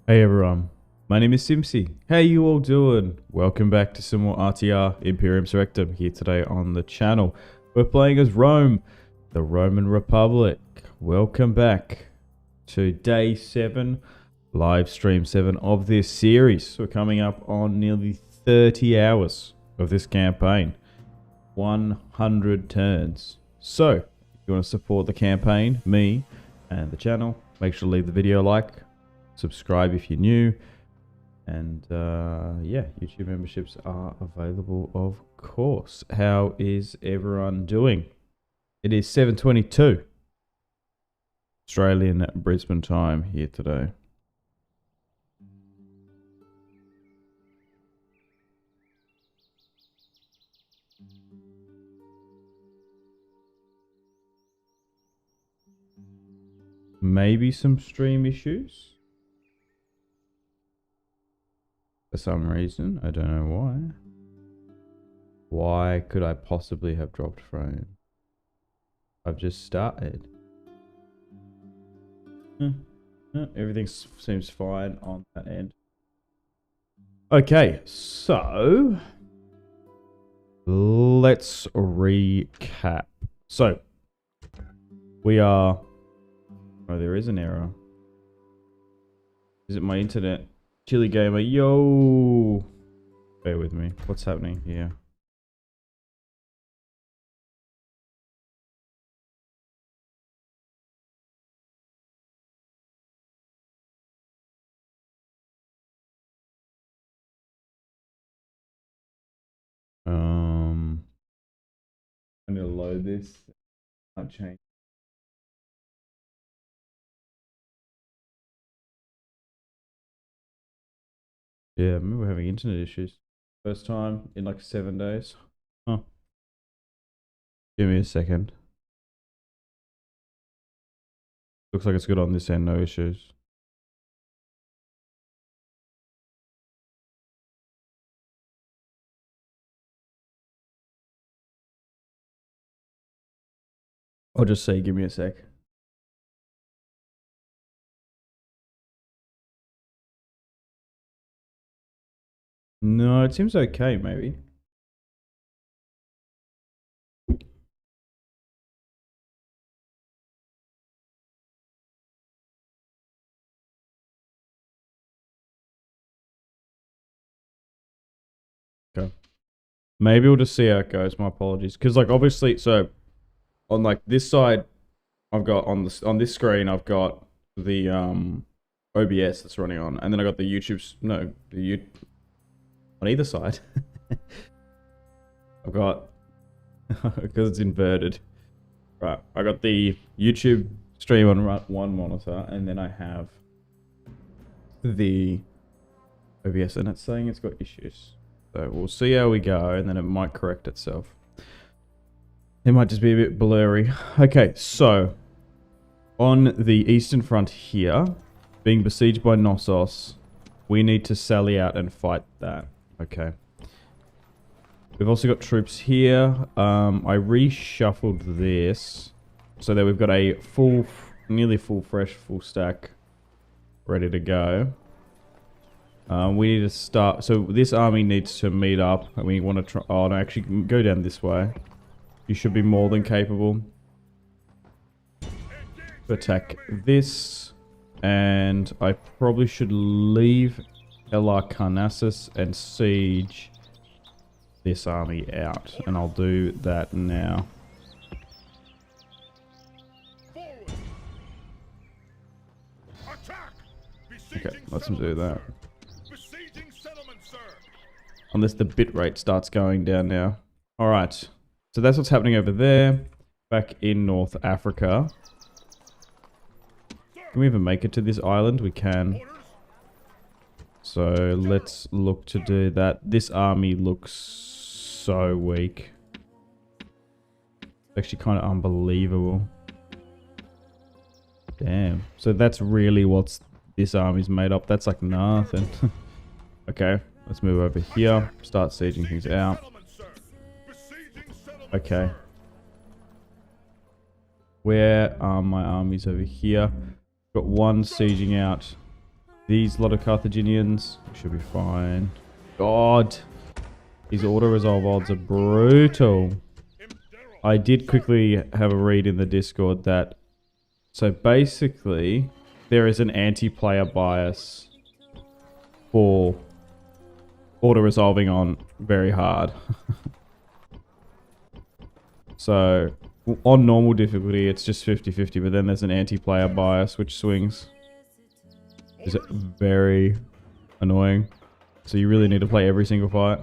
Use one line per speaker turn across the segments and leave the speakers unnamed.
Hey everyone, my name is Simpzy. How you all doing? Welcome back to some more RTR Imperium Surrectum here today on the channel. We're playing as Rome, the Roman Republic. Welcome back to day 7, live stream 7 of this series. We're coming up on nearly 30 hours of this campaign. 100 turns. So, if you want to support the campaign, me, and the channel, make sure to leave the video a like. Subscribe if you're new, and yeah, YouTube memberships are available, of course. How is everyone doing? It is 7:22 Australian Brisbane time here today. Maybe some stream issues for some reason. I don't know why. Why could I possibly have dropped frame? I've just started. Everything seems fine on that end. Okay, so let's recap. So we are... Oh, there is an error. Is it my internet? Chili Gamer, yo! Bear with me. What's happening here? I need to load this. Can't change. Yeah, I remember having internet issues. First time in like 7 days. Huh. Give me a second. Looks like it's good on this end, no issues. I'll just say, give me a sec. No, it seems okay, maybe. Okay. Maybe we'll just see how it goes. My apologies. Because, like, obviously, so on like this side, I've got on this screen, I've got the OBS that's running on, and then I got the on either side. I've got because it's inverted. Right, I got the YouTube stream on one monitor, and then I have the OBS, and it's saying it's got issues. So we'll see how we go, and then it might correct itself. It might just be a bit blurry. Okay, so on the eastern front here, being besieged by Knossos, we need to sally out and fight that. Okay. We've also got troops here. I reshuffled this so that we've got a full, nearly full stack ready to go. We need to start. So this army needs to meet up, and we want to try. Oh, no, actually, go down this way. You should be more than capable to attack this, and I probably should leave LR Carnassus and siege this army out, and I'll do that now. Okay, let's do that. Unless the bitrate starts going down now. Alright, so that's what's happening over there. Back in North Africa. Can we even make it to this island? We can. So let's look to do that. This army looks so weak. Actually kind of unbelievable. Damn. So that's really what's this army's made up. That's like nothing. Okay, let's move over here. Start sieging things out. Okay. Where are my armies over here? Got one sieging out these lot of Carthaginians. We should be fine. God, these auto-resolve odds are brutal. I did quickly have a read in the Discord that... So basically, there is an anti-player bias for auto-resolving on very hard. So, on normal difficulty, it's just 50-50, but then there's an anti-player bias which swings. Is very annoying. So you really need to play every single fight.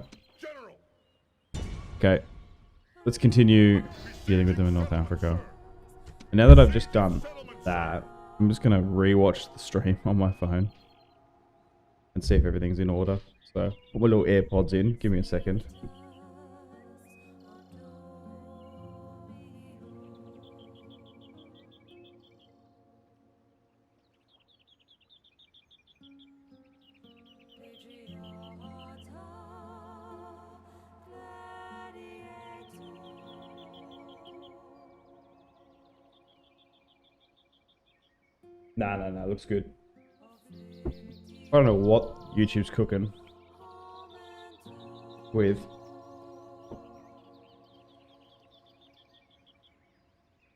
Okay. Let's continue dealing with them in North Africa. And now that I've just done that, I'm just going to rewatch the stream on my phone. And see if everything's in order. So, put my little AirPods in. Give me a second. Nah, looks good. I don't know what YouTube's cooking with.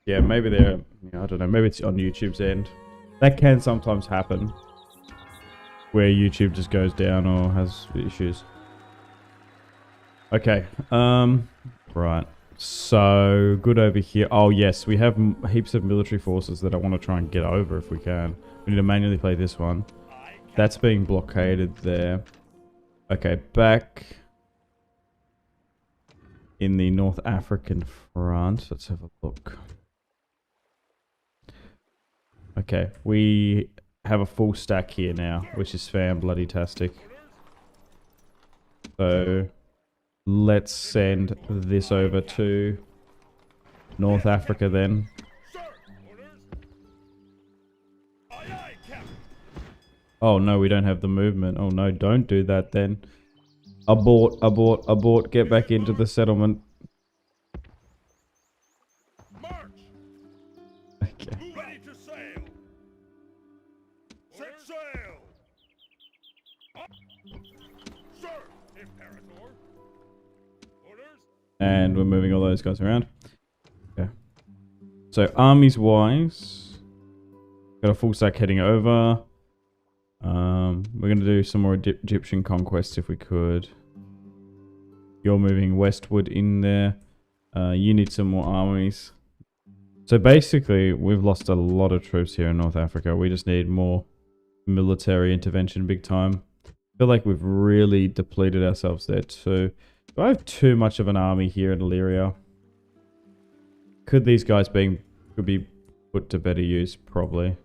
Yeah, maybe they're, I don't know, maybe it's on YouTube's end. That can sometimes happen. Where YouTube just goes down or has issues. Okay, right. So, good over here. Oh, yes, we have heaps of military forces that I want to try and get over if we can. We need to manually play this one. That's being blockaded there. Okay, back in the North African front. Let's have a look. Okay, we have a full stack here now, which is fan-bloody-tastic. So... let's send this over to North Africa then. Oh no, we don't have the movement. Oh no, don't do that then. Abort, abort, abort. Get back into the settlement. Okay.
Ready to sail. Set sail. Sir, Imperator.
And we're moving all those guys around. Okay. So armies wise, got a full stack heading over. We're gonna do some more Egyptian conquests if we could. You're moving westward in there. You need some more armies. So basically, we've lost a lot of troops here in North Africa. We just need more military intervention big time. I feel like we've really depleted ourselves there too. Do I have too much of an army here in Illyria? Could these guys could be put to better use? Probably.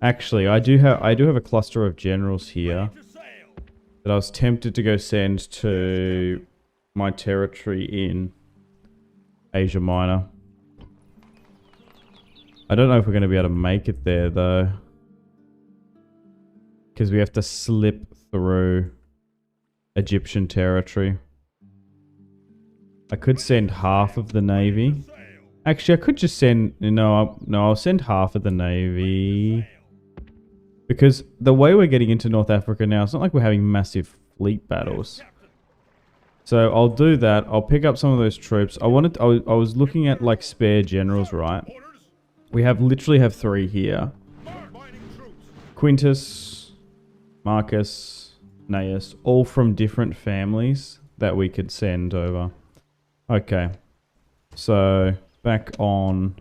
Actually, I do have a cluster of generals here that I was tempted to go send to my territory in Asia Minor. I don't know if we're going to be able to make it there though, because we have to slip through Egyptian territory. I could send half of the navy. Actually, I could just send... No, I'll send half of the navy. Because the way we're getting into North Africa now, it's not like we're having massive fleet battles. So I'll do that. I'll pick up some of those troops. I was looking at like spare generals, right? We literally have 3 here. Quintus, Marcus, Gnaeus, all from different families that we could send over. Okay, so back on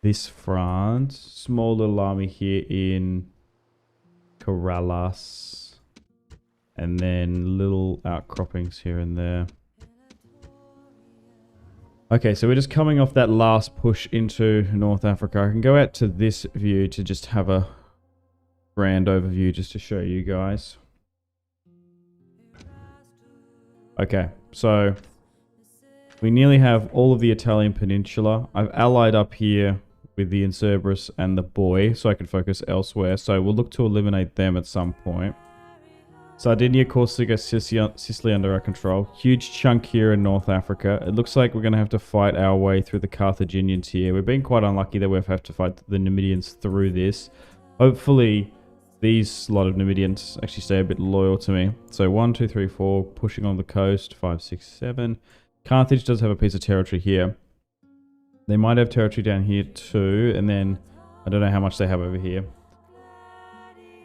this front, small little army here in Karalas, and then little outcroppings here and there. Okay, so we're just coming off that last push into North Africa. I can go out to this view to just have a grand overview just to show you guys. Okay, so we nearly have all of the Italian peninsula. I've allied up here with the Incerberus and the boy, so I can focus elsewhere. So we'll look to eliminate them at some point. Sardinia, Corsica, Sicily under our control. Huge chunk here in North Africa. It looks like we're going to have to fight our way through the Carthaginians here. We've been quite unlucky that we've had to fight the Numidians through this. Hopefully, these lot of Numidians actually stay a bit loyal to me. So 1, 2, 3, 4, pushing on the coast. 5, 6, 7. Carthage does have a piece of territory here. They might have territory down here too. And then, I don't know how much they have over here.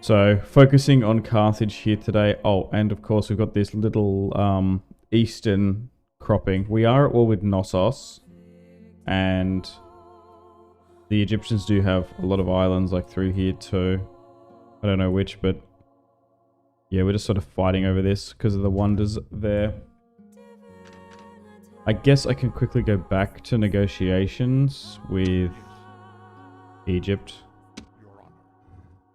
So, focusing on Carthage here today. Oh, and of course we've got this little eastern cropping. We are at war with Knossos. And the Egyptians do have a lot of islands like through here too. I don't know which, but yeah, we're just sort of fighting over this because of the wonders there. I guess I can quickly go back to negotiations with Egypt.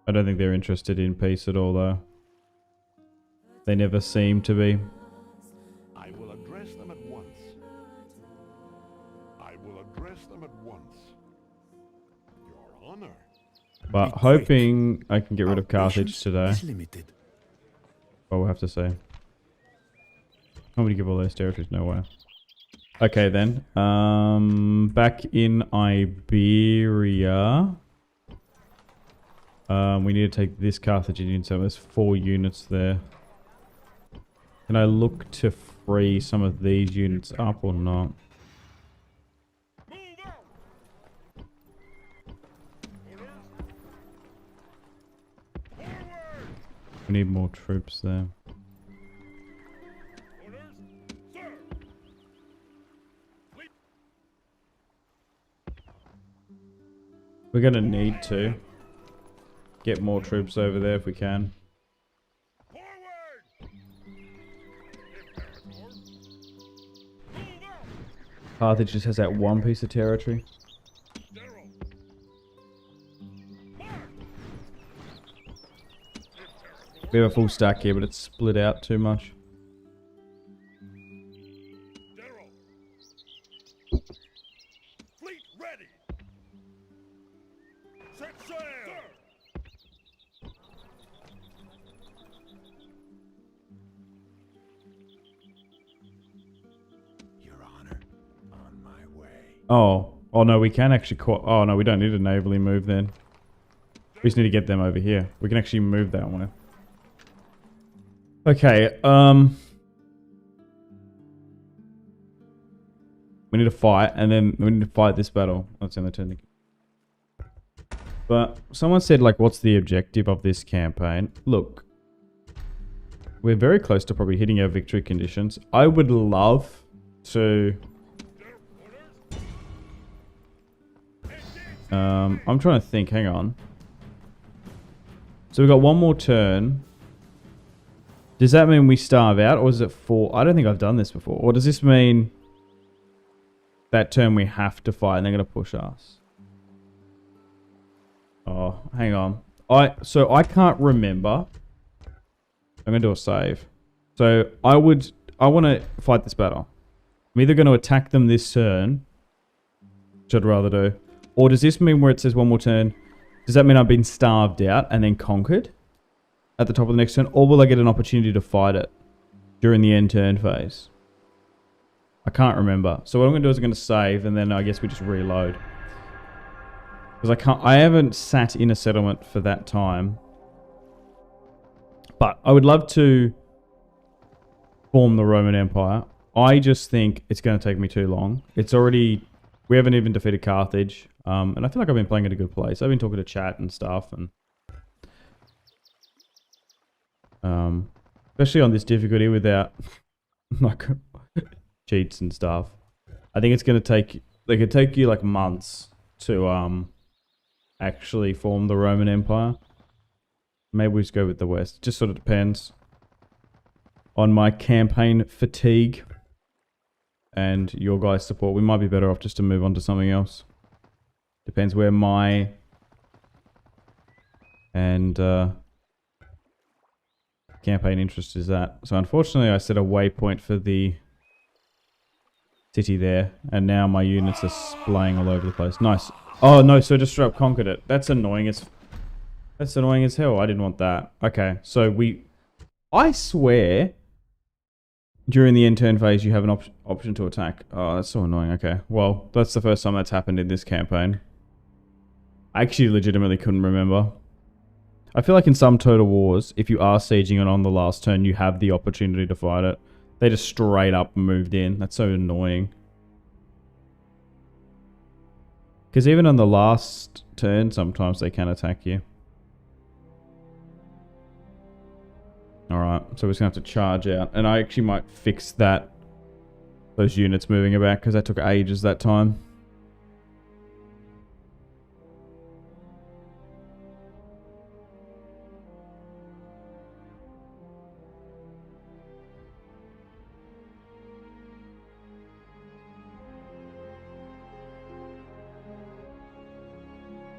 I don't think they're interested in peace at all, though. They never seem to be.
I will address them at once. I will address them at once. Your honor.
But hoping I can get rid of Carthage today. What we'll have to say. How would you give all those territories? No way. Okay then. Back in Iberia. We need to take this Carthaginian, so there's 4 units there. Can I look to free some of these units up or not? We need more troops there. We're gonna need to get more troops over there if we can. Carthage just has that one piece of territory. We have a full stack here, but it's split out too much.
Fleet ready. Set sail.
Your honor, on my way.
Oh no, we can actually oh no, we don't need to navally move then. We just need to get them over here. We can actually move that one. Okay, we need to fight, and then we need to fight this battle. That's in the turn. But someone said, like, what's the objective of this campaign? Look, we're very close to probably hitting our victory conditions. I would love to... I'm trying to think, hang on. So we've got one more turn. Does that mean we starve out, or is it 4? I don't think I've done this before. Or does this mean that turn we have to fight and they're going to push us? Oh, hang on. So I can't remember. I'm going to do a save. So I want to fight this battle. I'm either going to attack them this turn, which I'd rather do. Or does this mean where it says one more turn, does that mean I've been starved out and then conquered at the top of the next turn? Or will I get an opportunity to fight it during the end turn phase? I can't remember. So what I'm going to do is I'm going to save, and then I guess we just reload. Because I haven't sat in a settlement for that time. But I would love to form the Roman Empire. I just think it's going to take me too long. It's already... We haven't even defeated Carthage. And I feel like I've been playing at a good place. I've been talking to chat and stuff. And especially on this difficulty without like cheats and stuff. I think it's going to take... It could take you like months to actually form the Roman Empire. Maybe we just go with the West. It just sort of depends on my campaign fatigue and your guys' support. We might be better off just to move on to something else. Depends where my and campaign interest is at. So unfortunately I set a waypoint for the city there, and now my units are splaying all over the place. Nice. Oh no, so just straight up conquered it. That's annoying as hell. I didn't want that. Okay, so we I swear, during the end turn phase, you have an option to attack. Oh, that's so annoying. Okay, well, that's the first time that's happened in this campaign. I actually legitimately couldn't remember. I feel like in some Total Wars, if you are sieging it on the last turn, you have the opportunity to fight it. They just straight up moved in. That's so annoying. Because even on the last turn, sometimes they can attack you. Alright, so we're just going to have to charge out. And I actually might fix that. Those units moving about, because that took ages that time.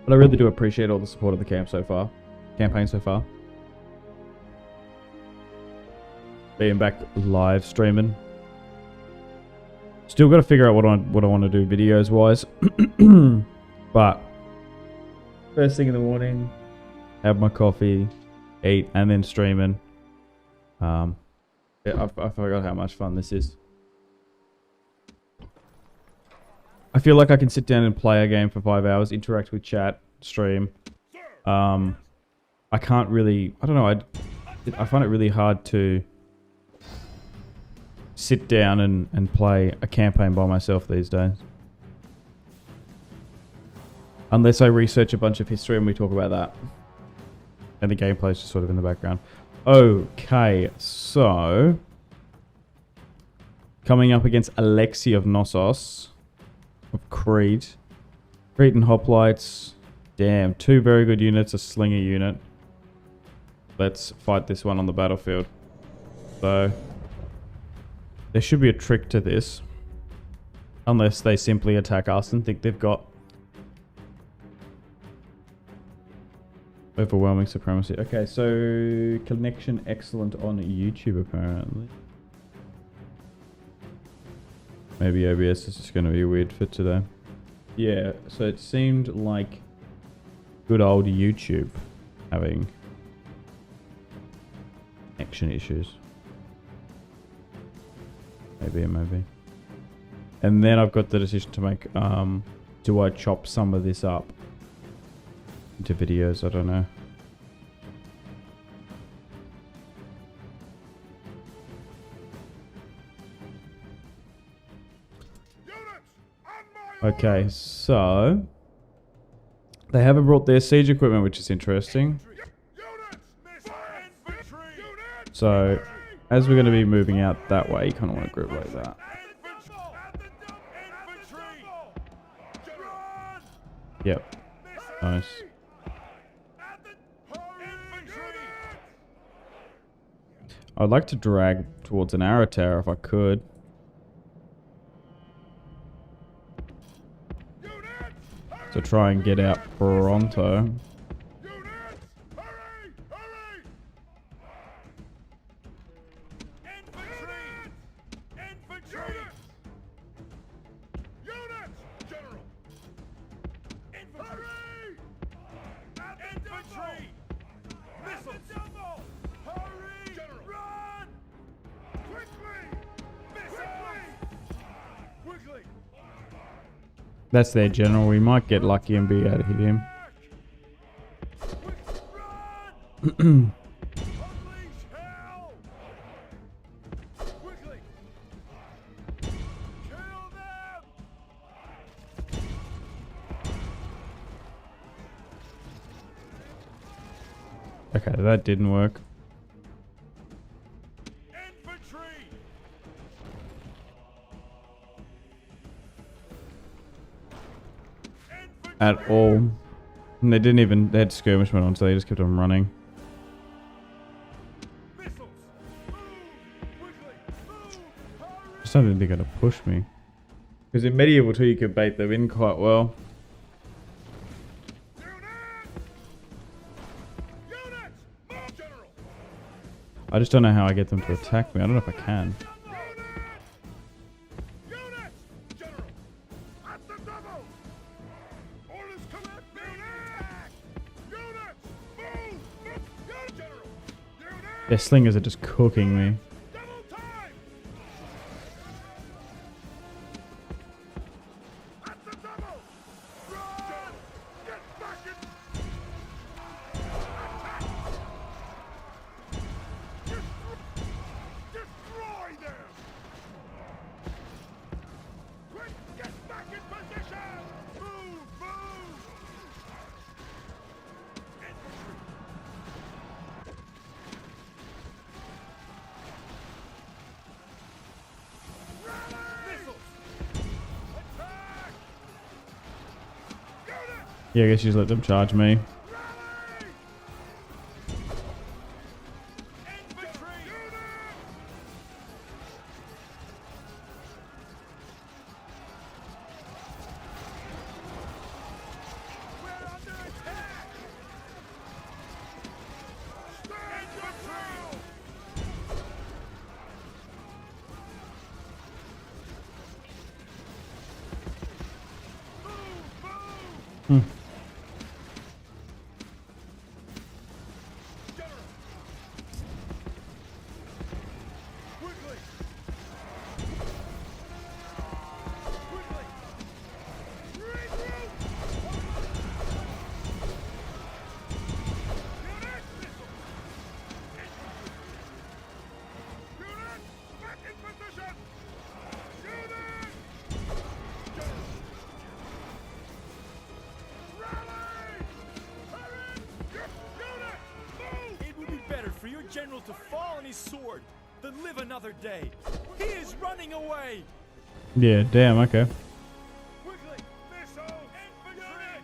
But I really do appreciate all the support of the campaign so far. Being back live streaming. Still got to figure out what I want to do videos wise. But first thing in the morning, have my coffee, eat, and then streaming. Yeah, I forgot how much fun this is. I feel like I can sit down and play a game for 5 hours, interact with chat, stream. I can't really, I don't know, I find it really hard to sit down and play a campaign by myself these days. Unless I research a bunch of history and we talk about that. And the gameplay's just sort of in the background. Okay, so coming up against Alexei of Knossos. Of Crete. Cretan hoplites. Damn, 2 very good units, a slinger unit. Let's fight this one on the battlefield. So, there should be a trick to this. Unless they simply attack us and think they've got overwhelming supremacy. Okay, so connection excellent on YouTube apparently. Maybe OBS is just going to be weird for today. Yeah, so it seemed like good old YouTube having connection issues. Maybe. And then I've got the decision to make, do I chop some of this up into videos? I don't know. Okay, so they haven't brought their siege equipment, which is interesting. So, as we're going to be moving out that way, you kind of want to group like that. Yep. Nice. I'd like to drag towards an arrow tower if I could. To try and get out pronto. That's their general. We might get lucky and be able to hit him. Okay, that didn't work. At all. And they had skirmishment on, so they just kept on running. Just don't think they're going to push me. Because in Medieval 2 you could bait them in quite well. I just don't know how I get them to attack me. I don't know if I can. Their slingers are just cooking me. Yeah, I guess you just let them charge me.
General to fall on his sword, then live another day. He is running away.
Yeah, damn, okay.
Quickly, missile, infantry.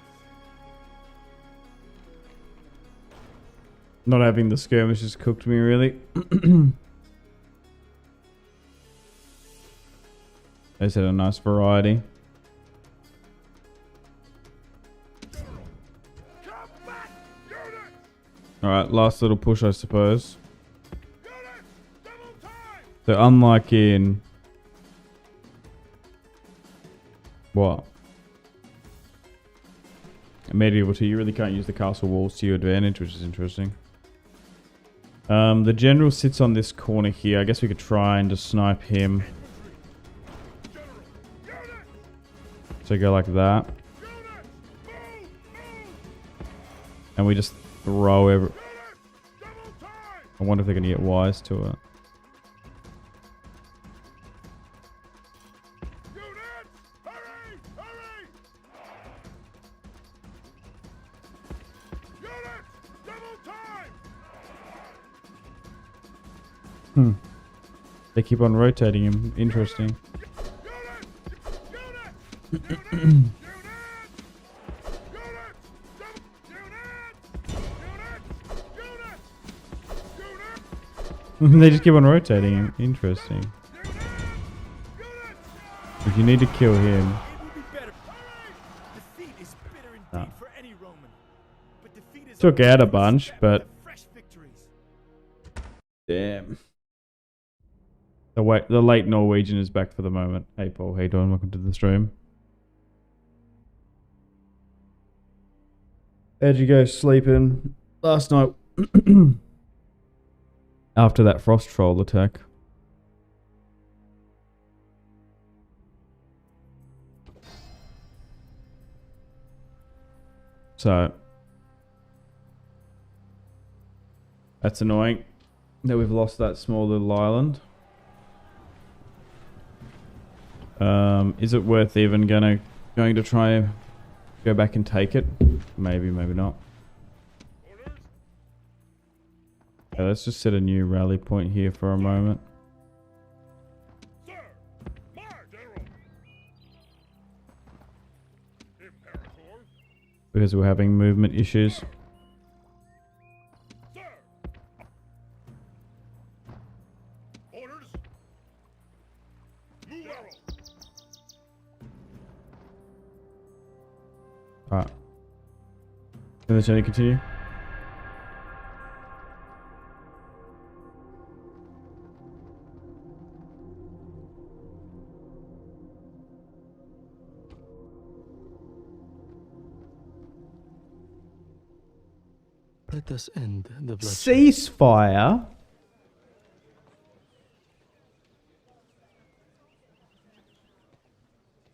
Not having the skirmish just cooked me, really. They said a nice variety. Alright, last little push, I suppose. So unlike in... What? In Medieval 2, you really can't use the castle walls to your advantage, which is interesting. The general sits on this corner here. I guess we could try and just snipe him. So go like that. And we just throw every... I wonder if they're going to get wise to it. They keep on rotating him. Interesting. They just keep on rotating him. Interesting. If you need to kill him. Took out a bunch, but... Damn. The late Norwegian is back for the moment. Hey Paul, how you doing? Welcome to the stream. How'd you go sleeping last night? After that frost troll attack. So that's annoying that we've lost that small little island. Is it worth even going to try and go back and take it? Maybe, maybe not. Okay, let's just set a new rally point here for a moment.
Sir, my general. Imperator.
Because we're having movement issues.
Sir. Orders. Move arrow.
Alright. Can the journey continue?
Let us end the bloodshed.
Ceasefire?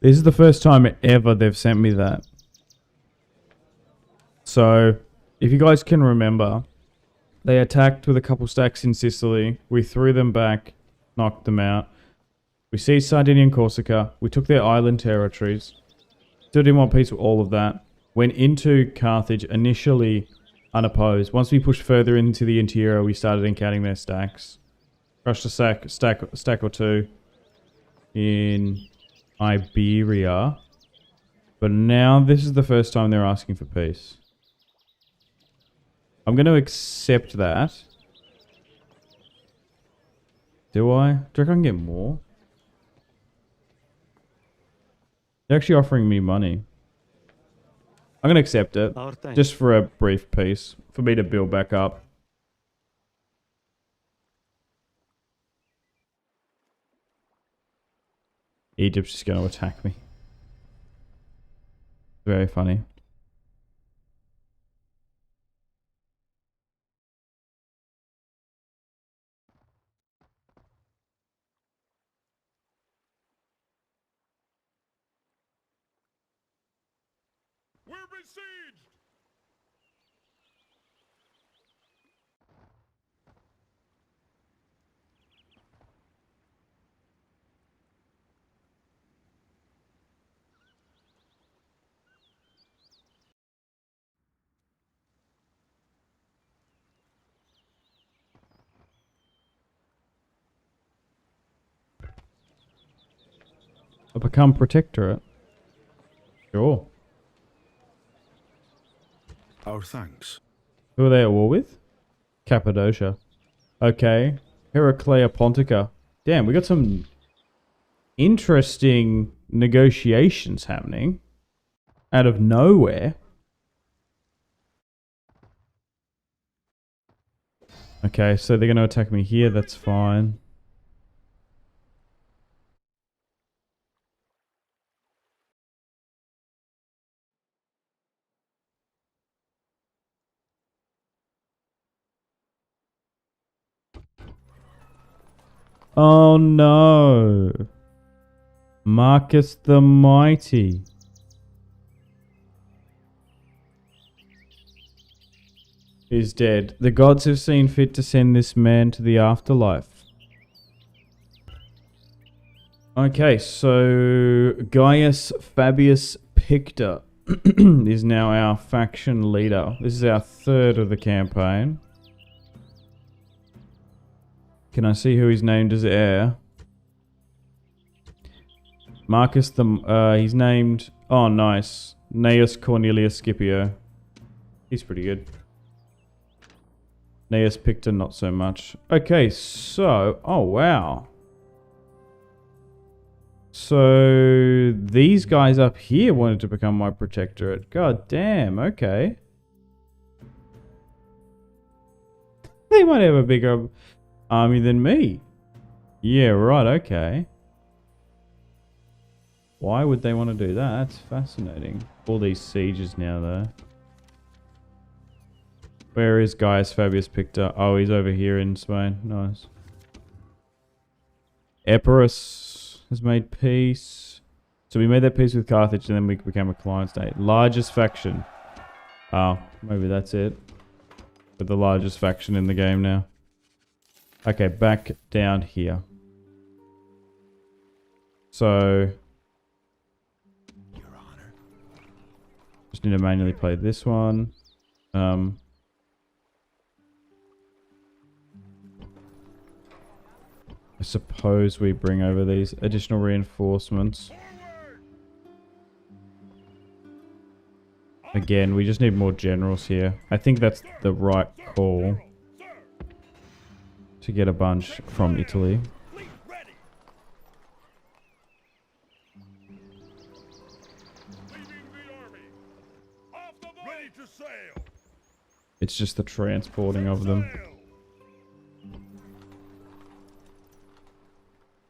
This is the first time ever they've sent me that. So, if you guys can remember, they attacked with a couple stacks in Sicily. We threw them back, knocked them out. We seized Sardinia and Corsica. We took their island territories. Still didn't want peace with all of that. Went into Carthage, initially unopposed. Once we pushed further into the interior, we started encountering their stacks. Crushed a stack or two in Iberia. But now this is the first time they're asking for peace. I'm going to accept that. Do I? Do you reckon I can get more? They're actually offering me money. I'm going to accept it. Just for a brief peace. For me to build back up. Egypt's just going to attack me. Very funny.
We're besieged!
I'll become protectorate. Sure.
Our thanks.
Who are they at war with? Cappadocia. Okay. Heraclea Pontica. Damn, we got some interesting negotiations happening. Out of nowhere. Okay, so they're going to attack me here. That's fine. Oh no. Marcus the Mighty. Is dead. The gods have seen fit to send this man to the afterlife. Okay, so Gaius Fabius Pictor is now our faction leader. This is our third of the campaign. Can I see who he's named as heir? Marcus the... he's named... Oh, nice. Gnaeus Cornelius Scipio. He's pretty good. Gnaeus Pictor, not so much. Okay, so... Oh, wow. So... These guys up here wanted to become my protectorate. God damn, okay. They might have a bigger army than me. Yeah, right, okay. Why would they want to do that? That's fascinating. All these sieges now, though. Where is Gaius Fabius Pictor? Oh, he's over here in Spain. Nice. Epirus has made peace. So we made that peace with Carthage and then we became a client state. Largest faction. Oh, maybe that's it. But the largest faction in the game now. Okay, back down here. So...
Your Honor.
Just need to manually play this one. I suppose we bring over these additional reinforcements. Again, we just need more generals here. I think that's the right call. To get a bunch from Italy. It's just the transporting of them.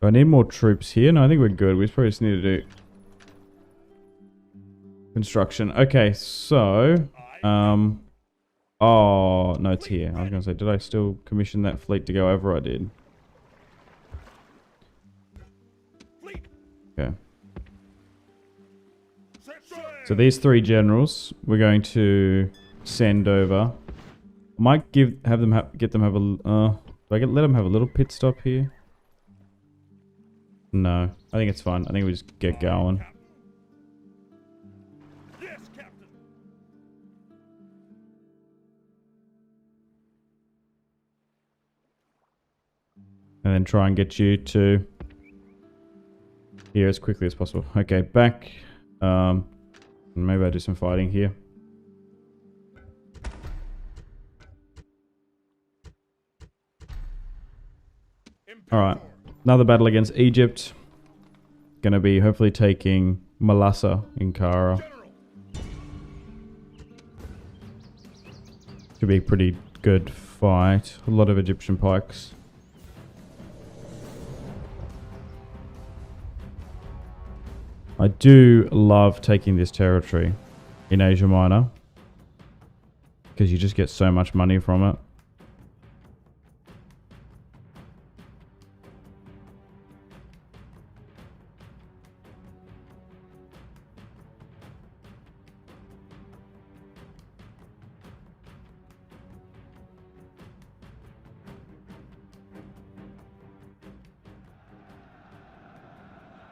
Do I need more troops here? No, I think we're good. We probably just need to do construction. Okay, so... Oh, no, it's here. I was going to say, did I still commission that fleet to go over? I did. Okay. So these 3 generals we're going to send over. I might get them have a let them have a little pit stop here. No, I think it's fine. I think we just get going.
Yes, Captain.
And then try and get you to here as quickly as possible. Okay, back. Maybe I'll do some fighting here. Alright, another battle against Egypt. Gonna be hopefully taking Malassa in Kara. Should be a pretty good fight. A lot of Egyptian pikes. I do love taking this territory in Asia Minor because you just get so much money from it.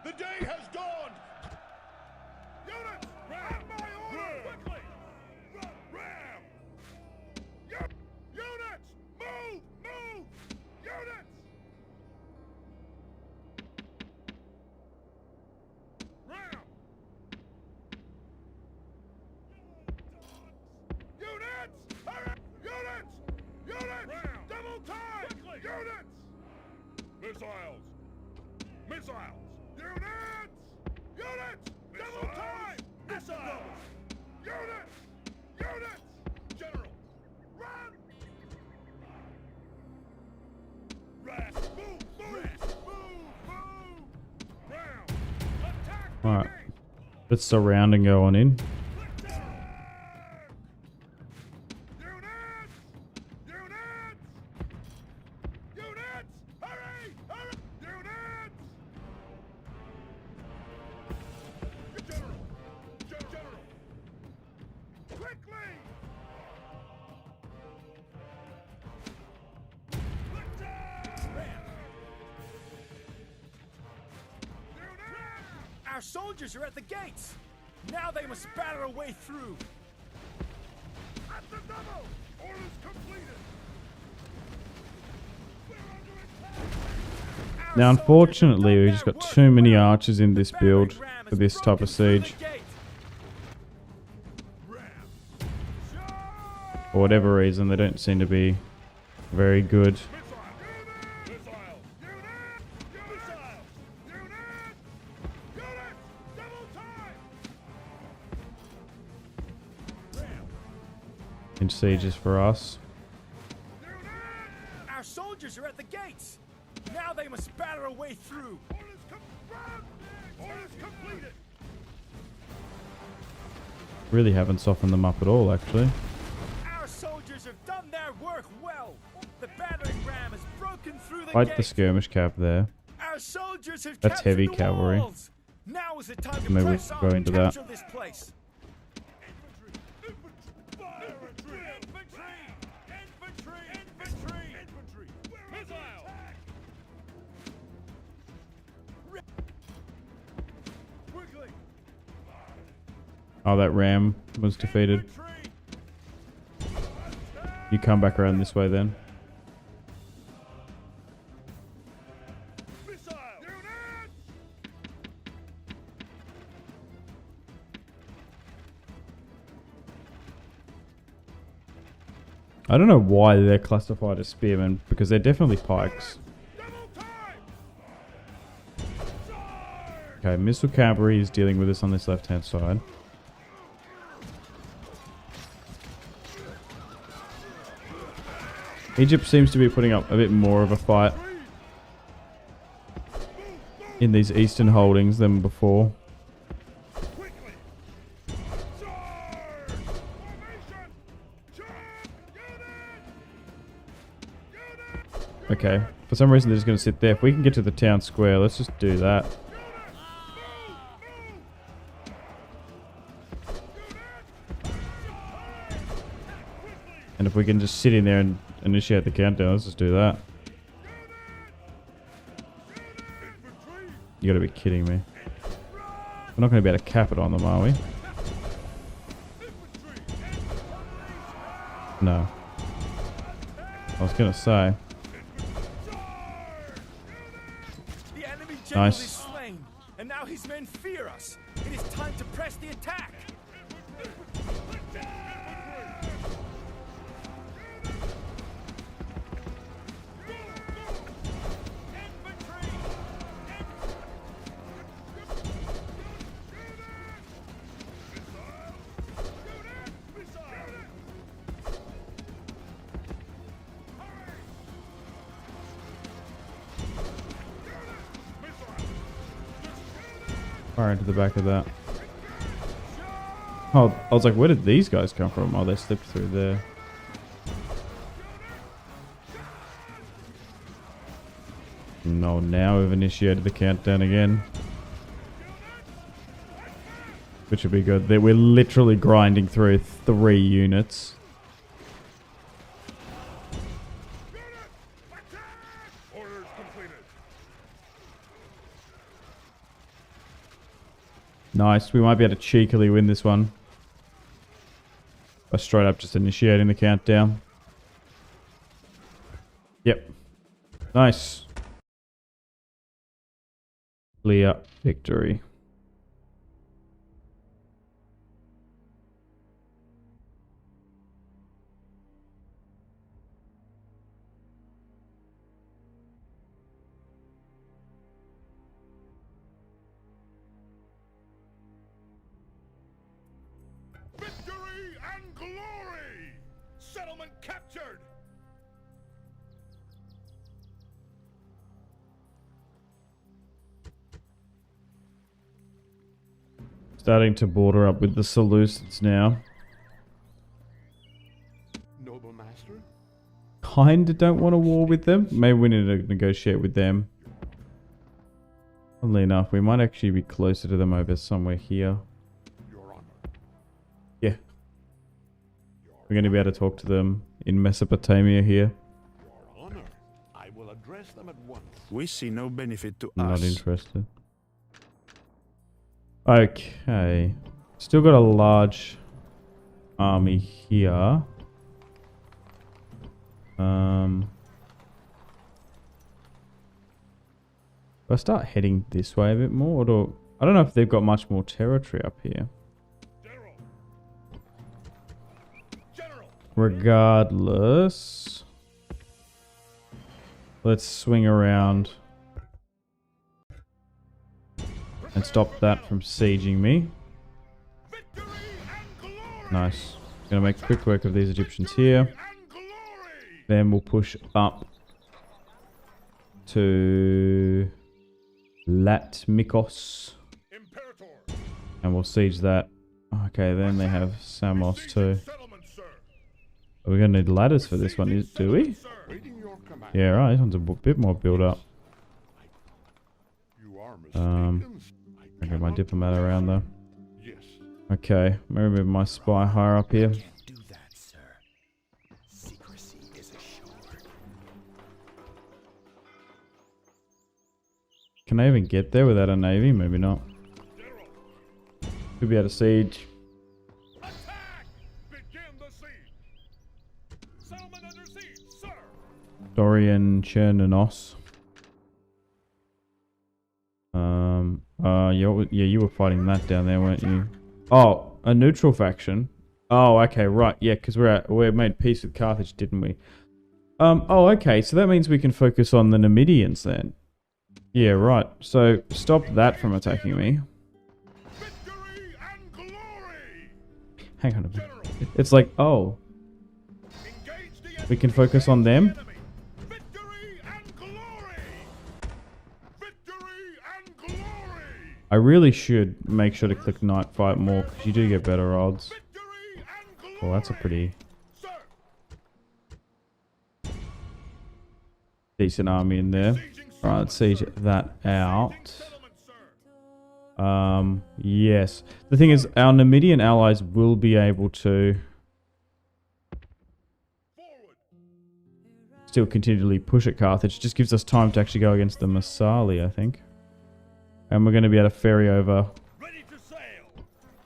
The day has dawned! Units! Ram! My order! Quickly! Ram! Units! Move! Move! Units! Ram! Units! Hurry! Units! Units! Ram! Double time! Quickly! Units! Missiles! Missiles! Units! Units! Double time! Missiles! Units! Units! General! Run! Ram! Move! Move! Move! Move! Ram! Attack!
Alright, let's surround and go on in.
Units! Units! Units! Hurry! Hurry! Units! General! General! Quickly!
Our soldiers are at the gates. Now they must batter a way through.
At the double! Orders completed! We're under attack!
Now, unfortunately, we've just got too many archers in this build for this type of siege. For whatever reason, they don't seem to be very good. In sieges for us.
Our soldiers are at the gates. Now they must batter a way through.
Orders completed!
Really haven't softened them up at all, actually.
Our soldiers have done their work well. The battering ram has broken through the
Fight the
gates.
skirmish cap there.
Our soldiers have
That's
captured
heavy
the
cavalry.
walls. Now is the time to
Maybe we
press
can
on
go
and
into that.
capture this place.
Oh, that ram was defeated. You come back around this way then. I don't know why they're classified as spearmen, because they're definitely pikes. Okay, missile cavalry is dealing with us on this left-hand side. Egypt seems to be putting up a bit more of a fight in these eastern holdings than before. Okay, for some reason they're just going to sit there. If we can get to the town square, let's just do that. And if we can just sit in there and initiate the countdown, let's just do that. You gotta be kidding me. We're not gonna be able to cap it on them, are we? No. I was gonna say.
The enemy general
Nice.
is slain, and now his men fear us. It is time to press the attack.
Fire into the back of that. Oh, I was like, where did these guys come from? Oh, they slipped through there. No, now we've initiated the countdown again. Which would be good. We're literally grinding through 3 units.
Orders completed.
Nice. We might be able to cheekily win this one. By straight up just initiating the countdown. Yep. Nice. Clear victory.
Victory and glory! Settlement captured!
Starting to border up with the Seleucids now.
Noble master?
Kinda don't want a war with them. Maybe we need to negotiate with them. Funnily enough, we might actually be closer to them over somewhere here.
Your honor.
Yeah. We're going to be able to talk to them in Mesopotamia here.
Your honor. I will address them at once.
We see no benefit to
Not
us.
interested. Okay. Still got a large army here. If I start heading this way a bit more, or I don't know if they've got much more territory up here.
General. General.
Regardless, let's swing around and stop that from sieging me.
Victory and glory!
Nice. Gonna make quick work of these Egyptians here.
And glory!
Then we'll push up to Latmikos
Imperator.
and we'll siege that. Okay, then they have Samos too.
Settlement, sir.
Are we gonna need ladders for this one? Do we?
Sir. Waiting your command.
Yeah, right. This one's a bit more build up.
You are mistaken.
I got my diplomat around though.
Yes.
Okay, maybe move my spy higher up here.
Can't do that, sir. Secrecy is assured.
Can I even get there without a navy? Maybe not.
General.
Could be able to siege.
Attack! Begin the siege. Settlement under siege, sir.
Dorian Chernonos. Yeah, you were fighting that down there, weren't you? Oh, a neutral faction. Oh, okay, right. Yeah, because we made peace with Carthage, didn't we? Oh, okay. So that means we can focus on the Numidians then. Yeah, right. So stop that from attacking me.
Victory and glory!
Hang on a minute.
General.
It's like, oh,
Engage the enemy.
we can focus on them.
Enemy. Victory and glory! Victory and glory!
I really should make sure to click night fight more because you do get better odds.
Victory and glory!
Well, that's a pretty
Sir.
decent army in there. Right, let's siege that out.
Settlement, sir.
Yes. The thing is, our Numidian allies will be able to still continually push at Carthage. It just gives us time to actually go against the Marsali, I think. And we're going to be able to ferry over
Ready to sail.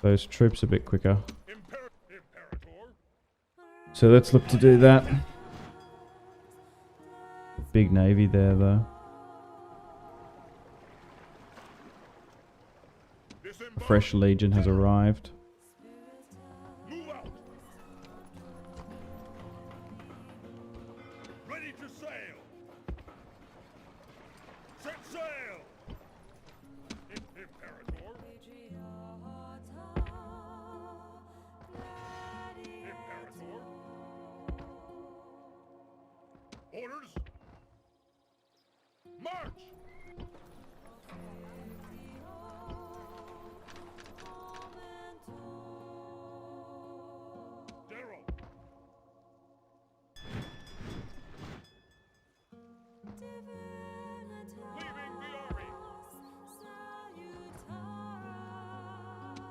those troops a bit quicker.
Imperator.
So let's look to do that. Big navy there, though. A fresh legion has arrived.
Move out. Ready to sail. Set sail. Imperator. Imperator. Orders. March. Darrow. Leaving the army.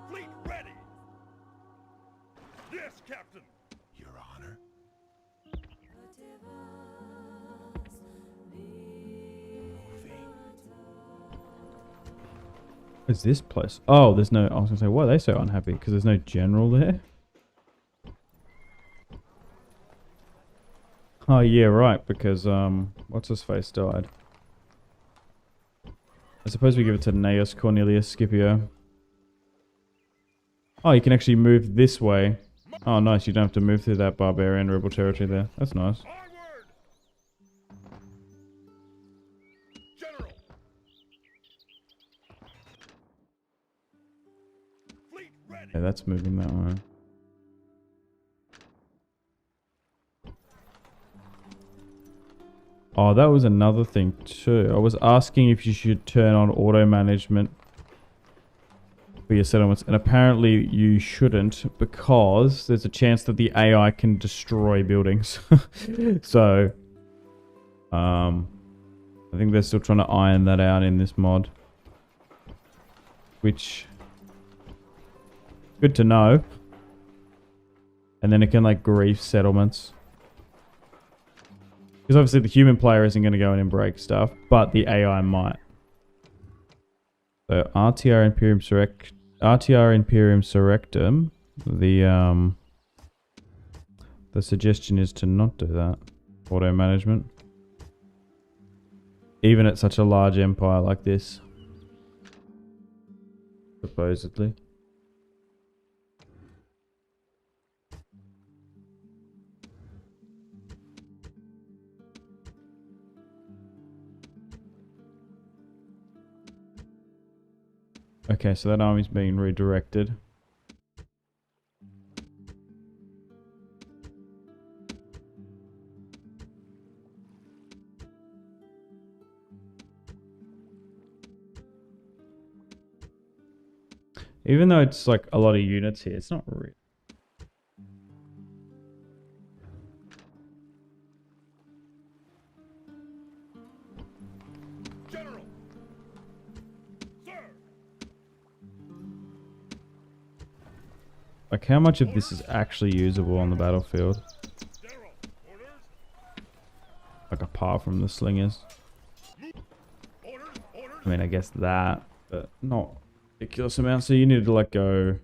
Fleet ready. Yes, Captain.
Your Honor. Moving.
What's this place? Oh, there's no... I was going to say, why are they so unhappy? Because there's no general there? Oh, yeah, right. Because, what's-his-face died. I suppose we give it to Gnaeus Cornelius Scipio. Oh, you can actually move this way. Oh, nice. You don't have to move through that barbarian rebel territory there. That's nice.
Onward. General. Fleet ready.
Yeah, that's moving that way. Oh, that was another thing too. I was asking if you should turn on auto management for your settlements, and apparently you shouldn't because there's a chance that the AI can destroy buildings. So, I think they're still trying to iron that out in this mod, which good to know. And then it can like grief settlements. Because obviously the human player isn't going to go in and break stuff, but the AI might. So RTR Imperium Surrectum, the suggestion is to not do that. Auto management. Even at such a large empire like this. Supposedly. Okay, so that army's being redirected. Even though it's like a lot of units here, it's not real.
General. Sir.
Like how much of this is actually usable on the battlefield?
General. Orders.
Like apart from the slingers.
Orders. Orders.
I mean, I guess that, but not ridiculous amount. So you need to like go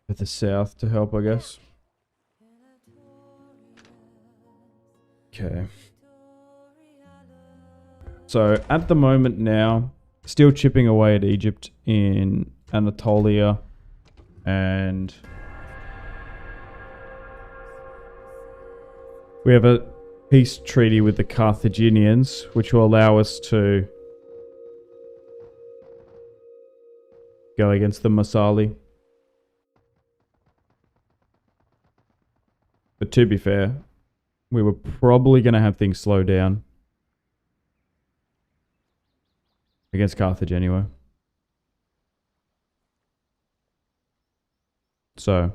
to the south to help, I guess. Okay. So at the moment now, still chipping away at Egypt in Anatolia, and we have a peace treaty with the Carthaginians, which will allow us to go against the Marsali. But to be fair, we were probably going to have things slow down against Carthage anyway. So,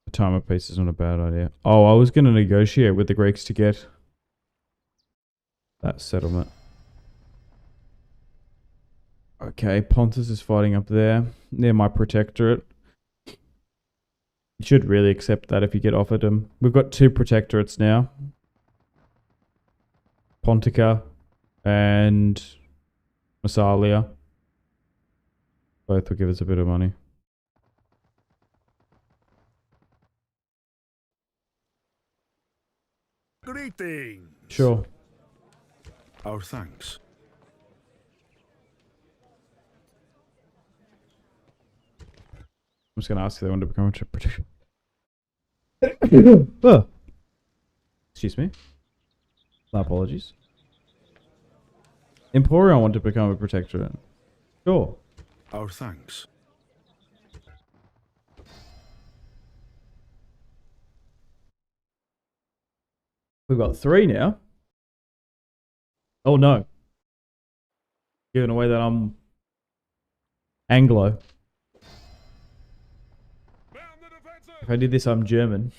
the time of peace is not a bad idea. Oh, I was going to negotiate with the Greeks to get that settlement. Okay, Pontus is fighting up there, near my protectorate. You should really accept that if you get offered them. We've got 2 protectorates now. Pontica and Massalia. Both will give us a bit of money.
Greetings.
Sure.
Our thanks.
I'm just going to ask if they want to become a protector. Oh. Excuse me. My apologies. Emporion want to become a protectorate. Sure.
Our thanks.
We've got 3 now. Oh no. Giving away that I'm Anglo. If I did this, I'm German.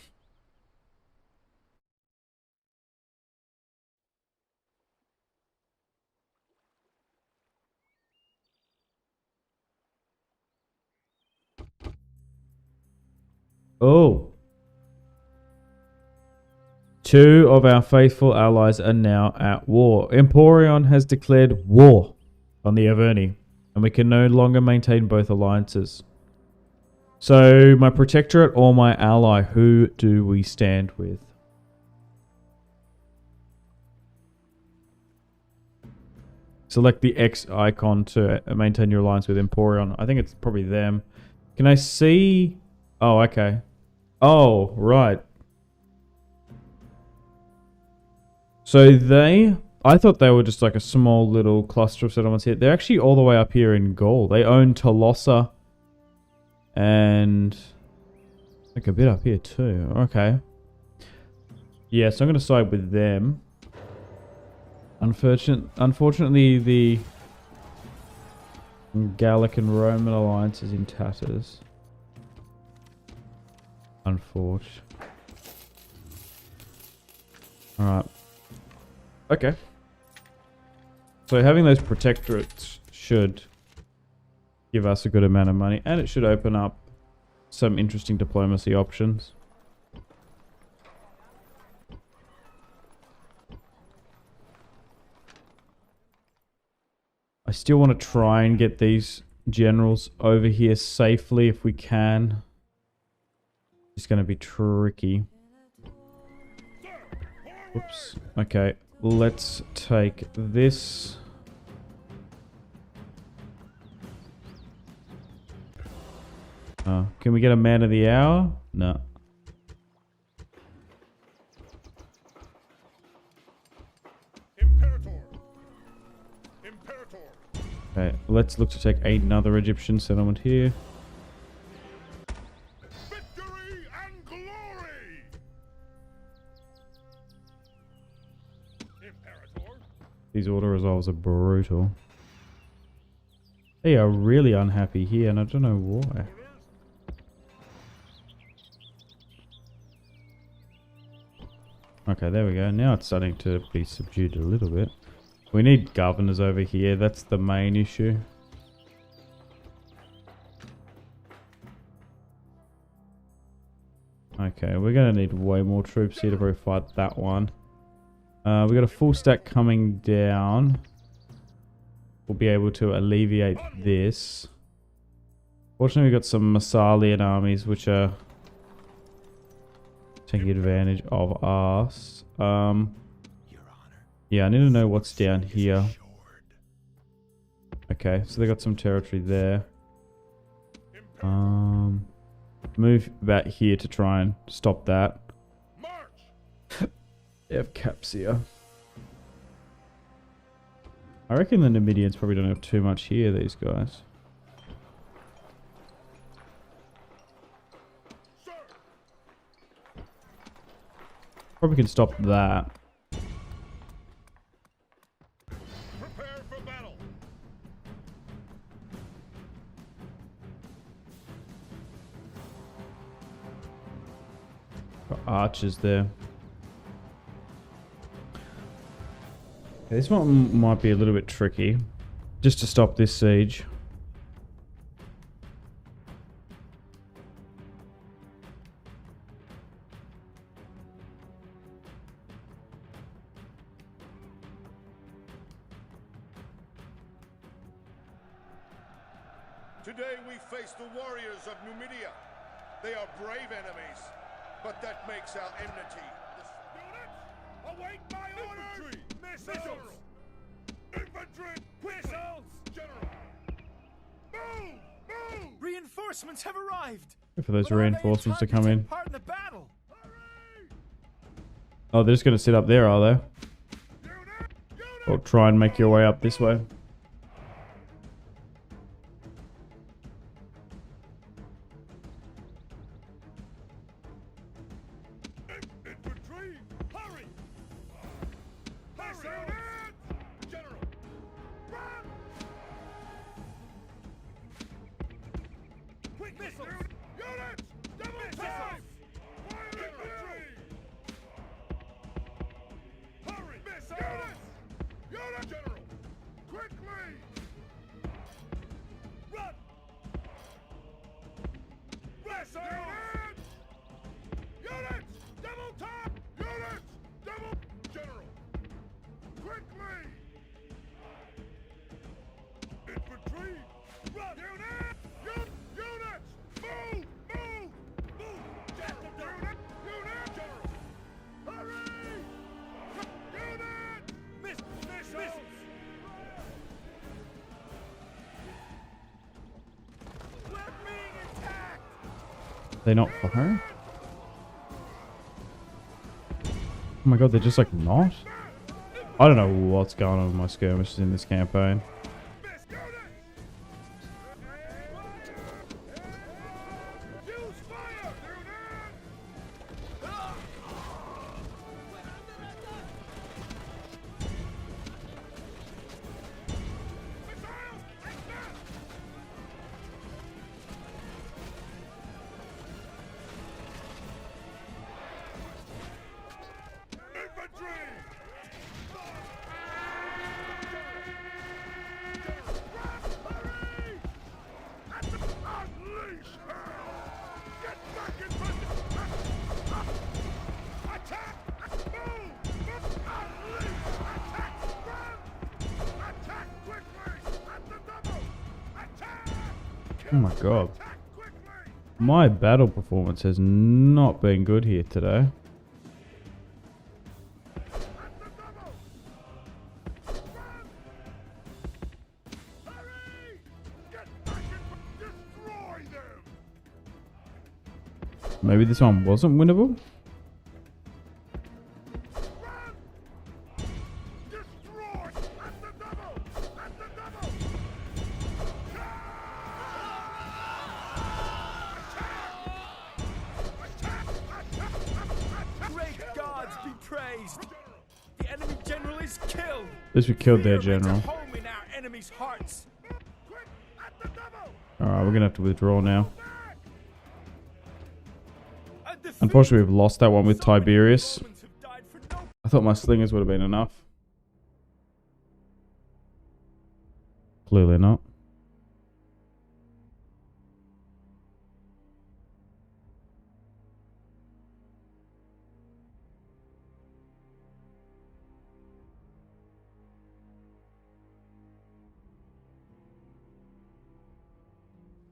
Oh. 2 of our faithful allies are now at war. Emporion has declared war on the Averni, and we can no longer maintain both alliances. So, my protectorate or my ally, who do we stand with? Select the X icon to maintain your alliance with Emporion. I think it's probably them. Can I see? Oh, okay. Oh, right. So I thought they were just like a small little cluster of settlements here. They're actually all the way up here in Gaul. They own Tolosa and like a bit up here too. Okay. Yeah, so I'm going to side with them. Unfortunately, the Gallic and Roman alliance is in tatters. Unfortunately. Alright. Okay. So having those protectorates should give us a good amount of money, and it should open up some interesting diplomacy options. I still want to try and get these generals over here safely if we can. It's going to be tricky. Oops. Okay, let's take this. Can we get a man of the hour? No. Okay, let's look to take another Egyptian settlement here.
Victory and glory! Imperator.
These auto resolves are brutal. They are really unhappy here, and I don't know why. Okay, there we go. Now it's starting to be subdued a little bit. We need governors over here. That's the main issue. Okay, we're going to need way more troops here to probably fight that one. We got a full stack coming down. We'll be able to alleviate this. Fortunately, we've got some Massalian armies which are taking advantage of us. Yeah, I need to know what's down here. Okay, so they got some territory there. Move back here to try and stop that. They have caps here. I reckon the Numidians probably don't have too much here, these guys. Probably can stop that.
Prepare for battle.
Got archers there. Okay, this one might be a little bit tricky. Just to stop this siege.
Today we face the warriors of Numidia. They are brave enemies, but that makes our enmity. Units, await my orders! Missiles! Infantry! Missiles! General! Move! Move!
Reinforcements have arrived.
Wait for those
But are they
reinforcements to
time
come in.
take part in the battle?
Oh, they're just going to sit up there, are they? Or try and make your way up this way.
Infantry! Hurry! Hurry! General! Run! Quick missiles! Units! Double time! Infantry! Hurry! Missiles! Units! Units! General! Quickly! Run! Missiles! Units! Double time! Units! Double... General! Quickly! Infantry! Run! Units! Units! Move! Move! Move! General! Unit! General! Hurry! Unit! Missiles!
We're being attacked.
They not fire? Oh my god, they're just like not? I don't know what's going on with my skirmishes in this campaign.
Use fire! Infantry! Hurry! Unleash hell! Get back in position! Attack! Move! Unleash! Attack! Run! Attack quickly! At the double! Attack!
Oh my god.
Attack quickly!
My battle performance has not been good here today.
At the double! Run! Hurry! Get back in! Destroy them!
Maybe this one wasn't winnable?
Run! Destroy! At the double! At the double! Attack! Attack!
Great gods be praised. The enemy general is killed.
At least we killed their
Fear makes a
general.
home in our enemy's hearts.
Quick! At the double!
Alright, we're gonna have to withdraw now.
Back!
A defeat.
Unfortunately, we've lost that one with
So many
Tiberius.
Romans have died for no
I thought my slingers would have been enough. Clearly not.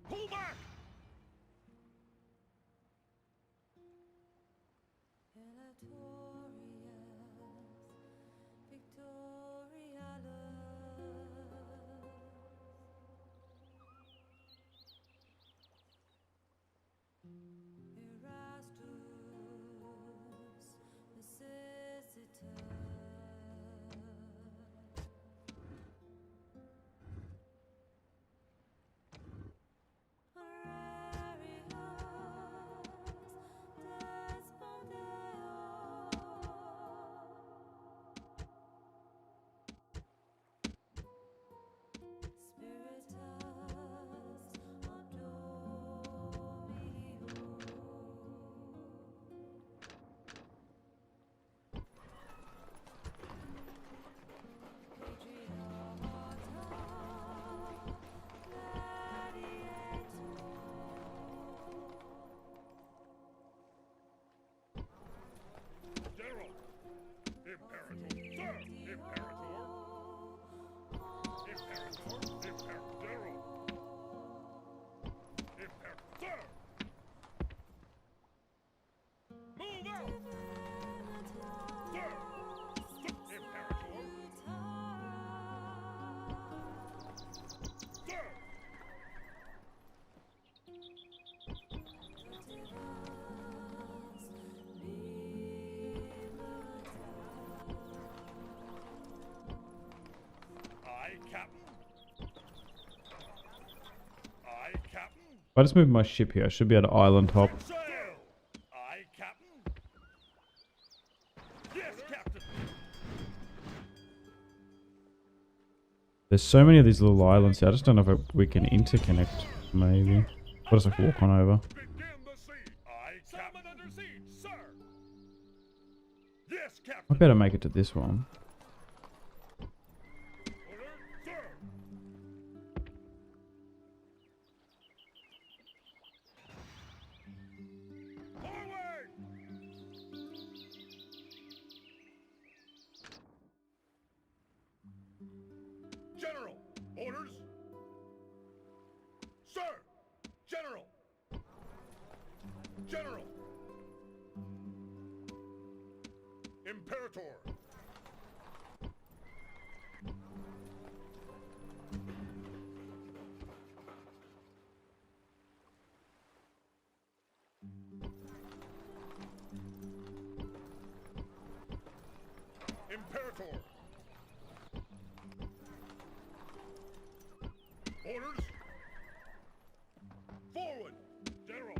Pull back!
If I just move my ship here, I should be able to island hop.
Sail! Aye, Captain. Yes, Captain.
There's so many of these little islands here. I just don't know if we can interconnect. Maybe. I'll just like walk on over.
Begin the siege. Aye, Captain. Under siege, sir. Yes,
I
Captain.
better make it to this one.
Order, sir. Forward! General, orders. Sir, General. General. Imperator. Imperator. Orders. Forward. General.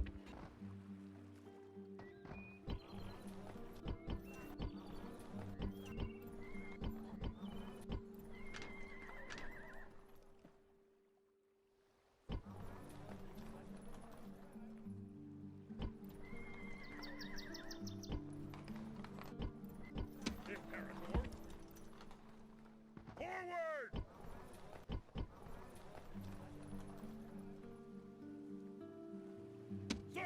Imperator. Forward. Sir.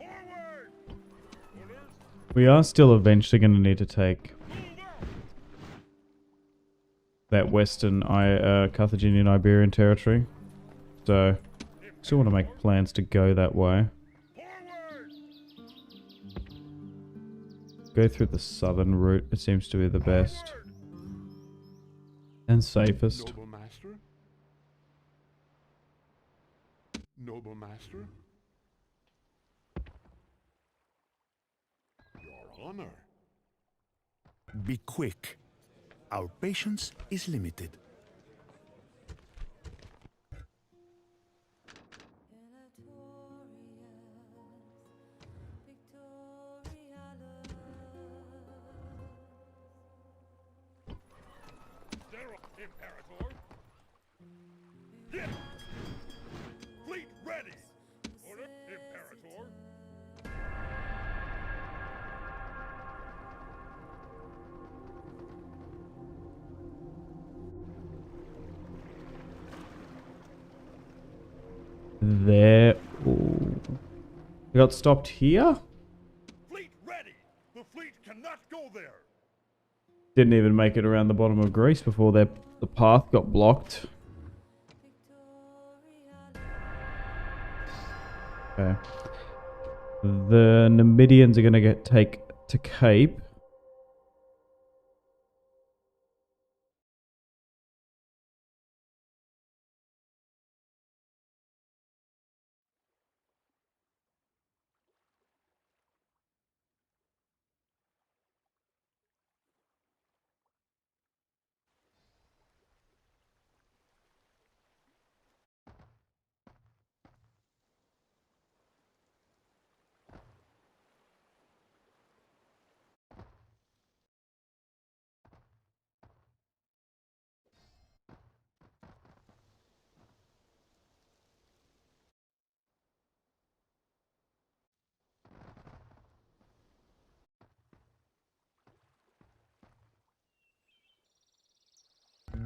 Forward. Orders.
We are still eventually going to need to take
Move out.
that western Carthaginian Iberian territory. So, still want to make plans to go that way.
Forward.
Go through the southern route. It seems to be the best
Forward.
and safest.
Noble master? Noble master? Your honor.
Be quick. Our patience is limited.
General. Imperator. Yes. Fleet ready. Order. Imperator.
There. Ooh. We got stopped here?
Fleet ready. The fleet cannot go there.
Didn't even make it around the bottom of Greece before the path got blocked. Okay. The Numidians are going to take to Cape.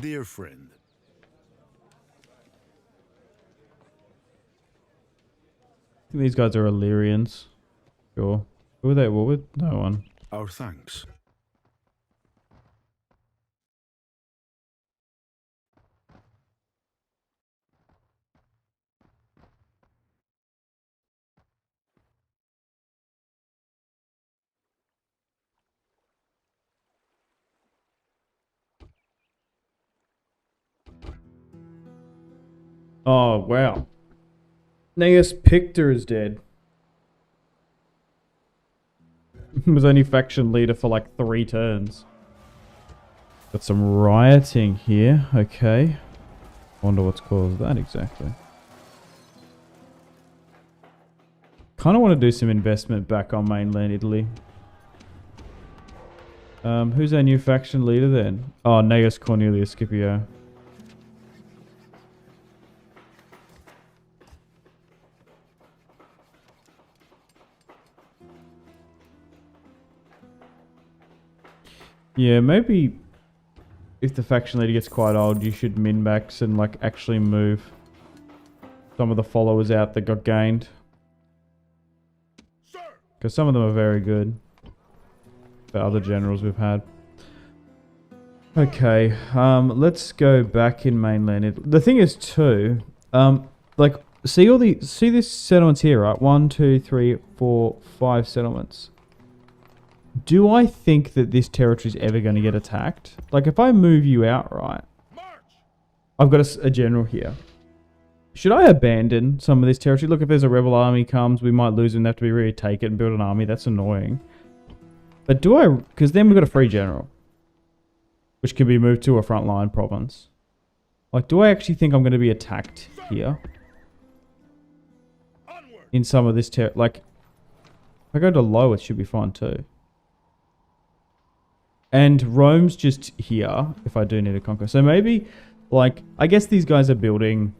Dear friend,
I think these guys are Illyrians. Sure. Who are they war with? No one.
our thanks.
Oh, wow. Neus Pictor is dead. Was only faction leader for like 3 turns. Got some rioting here. Okay. Wonder what's caused that exactly. Kind of want to do some investment back on mainland Italy. Who's our new faction leader then? Oh, Neus Cornelius Scipio. Yeah, maybe if the faction leader gets quite old, you should min-max and like actually move some of the followers out that got gained. Because some of them are very good. The other generals we've had. Okay, let's go back in mainland Italy. The thing is too, like see these settlements here, right? 1, 2, 3, 4, 5 settlements. Do I think that this territory is ever going to get attacked? Like, if I move you out, right? I've got a general here. Should I abandon some of this territory? Look, if there's a rebel army comes, we might lose and have to be retake it and build an army. That's annoying. But do I... Because then we've got a free general. Which can be moved to a frontline province. Like, do I actually think I'm going to be attacked here? In some of this territory. Like, if I go to low, it should be fine too. And Rome's just here, if I do need to conquer. So maybe, like, I guess these guys are building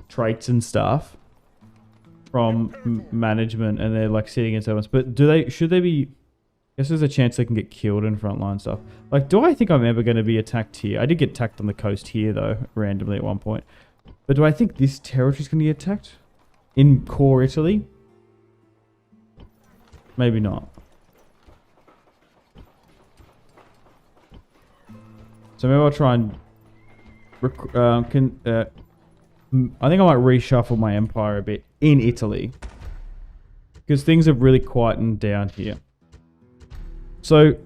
traits and stuff from management, and they're, like, sitting in settlements. But should they be... I guess there's a chance they can get killed in frontline stuff. Like, do I think I'm ever going to be attacked here? I did get attacked on the coast here, though, randomly at one point. But do I think this territory's going to get attacked? In core Italy? Maybe not. So maybe I'll try and... I think I might reshuffle my empire a bit in Italy. Because things have really quietened down here. So,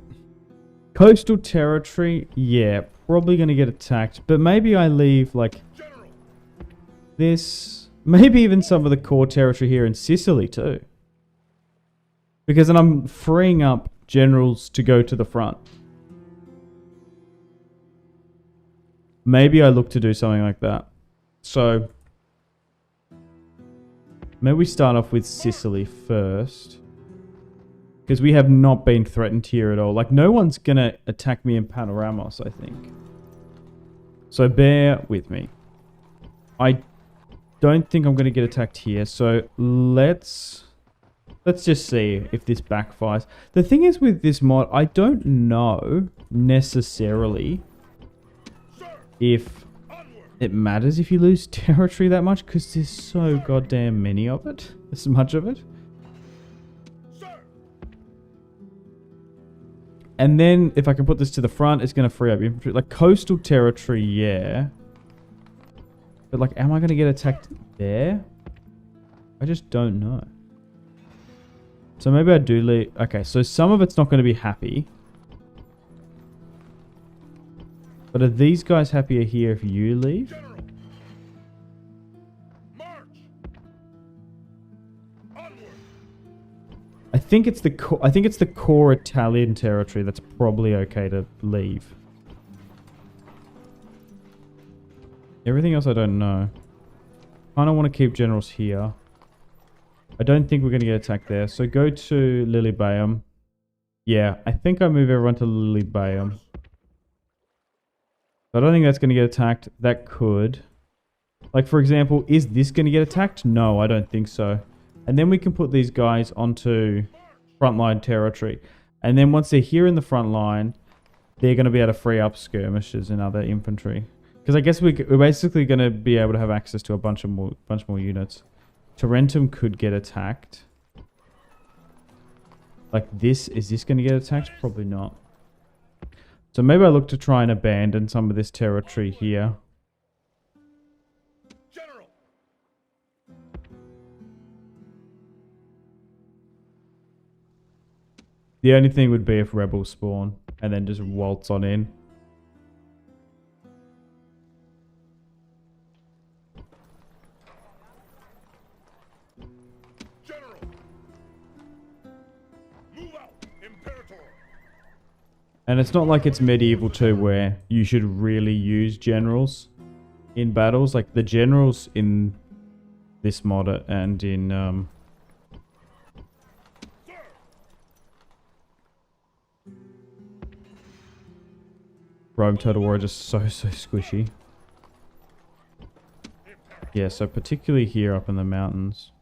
coastal territory, yeah, probably going to get attacked. But maybe I leave, like, this... Maybe even some of the core territory here in Sicily, too. Because then I'm freeing up generals to go to the front. Maybe I look to do something like that. So, maybe we start off with Sicily first. Because we have not been threatened here at all. Like, no one's going to attack me in Panoramos, I think. So, bear with me. I don't think I'm going to get attacked here. So, let's just see if this backfires. The thing is with this mod, I don't know necessarily if it matters if you lose territory that much. Because there's so goddamn many of it. There's so much of it. And then, if I can put this to the front, it's going to free up infantry. Like, coastal territory, yeah. But, like, am I going to get attacked there? I just don't know. So, maybe I do leave... Okay, so some of it's not going to be happy. But are these guys happier here if you leave? I think it's the core Italian territory that's probably okay to leave. Everything else I don't know. Kind of want to keep generals here. I don't think we're going to get attacked there. So go to Lilybaeum. Yeah, I think I move everyone to Lilybaeum. I don't think that's going to get attacked. That could. Like, for example, is this going to get attacked? No, I don't think so. And then we can put these guys onto frontline territory. And then once they're here in the front line, they're going to be able to free up skirmishers and other infantry. Because I guess we're basically going to be able to have access to a bunch more units. Tarentum could get attacked. Like this, is this going to get attacked? Probably not. So maybe I look to try and abandon some of this territory here. The only thing would be if rebels spawn and then just waltz on in. And it's not like it's medieval 2 where you should really use generals in battles. Like the generals in this mod and in Rome Total War are just so squishy. Yeah, so particularly here up in the mountains.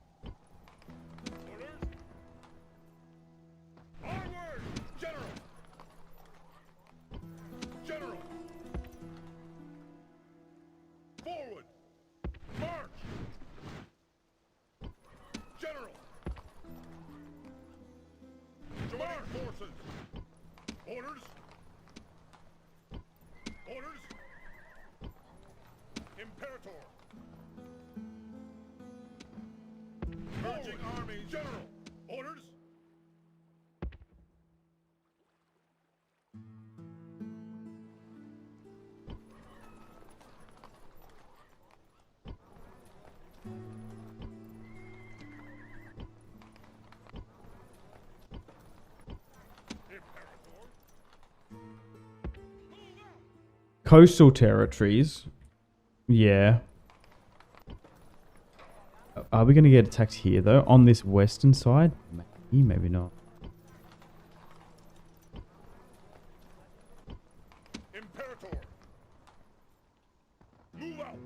Onward, General! General! Forward! March! General! Join forces! Orders! Orders! Imperator! Urging army! General! Orders!
Coastal territories. Yeah. Are we going to get attacked here, though? On this western side? Maybe, maybe not.
Imperator! Move out!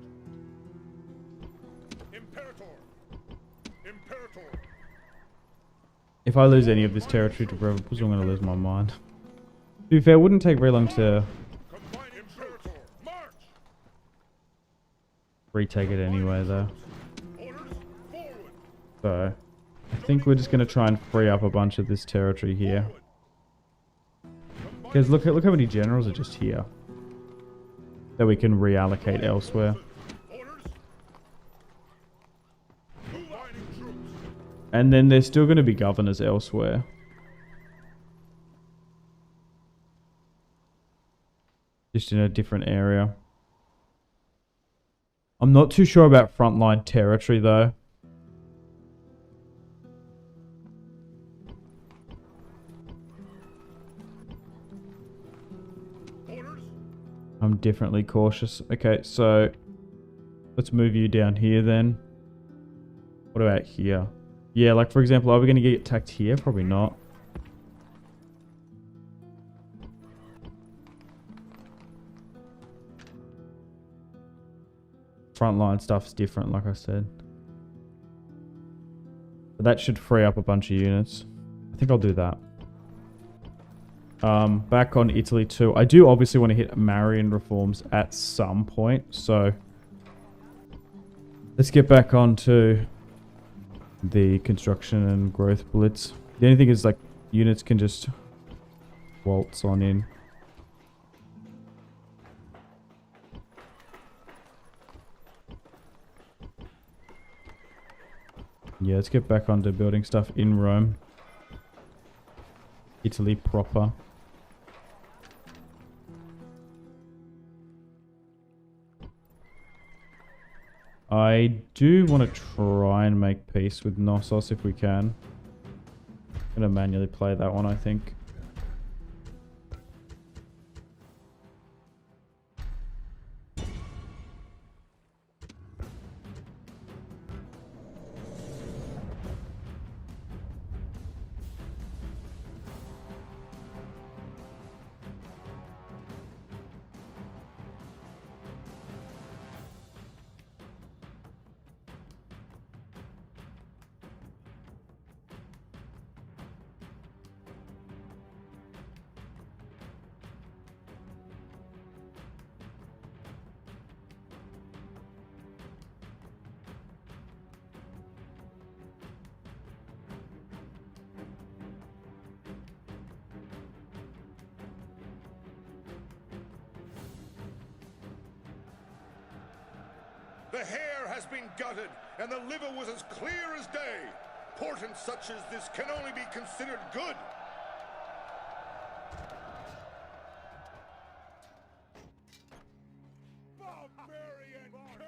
Imperator! Imperator!
If I lose any of this territory to rebels, I'm going to lose my mind. To be fair, it wouldn't take very long to
Combine Imperator! March!
retake it anyway, though.
Orders! Forward!
So, I think we're just going to try and free up a bunch of this territory here.
Forward!
Because look how many generals are just here. That we can reallocate elsewhere.
Orders! Combining troops!
And then there's still going to be governors elsewhere. Just in a different area. I'm not too sure about frontline territory though.
Orders!
I'm definitely cautious. Okay, so let's move you down here then. What about here? Yeah, like for example, are we going to get attacked here? Probably not. Frontline stuff's different, like I said. But that should free up a bunch of units. I think I'll do that. Back on Italy too. I do obviously want to hit Marian reforms at some point, so let's get back onto the construction and growth blitz. The only thing is like units can just waltz on in. Yeah, let's get back onto building stuff in Rome. Italy proper. I do want to try and make peace with Knossos if we can. I'm going to manually play that one, I think.
The hair has been gutted, and the liver was as clear as day. Portent such as this can only be considered good. Barbarian curse!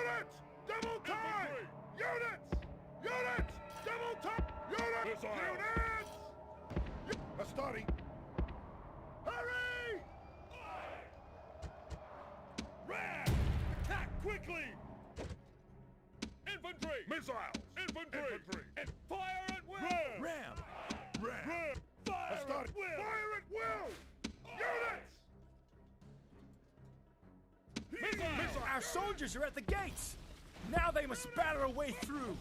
Units! Double time! Units! Units! Double time! Units! Units! Starting! Hurry! Ram! Attack quickly! Infantry! Missiles! Infantry! And fire at will!
Ram!
Ram! Fire at will! Fire at will! Units! Missiles!
Our soldiers are at the gates! Now they must batter a way through!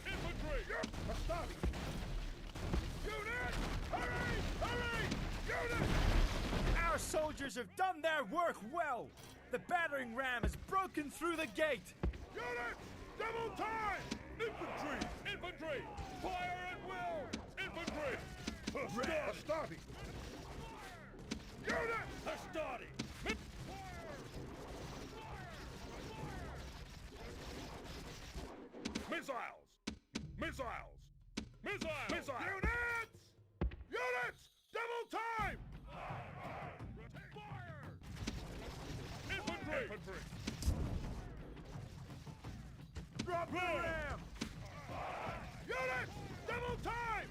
Infantry! Starting! Units! Hurry! Hurry! Units!
Our soldiers have done their work well! The battering ram has broken through the gate!
Units! Double time! Infantry! Infantry! Fire at will! Infantry! Starting! Units! Starting! Missiles! Missiles! Missiles! Missiles! Units! Units! Double time! Fire! Infantry! Infantry! Drop the ram! Units! Double time!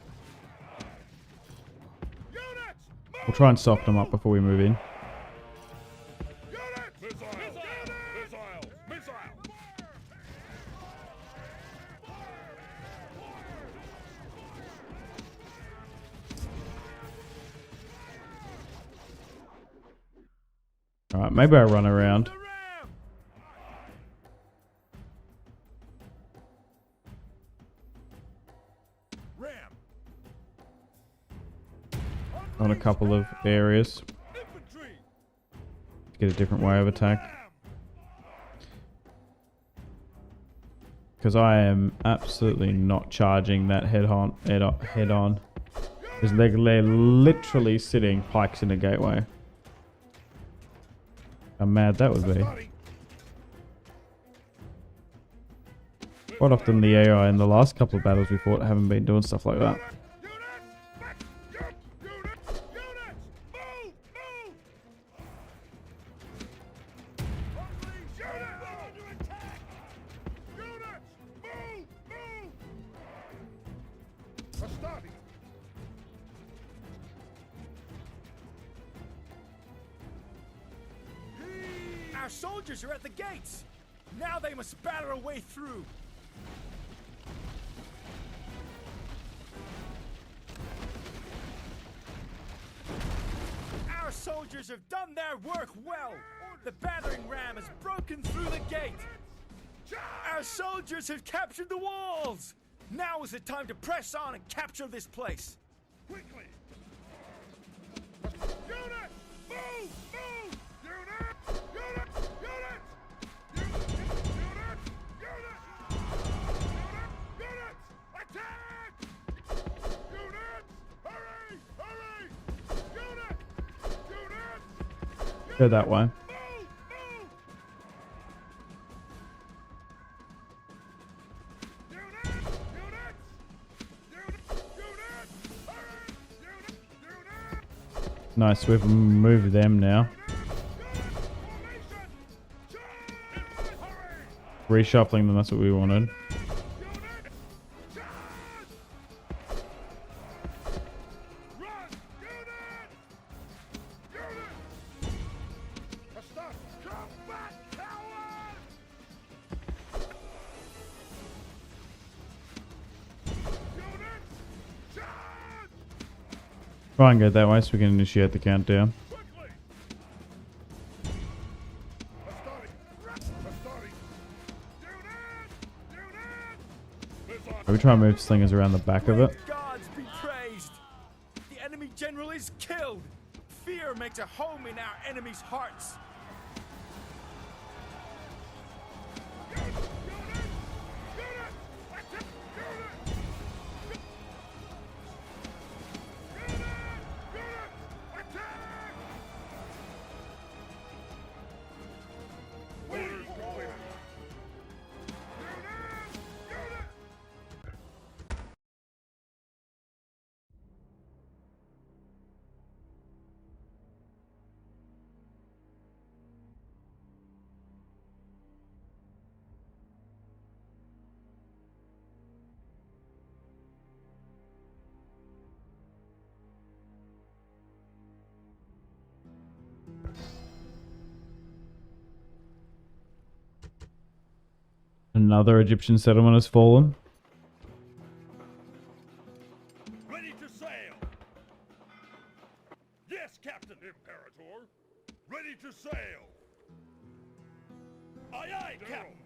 Units! Move!
We'll try and soften them up before we move in.
Units! Missiles! Missiles! Missiles!
Alright, maybe I run around.
The ram! Ram!
On a couple of areas
Infantry!
to get a different way of attack.
Ram!
Because I am absolutely not charging that head on. Because they're literally sitting pikes in a gateway. How mad that would be.
Starting!
Quite often the AI in the last couple of battles we fought haven't been doing stuff like that.
Units! Units! Move! Move! Unleash! Units! Under attack! Units! Move! Move! Starting!
Our soldiers are at the gates! Now they must batter a way through! Our soldiers have done their work well! The battering ram has broken through the gate! Our soldiers have captured the walls! Now is the time to press on and capture this place!
Quickly! Units! Move! Move! Units! Units! Units! Units! Units! Units! Attack! Units! Hurry! Hurry! Units! Units!
Go that way.
Move! Move! Units! Units! Units! Units! Hurry! Units! Units!
Nice, we've moved them now. Reshuffling them, that's what we wanted. Try and go that way so we can initiate the countdown. We try and move slingers around the back of it.
Gods be praised! The enemy general is killed! Fear makes a home in our enemies' hearts!
Another Egyptian settlement has fallen.
Ready to sail. Yes, Captain. Imperator. Ready to sail. Aye, aye, Captain.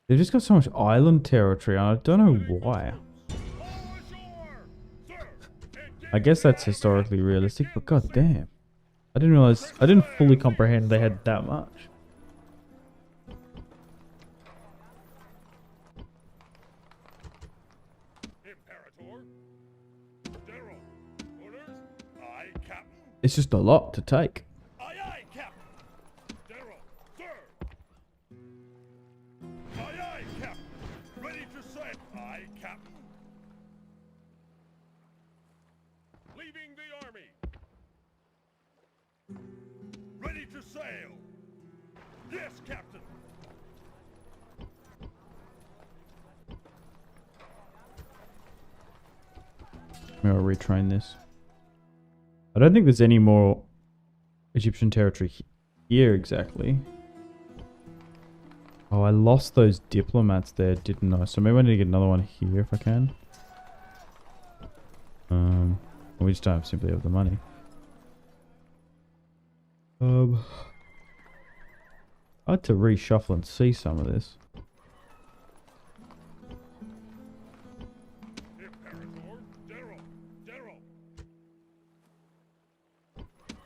They've just got so much island territory, and I don't know why.
All ashore. Sir.
I guess that's historically realistic, but god damn. I didn't fully comprehend they had that much.
Imperator. General. Orders. Aye, Captain.
It's just a lot to take.
Aye, aye, Captain. General. Sir. Aye, aye, Captain. Ready to sail. Aye, Captain. Leaving the army. Ready to sail. Yes, Captain.
Maybe I'll retrain this. I don't think there's any more Egyptian territory here exactly. Oh, I lost those diplomats there, didn't I? So maybe I need to get another one here if I can. We just don't simply have the money. I had to reshuffle and see some of this.
Imperator. General. General.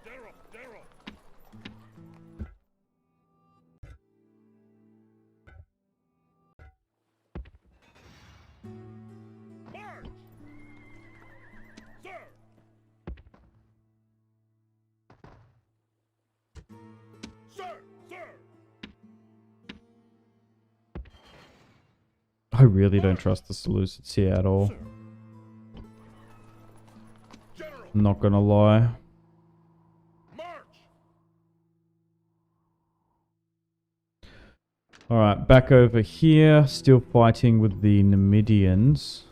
General. General. March! Sir! Sir! Sir!
I really don't trust the Seleucids here at all.
Sir. General!
Not gonna lie.
March!
Alright, back over here. Still fighting with the Numidians.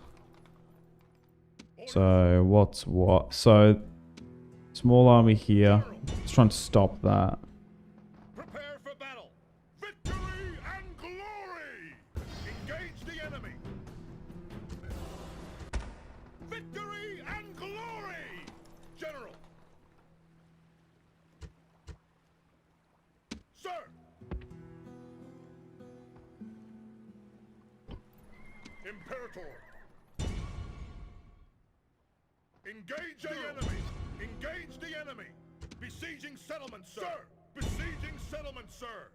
So, what's what? So, small army here. Let's try and stop that.
Prepare for battle! Victory and glory! Engage the enemy! Victory and glory! General! Sir! Imperator! Engage the enemy! Engage the enemy! Besieging settlements, sir! Besieging settlements, sir!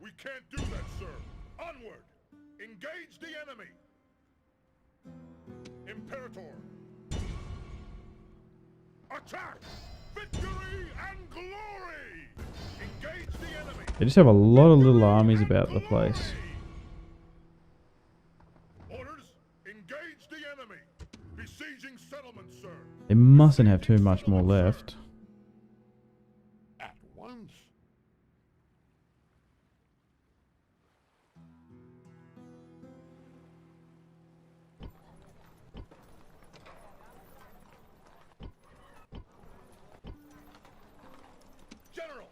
We can't do that, sir! Onward! Engage the enemy! Imperator! Attack! Victory and glory! Engage the enemy!
They just have a lot of little armies about the place.
Orders! Engage the enemy! Besieging settlements, sir!
They mustn't have too much more left.
At once.
General!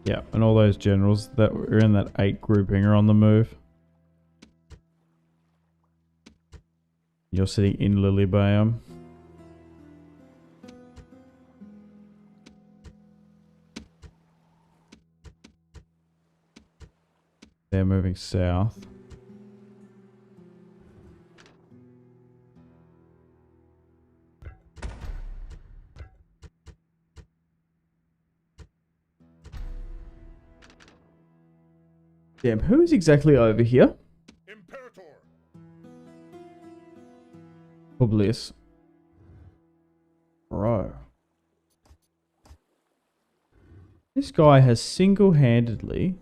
Yeah, and all those generals that were in that 8 grouping are on the move. You're sitting in Lilybaeum. They're moving south. Damn, who is exactly over here?
Imperator!
Publius. Bro. This guy has single-handedly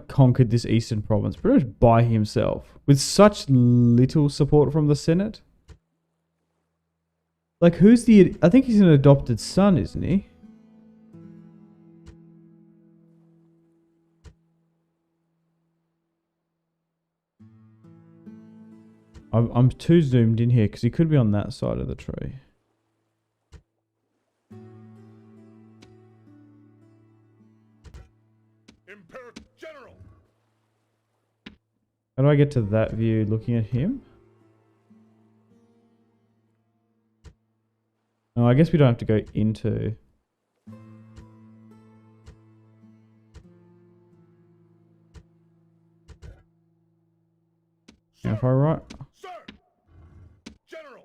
conquered this eastern province pretty much by himself with such little support from the Senate. Like, who's the... I think he's an adopted son, isn't he? I'm too zoomed in here because he could be on that side of the tree.
Imperial General.
How do I get to that view looking at him? Oh, I guess we don't have to go into... Now if I right...
Sir. General.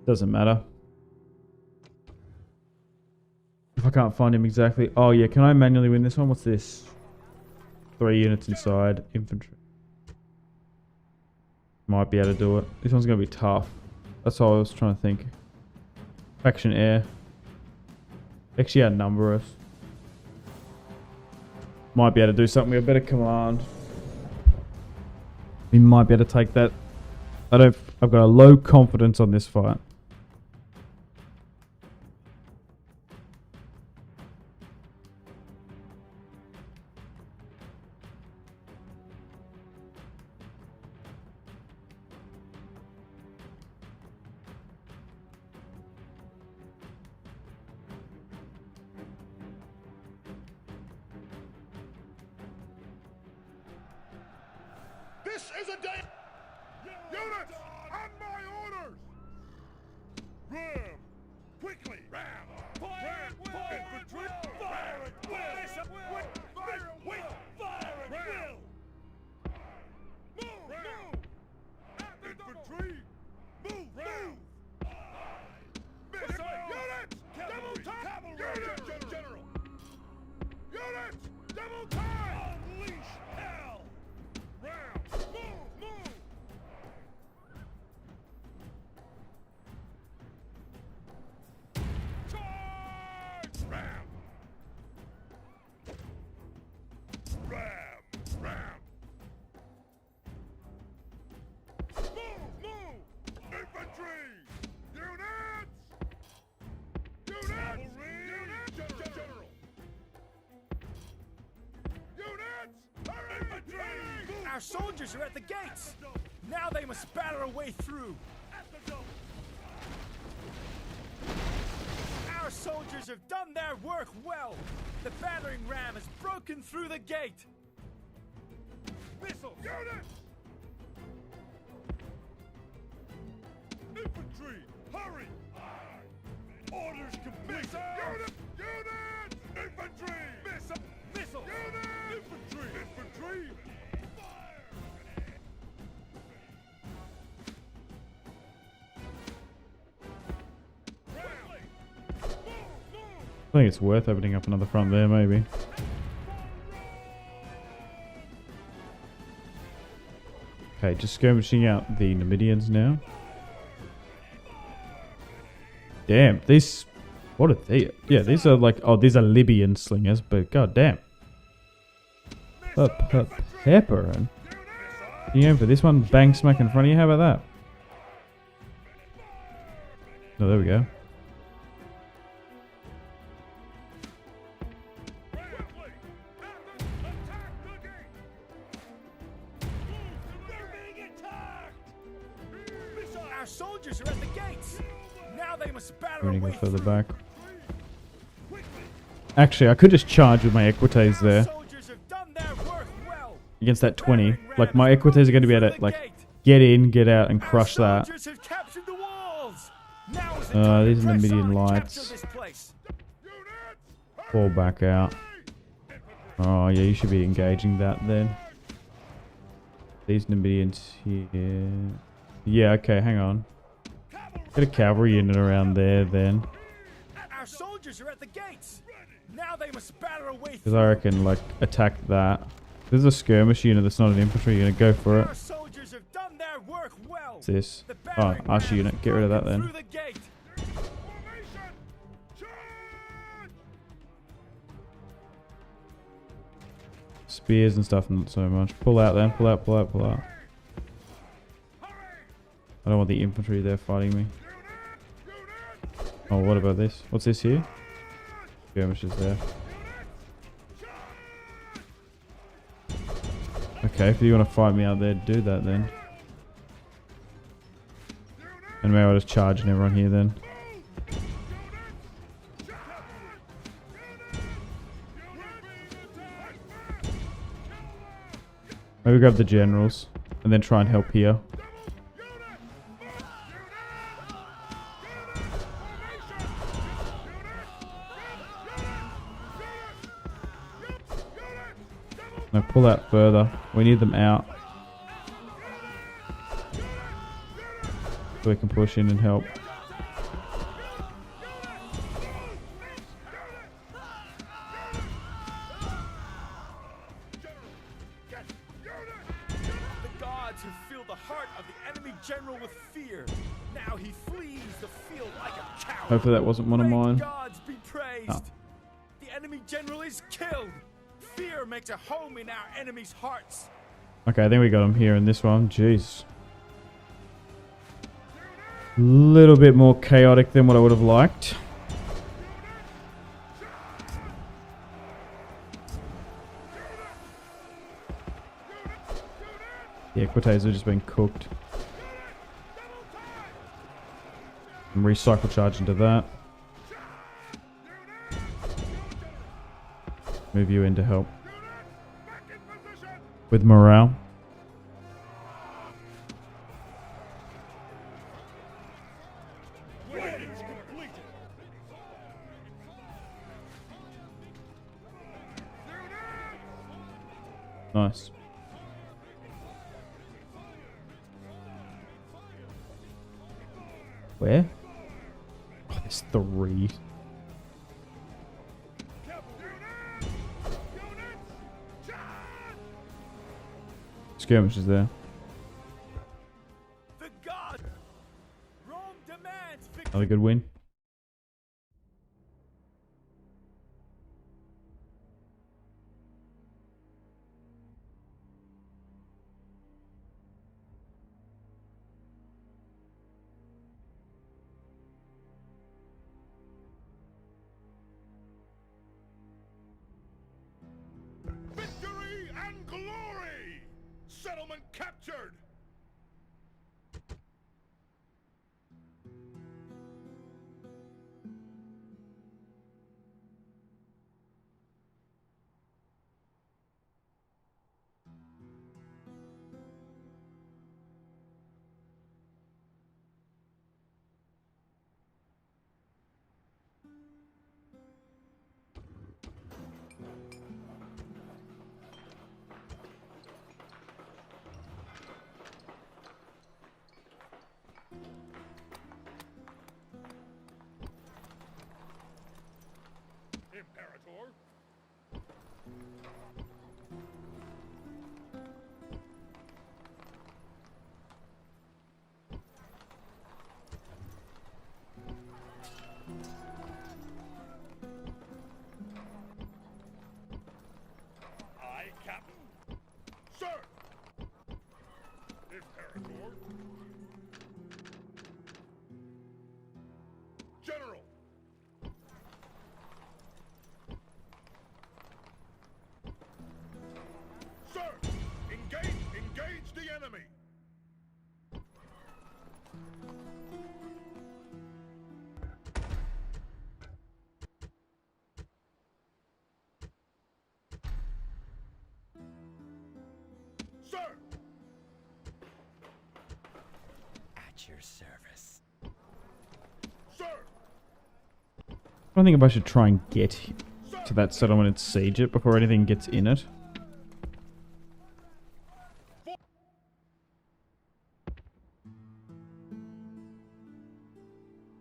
Doesn't matter. If I can't find him exactly... Oh yeah, can I manually win this one? What's this? 3 units inside. Infantry. Might be able to do it. This one's going to be tough. That's all I was trying to think. Faction air. Actually outnumber us. Might be able to do something with a better command. We might be able to take that. I've got a low confidence on this fight.
This is a day. Units, on my orders. Ram, quickly. Ram. Fire at will. Infantry. Fire at will. Fire at will. Fire at will. Move. Move. Infantry. Move. Move. Missile. Units. Double time. Cavalry. General. Units. Double time. Unleash hell. Ram. Move. Charge. Ram. Move. Infantry. Units. General. Units. Infantry.
Our soldiers are at the gates. Now they must batter a way through. Our soldiers have done their work well. The battering ram has broken through the gate.
Missiles. Units. Infantry. Hurry. Orders complete. Units. Infantry. Missile. Units. Infantry.
I think it's worth opening up another front there, maybe. Okay, just skirmishing out the Numidians now. Damn, these... What are they? Yeah, these are like... Oh, these are Libyan slingers, but god damn. Pepper. You aim for this one, bang smack in front of you, how about that? Oh, there we go.
Our soldiers are at the gates. Now they must batter
We're
a
gonna
way
go further
through.
back. Actually, I could just charge with my equites there.
Soldiers have done their work well.
Against that 20. Like, my equites are going to be able to, like, get in, get out, and crush that.
Soldiers have captured the walls. Now is the time
These
to
are the
press
Numidian
on and
lights.
capture this place.
Fall back out. Oh, yeah, you should be engaging that then. These Numidians here. Yeah, okay, hang on. Get a cavalry unit around there then.
Our soldiers are at the gates. Now they must batter away
Because I reckon, like, attack that. There's a skirmish unit that's not an infantry unit. Go for it.
Our soldiers have done their work well.
What's this?
The
Oh,
battering
Archer
ram
unit.
is
Get rid of that
broken
then.
through the gate.
Formation! Charge!
Spears and stuff, not so much. Pull out then. Pull out, pull out, pull out. I don't want the infantry there fighting me. Oh, what about this? What's this here? Skirmishes there. Okay, if you want to fight me out there, do that then. And maybe I'll just charge everyone here then. Maybe grab the generals and then try and help here. No, pull out further. We need them out. So we can push in and help.
The gods have filled the heart of the enemy general with fear. Now he flees the field like a coward.
Hopefully that wasn't one of
Great
mine.
gods be praised.
Oh.
The enemy general is killed. Fear makes a home in our enemies' hearts.
Okay, I think we got him here in this one. Jeez. Little bit more chaotic than what I would have liked. The Equites have just been cooked. And recycle charge into that. Move you in to help. With morale. Nice. Where? Oh, there's 3. Skirmish is there.
The god. Rome demands victory.
Another good win.
Victory and glory! Settlement captured! Imperator. Aye, Captain. Sir. Imperator. General. Sir, engage the enemy. Sir,
At your service.
sir,
I don't think if I should try and get to that settlement and siege it before anything gets in it.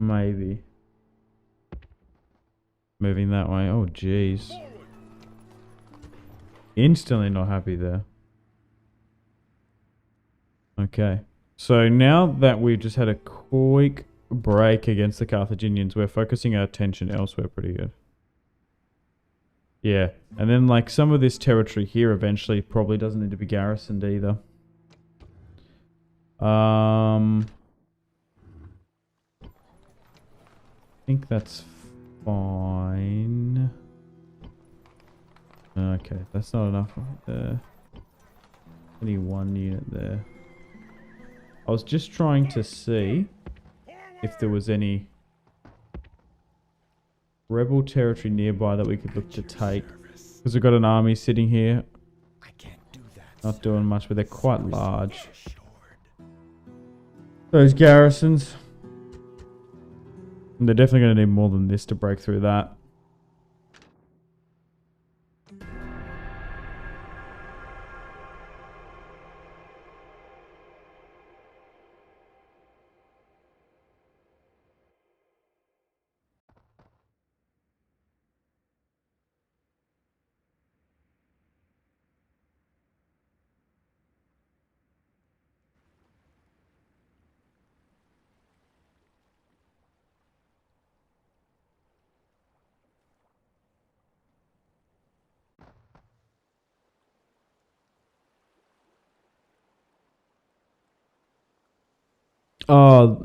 maybe. Moving that way. Oh, jeez. Instantly not happy there. Okay. So now that we've just had a quick break against the Carthaginians, we're focusing our attention elsewhere pretty good. Yeah. And then like some of this territory here eventually probably doesn't need to be garrisoned either. I think that's fine. Okay, that's not enough right there. Only one unit there. I was just trying to see if there was any rebel territory nearby that we could look to take. Because we've got an army sitting here.
I can't do that.
Not doing much, but they're quite large. Those garrisons. And they're definitely going to need more than this to break through that. Oh,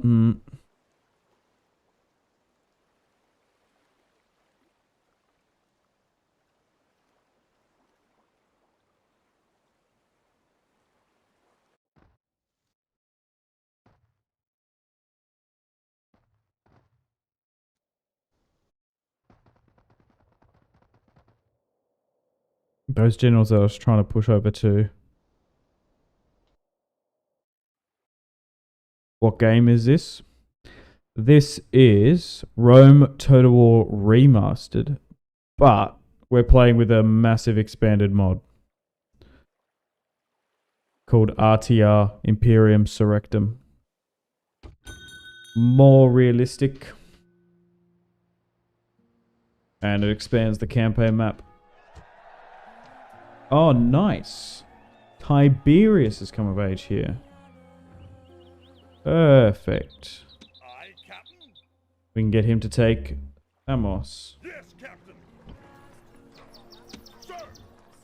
those generals that I was trying to push over to. What game is this? This is Rome Total War Remastered, but we're playing with a massive expanded mod called RTR Imperium Surrectum. More realistic. And it expands the campaign map. Oh, nice. Tiberius has come of age here. Perfect.
Aye, Captain.
We can get him to take Amos.
Yes, Captain. Sir.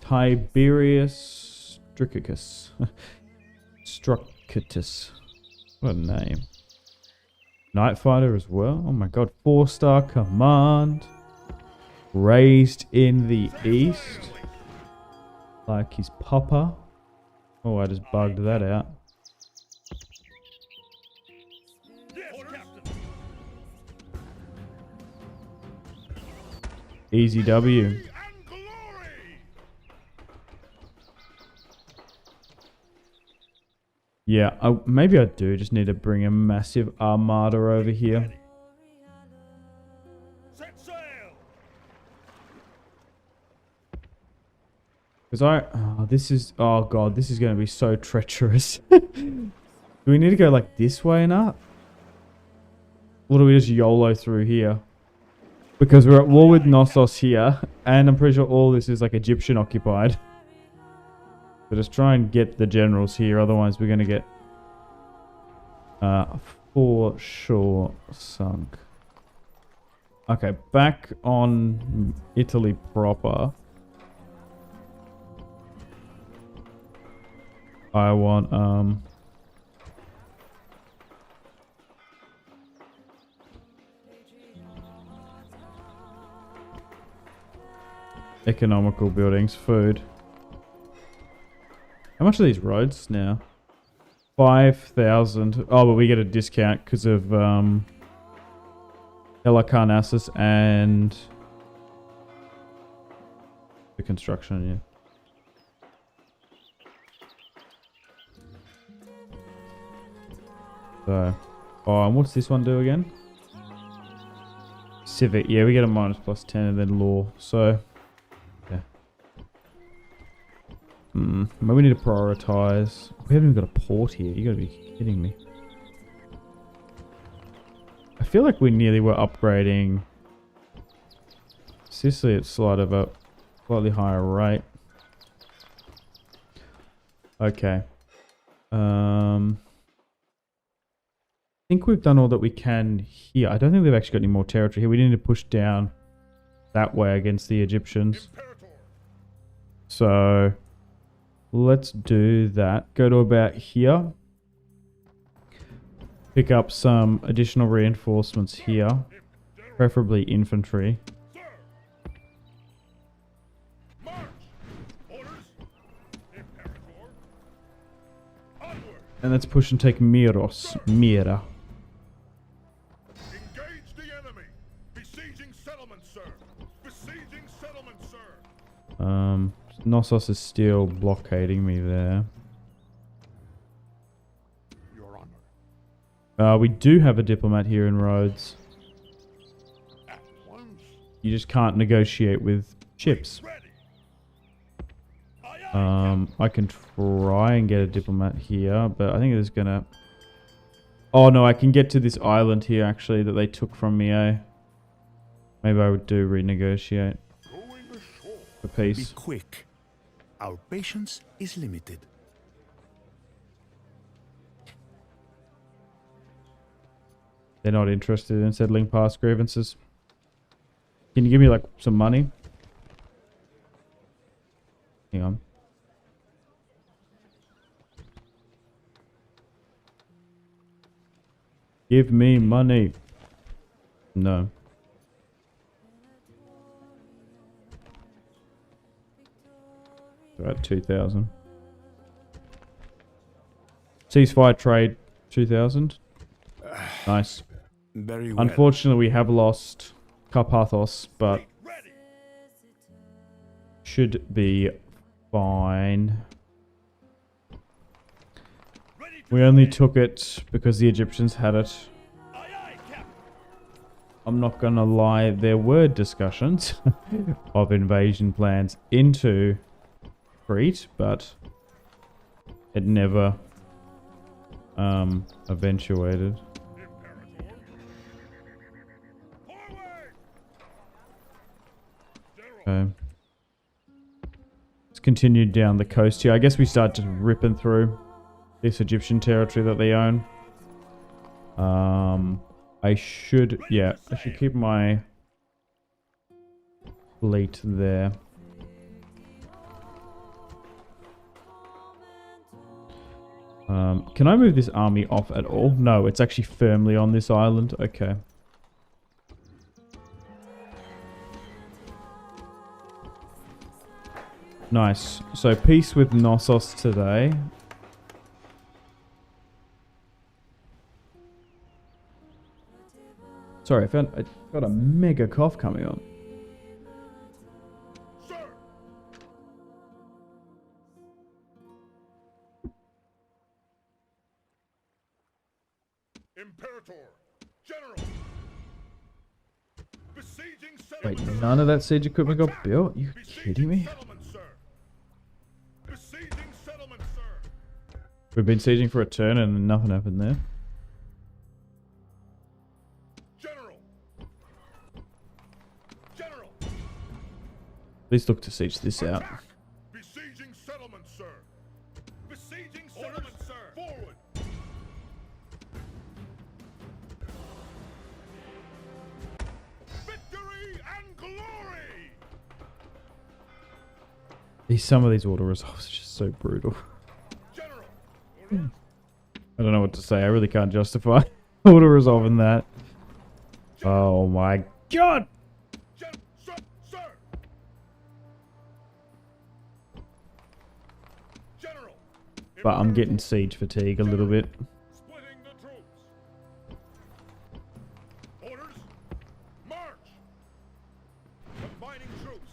Tiberius Stricicus. Strucitus. What a name. Night Fighter as well. Oh my god. 4-star command. Raised in the east. Like his papa. Oh, I just bugged that out.
Yes, Captain.
Easy W.
And glory.
Yeah, maybe I do just need to bring a massive armada over here.
Set sail.
Because oh god, this is going to be so treacherous. Do we need to go like this way and up? Or do we just YOLO through here? Because we're at war with Knossos here, and I'm pretty sure all this is like Egyptian occupied. So just try and get the generals here, otherwise we're going to get for sure sunk. Okay, back on Italy proper. I want economical buildings, food. How much are these roads now? 5,000. Oh, but we get a discount because of Helicarnassus and the construction, yeah. So, oh, and what's this one do again? Civic. Yeah, we get a -+10 and then law. So, yeah. Maybe we need to prioritize. We haven't even got a port here. You gotta be kidding me. I feel like we nearly were upgrading Sicily at slightly higher rate. Okay. I think we've done all that we can here. I don't think we've actually got any more territory here. We need to push down that way against the Egyptians. So let's do that. Go to about here. Pick up some additional reinforcements here. Preferably infantry. And let's push and take Mira.
Engage the enemy. Besieging settlement, sir. Besieging settlement, sir.
Knossos is still blockading me there.
Your honor.
We do have a diplomat here in Rhodes.
At once.
You just can't negotiate with ships.
Ready.
I can try and get a diplomat here, but I think it's gonna... Oh no, I can get to this island here actually that they took from me, eh? Maybe I would do renegotiate
Going ashore.
for
Be
peace.
quick. Our patience is limited.
They're not interested in settling past grievances. Can you give me like some money? Hang on. Give me money. No. About 2,000. Ceasefire trade 2,000. Nice.
Very well.
Unfortunately, we have lost Carpathos, but
Ready.
should be fine.
Ready to
We only took it because the Egyptians had it.
Aye, aye, Captain.
I'm not gonna lie, there were discussions of invasion plans into Crete, but it never eventuated.
Imperator. Forward. General.
Okay. Let's continue down the coast here. I guess we start just ripping through this Egyptian territory that they own. I should keep my fleet there. Can I move this army off at all? No, it's actually firmly on this island. Okay. Nice. So peace with Knossos today. Sorry, I got a mega cough coming on.
Sir. Imperator. General. Besieging
Wait,
settlement.
none of that siege equipment got built? You kidding me?
Settlement, sir. Besieging settlement, sir.
We've been sieging for a turn and nothing happened there.
General. General.
Please look to siege this out.
Attack. Besieging settlement, sir. Besieging settlement, sir. Forward. Victory and glory.
Some of these auto resolves are just so brutal.
General.
I don't know what to say. I really can't justify auto resolving that. Oh my god!
Sir, sir. General.
But I'm getting siege fatigue a little bit.
Splitting the troops. Orders. March. Combining troops.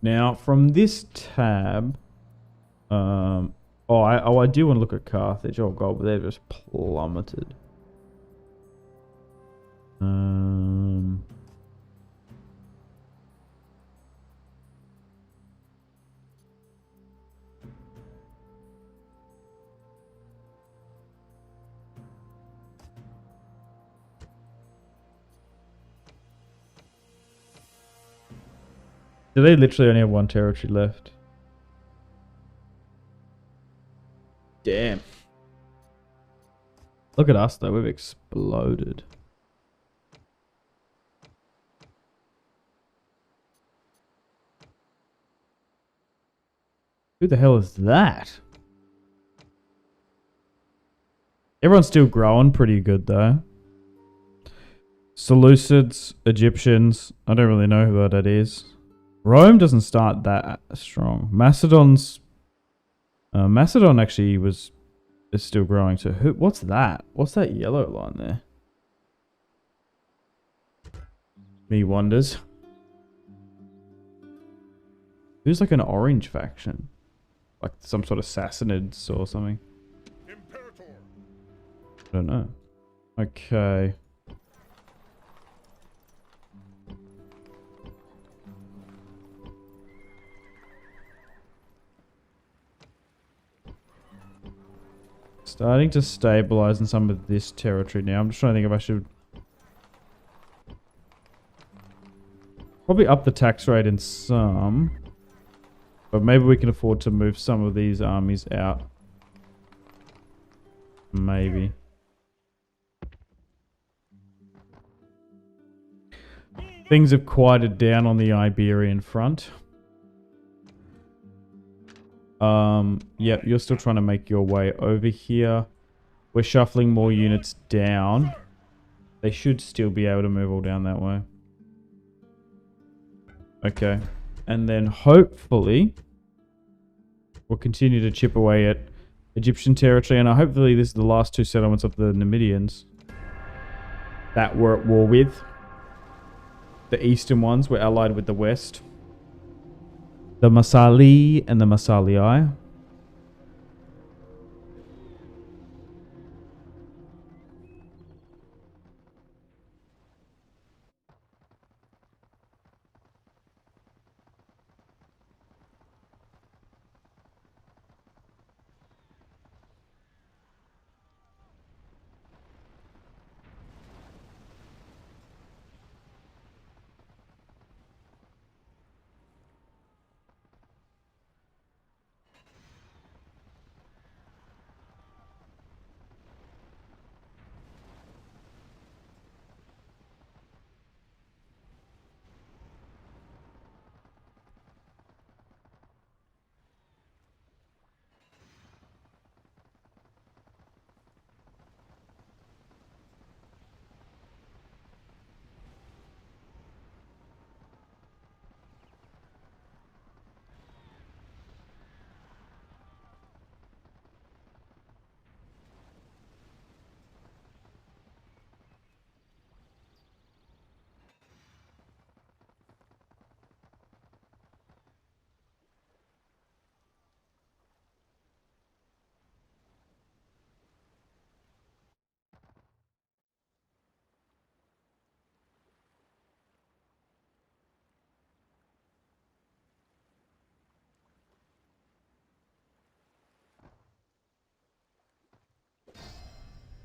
Now, from this tab, I do want to look at Carthage. Oh god, but they've just plummeted. Do they literally only have one territory left? Damn. Look at us though, we've exploded. Who the hell is that? Everyone's still growing pretty good though. Seleucids, Egyptians, I don't really know who that is. Rome doesn't start that strong. Macedon's... Macedon actually is still growing. So what's that? What's that yellow line there? Me wonders. Who's like an orange faction? Like some sort of Sassanids or something?
Imperator.
I don't know. Okay. Starting to stabilize in some of this territory now. I'm just trying to think if I should... Probably up the tax rate in some. But maybe we can afford to move some of these armies out. Maybe. Things have quieted down on the Iberian front. Yep, you're still trying to make your way over here. We're shuffling more units down. They should still be able to move all down that way. Okay. And then hopefully we'll continue to chip away at Egyptian territory. And hopefully this is the last two settlements of the Numidians that we're at war with. The eastern ones were allied with the west. The Masali and the Masalii.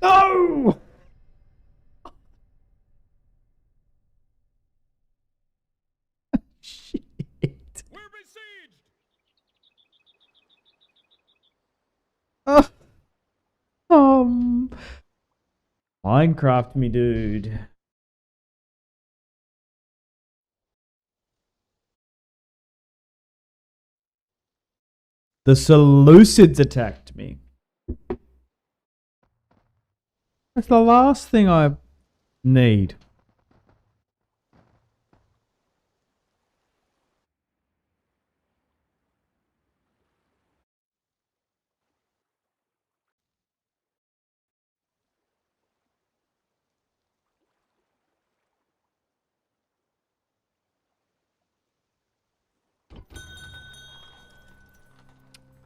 No! Shit.
We're besieged.
Minecraft me dude. The Seleucids attacked me. That's the last thing I need.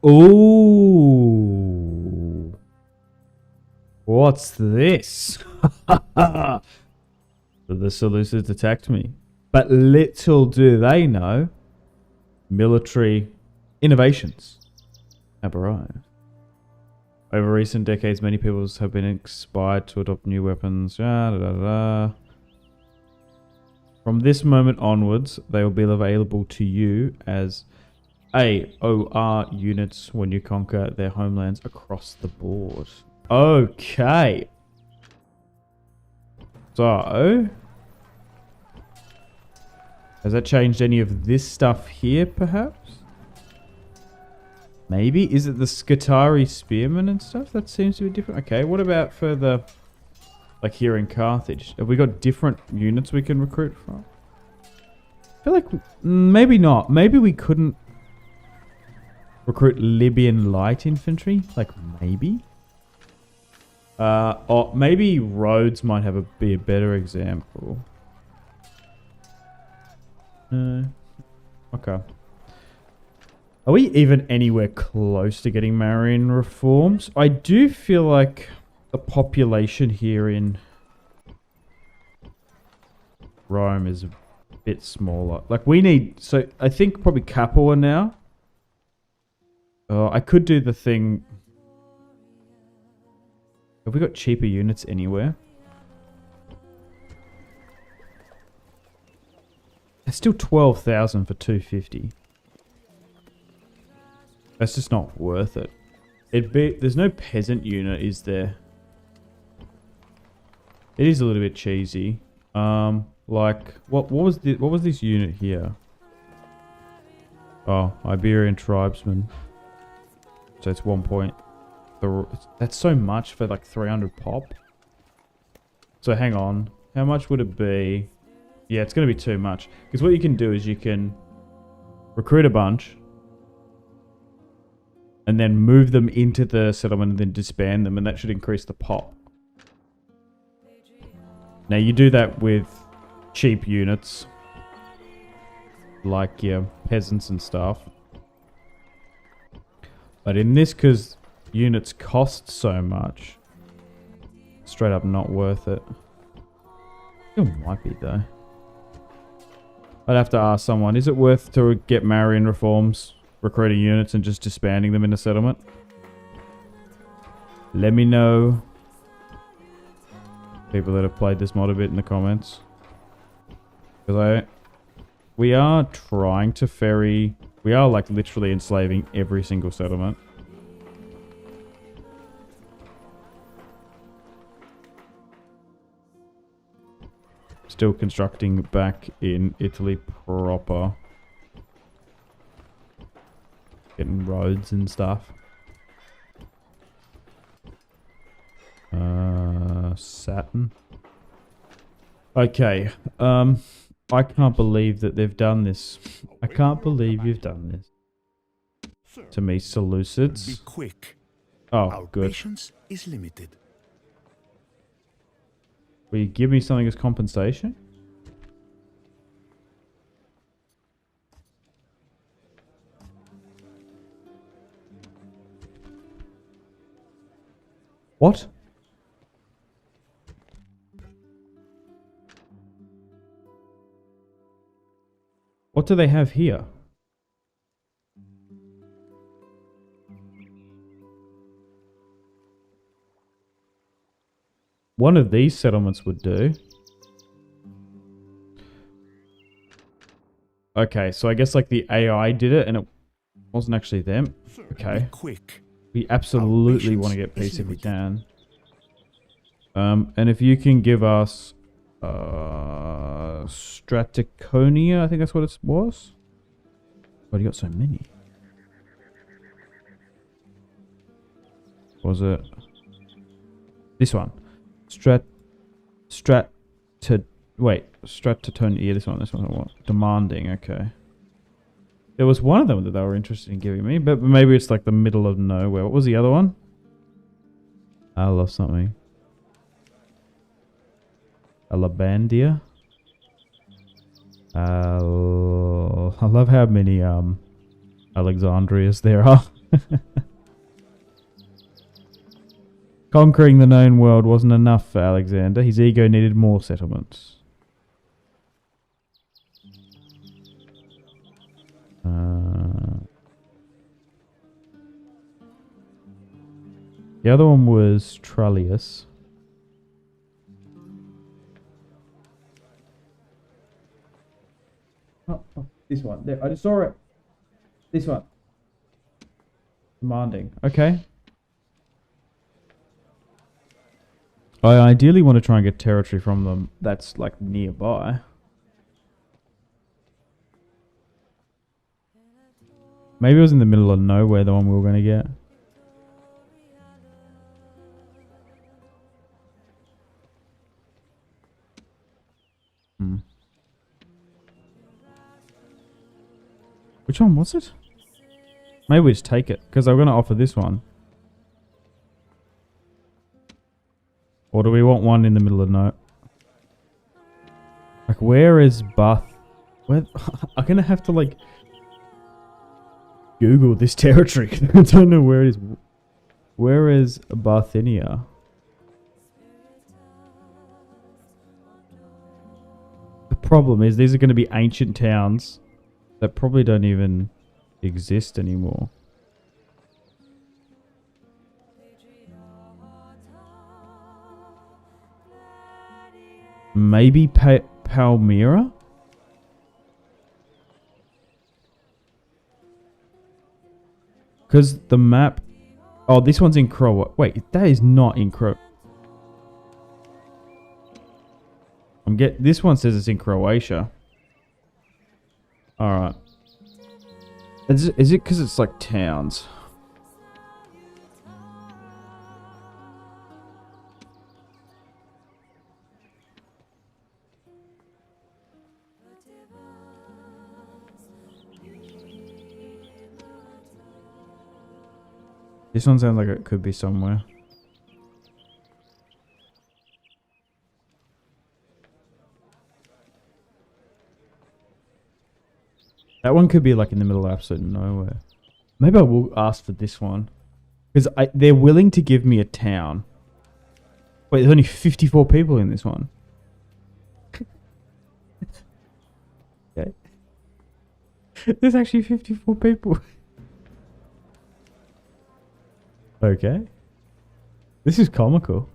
Ooh. What's this? The Seleucids attacked me. But little do they know, military innovations have arrived. Over recent decades, many peoples have been inspired to adopt new weapons. From this moment onwards, they will be available to you as AOR units when you conquer their homelands across the board. Okay. So, has that changed any of this stuff here, perhaps? Maybe? Is it the Scutari Spearmen and stuff? That seems to be different. Okay, what about for the... Like here in Carthage? Have we got different units we can recruit from? I feel like... Maybe not. Maybe we couldn't recruit Libyan light infantry? Like, maybe? Or maybe Rhodes might be a better example. Okay. Are we even anywhere close to getting Marian reforms? I do feel like the population here in Rome is a bit smaller. Like we need... So I think probably Capua now. I could do the thing... Have we got cheaper units anywhere? It's still 12,000 for 250. That's just not worth it. There's no peasant unit, is there? It is a little bit cheesy. Like what was this unit here? Oh, Iberian tribesmen. So it's 1 point. That's so much for like 300 pop. So hang on. How much would it be? Yeah, it's going to be too much. Because what you can do is you can recruit a bunch. And then move them into the settlement and then disband them. And that should increase the pop. Now you do that with cheap units. Like your peasants and stuff. But in this, because units cost so much. Straight up not worth it. It might be though. I'd have to ask someone, is it worth to get Marian reforms, recruiting units and just disbanding them in a settlement? Let me know. People that have played this mod a bit in the comments. Because we are trying to ferry... We are like literally enslaving every single settlement. Still constructing back in Italy proper. Getting roads and stuff. Saturn. Okay. I can't believe that they've done this. I can't believe you've done this.
Sir,
To me,
Be
Seleucids.
quick.
Oh,
Our
good.
patience is limited.
Will you give me something as compensation? What? What do they have here? One of these settlements would do. Okay, so I guess like the AI did it and it wasn't actually them.
sir,
Okay.
Be quick.
We absolutely want to get peace if we can. And if you can give us Straticonia, I think that's what it was. Why do you got so many? Was it this one? Stratitonia, this one what? Demanding, okay. There was one of them that they were interested in giving me, but maybe it's like the middle of nowhere. What was the other one? I love something. Alabandia. I love how many Alexandrias there are. Conquering the known world wasn't enough for Alexander. His ego needed more settlements. The other one was Trallius. Oh, this one. There, I just saw it. This one. Commanding. Okay. I ideally want to try and get territory from them that's like nearby. Maybe it was in the middle of nowhere, the one we were going to get. Which one was it? Maybe we just take it, because I'm going to offer this one. Or do we want one in the middle of no? Like, where is Bath? Where? I'm going to have to, like, Google this territory. I don't know where it is. Where is Barthinia? The problem is these are going to be ancient towns that probably don't even exist anymore. Maybe Palmyra? Because the map... Oh, this one's in Croatia. Wait, that is not in Croatia. This one says it's in Croatia. Alright. Is it because it's like towns? This one sounds like it could be somewhere. That one could be like in the middle of absolute nowhere. Maybe I will ask for this one. Because they're willing to give me a town. Wait, there's only 54 people in this one. Okay. There's actually 54 people. Okay. This is comical.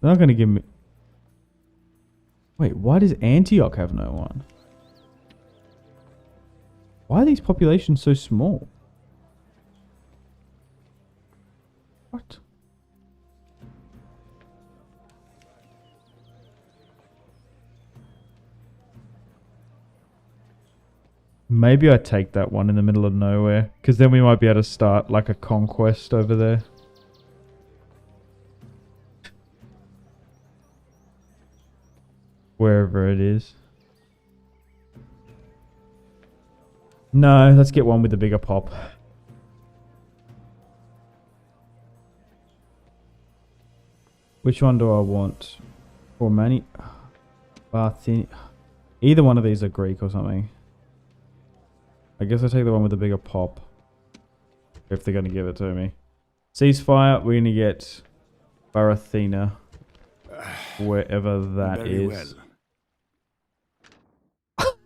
They're not going to give me... Wait, why does Antioch have no one? Why are these populations so small? What? Maybe I take that one in the middle of nowhere, because then we might be able to start like a conquest over there. Wherever it is. No, let's get one with a bigger pop. Which one do I want? Or Manny? Barthini? Either one of these are Greek or something. I guess I'll take the one with the bigger pop. If they're going to give it to me. Ceasefire, we're going to get Barathina. Wherever that
Very
is.
well.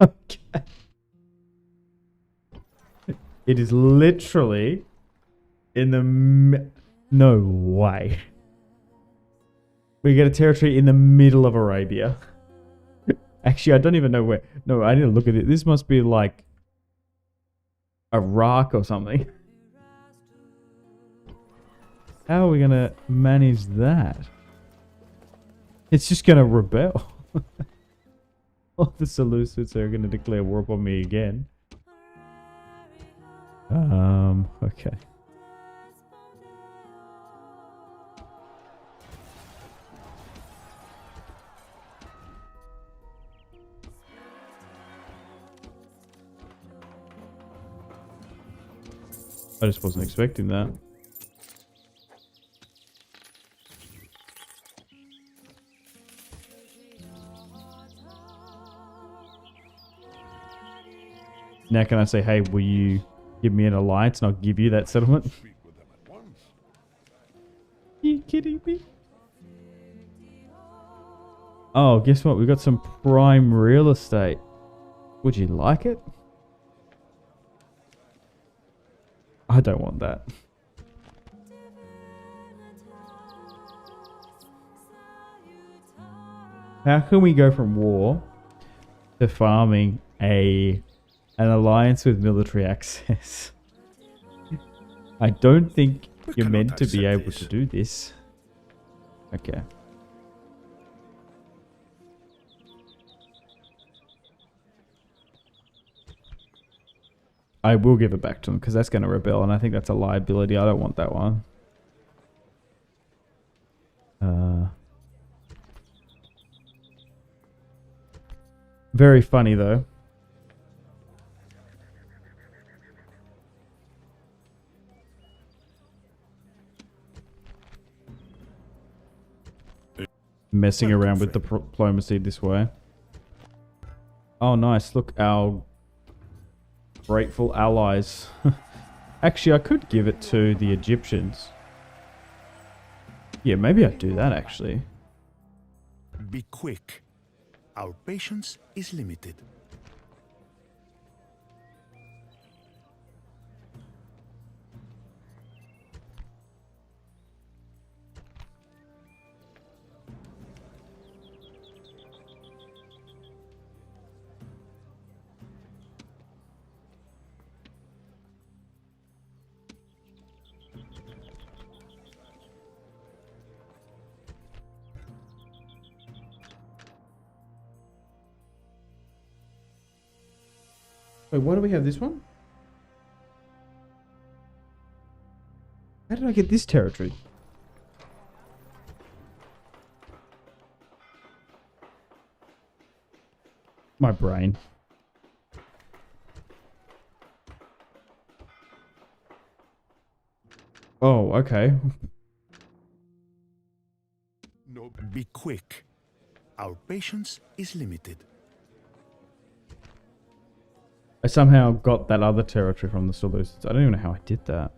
Okay. It is literally in the... No way. We get a territory in the middle of Arabia. Actually, I don't even know where... No, I need to look at it. This must be like... Iraq or something. How are we going to manage that? It's just going to rebel. All the Seleucids are going to declare war upon me again. Okay. I just wasn't expecting that. Now can I say, hey, will you give me an alliance and I'll give you that settlement?
Speak with them at once.
Are you kidding me? Oh, guess what? We got some prime real estate. Would you like it? I don't want that. How can we go from war to farming an alliance with military access. I don't think you're meant to be able to do this. Okay. I will give it back to them because that's going to rebel, and I think that's a liability. I don't want that one. Very funny though. Messing around with diplomacy this way. Oh, nice. Look, our grateful allies. Actually, I could give it to the Egyptians. Yeah, maybe I'd do that, actually.
Be quick. Our patience is limited.
Wait, why do we have this one? How did I get this territory? My brain. Oh, okay.
No, be quick. Our patience is limited.
I somehow got that other territory from the Seleucids. I don't even know how I did that.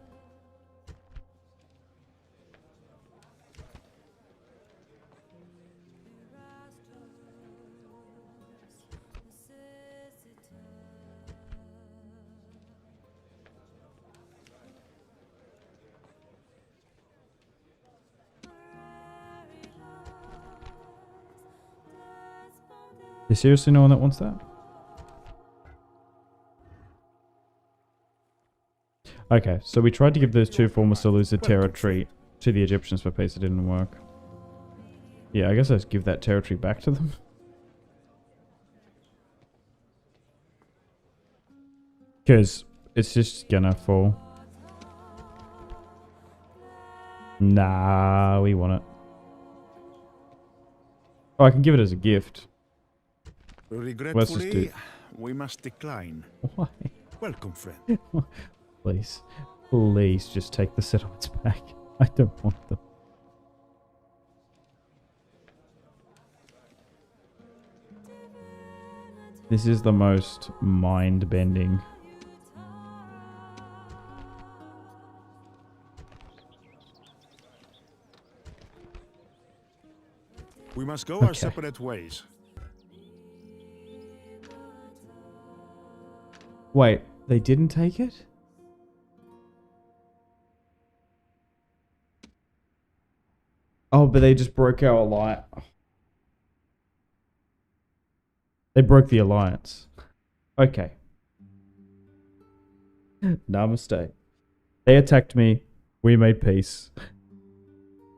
Is seriously no one that wants that? Okay, so we tried to give those two former Seleucid territory to the Egyptians for peace. It didn't work. Yeah, I guess I'll just give that territory back to them. Because it's just gonna fall. Nah, we want it. Oh, I can give it as a gift.
Regretfully, we must decline.
Why?
Welcome, friend.
Please. Please just take the settlements back. I don't want them. This is the most mind-bending.
We must go our separate ways.
Wait, they didn't take it? Oh, but they just broke our alliance. They broke the alliance. Okay. Namaste. They attacked me. We made peace.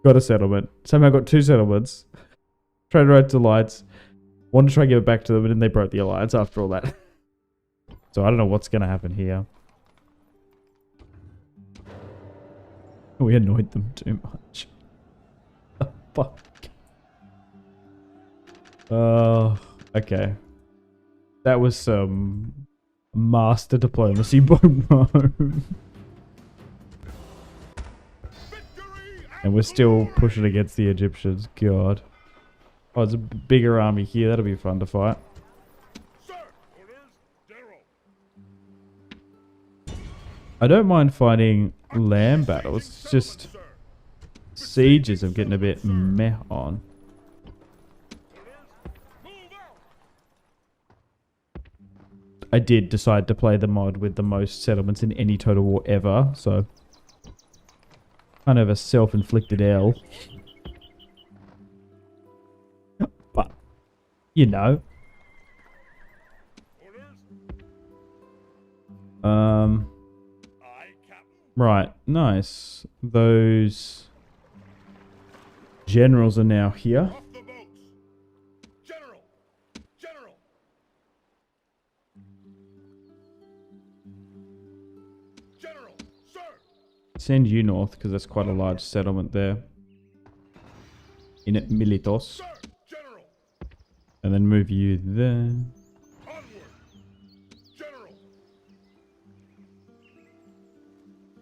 Got a settlement. Somehow got two settlements. Tried to write to alliance. Wanted to try and give it back to them, and then they broke the alliance after all that. So I don't know what's going to happen here. We annoyed them too much. Oh, fuck. Oh, okay. That was some master diplomacy by Rome. And we're still pushing against the Egyptians. God. Oh, there's a bigger army here. That'll be fun to fight. I don't mind fighting land battles. It's just sieges I'm getting a bit meh on. I did decide to play the mod with the most settlements in any Total War ever, so kind of a self-inflicted L. But, you know, Um,
Aye, Captain.
right, nice. Those generals are now here.
Off the boats. General. General. General. Sir.
Send you north because that's quite a large settlement there. In it, Militos.
Sir. General.
And then move you there.
Onward. General.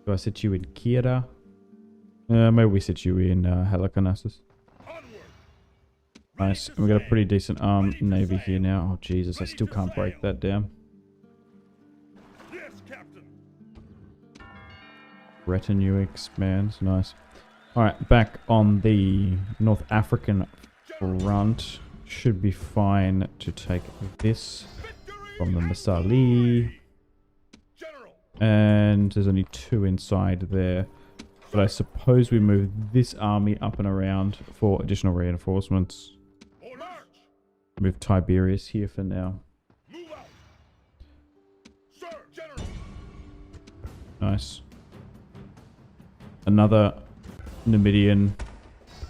Do I sit you in Kira? Maybe we sit you in Halicarnassus.
Onward.
Nice. And we got a pretty decent navy here now. Oh, Jesus. I still can't break that down.
Yes, Captain.
Retinue expands. Nice. Alright, back on the North African front. Should be fine to take this from the Masali.
General.
And there's only 2 inside there. But I suppose we move this army up and around for additional reinforcements.
March.
Move Tiberius here for now.
Move out. Sir. General.
Nice. Another Numidian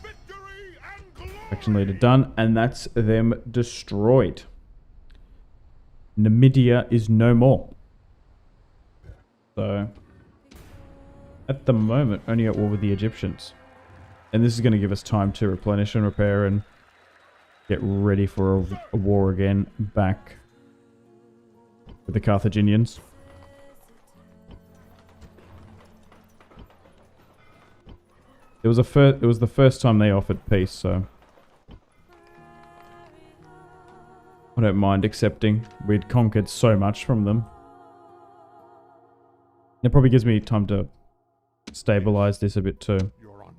Victory and glory.
faction leader done. And that's them destroyed. Numidia is no more. So, at the moment, only at war with the Egyptians. And this is going to give us time to replenish and repair and get ready for a war again back with the Carthaginians. It was the first time they offered peace, so I don't mind accepting. We'd conquered so much from them. It probably gives me time to stabilize this a bit too.
Your Honor.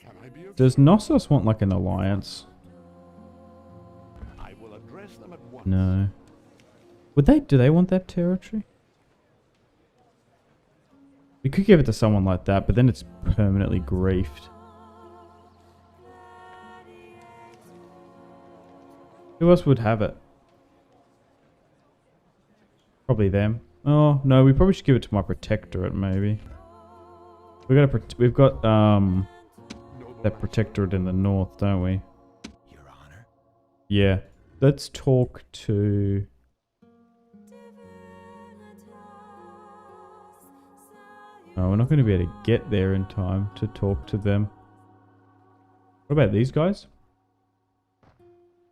Can I be of
Does Knossos want like an alliance?
I will address them at once.
No. Would they? Do they want that territory? We could give it to someone like that, but then it's permanently griefed. Who else would have it? Probably them. Oh no, we probably should give it to my protectorate. Maybe we've got that protectorate in the north, don't we?
Your Honor.
Yeah. Let's talk to. Oh, we're not going to be able to get there in time to talk to them. What about these guys?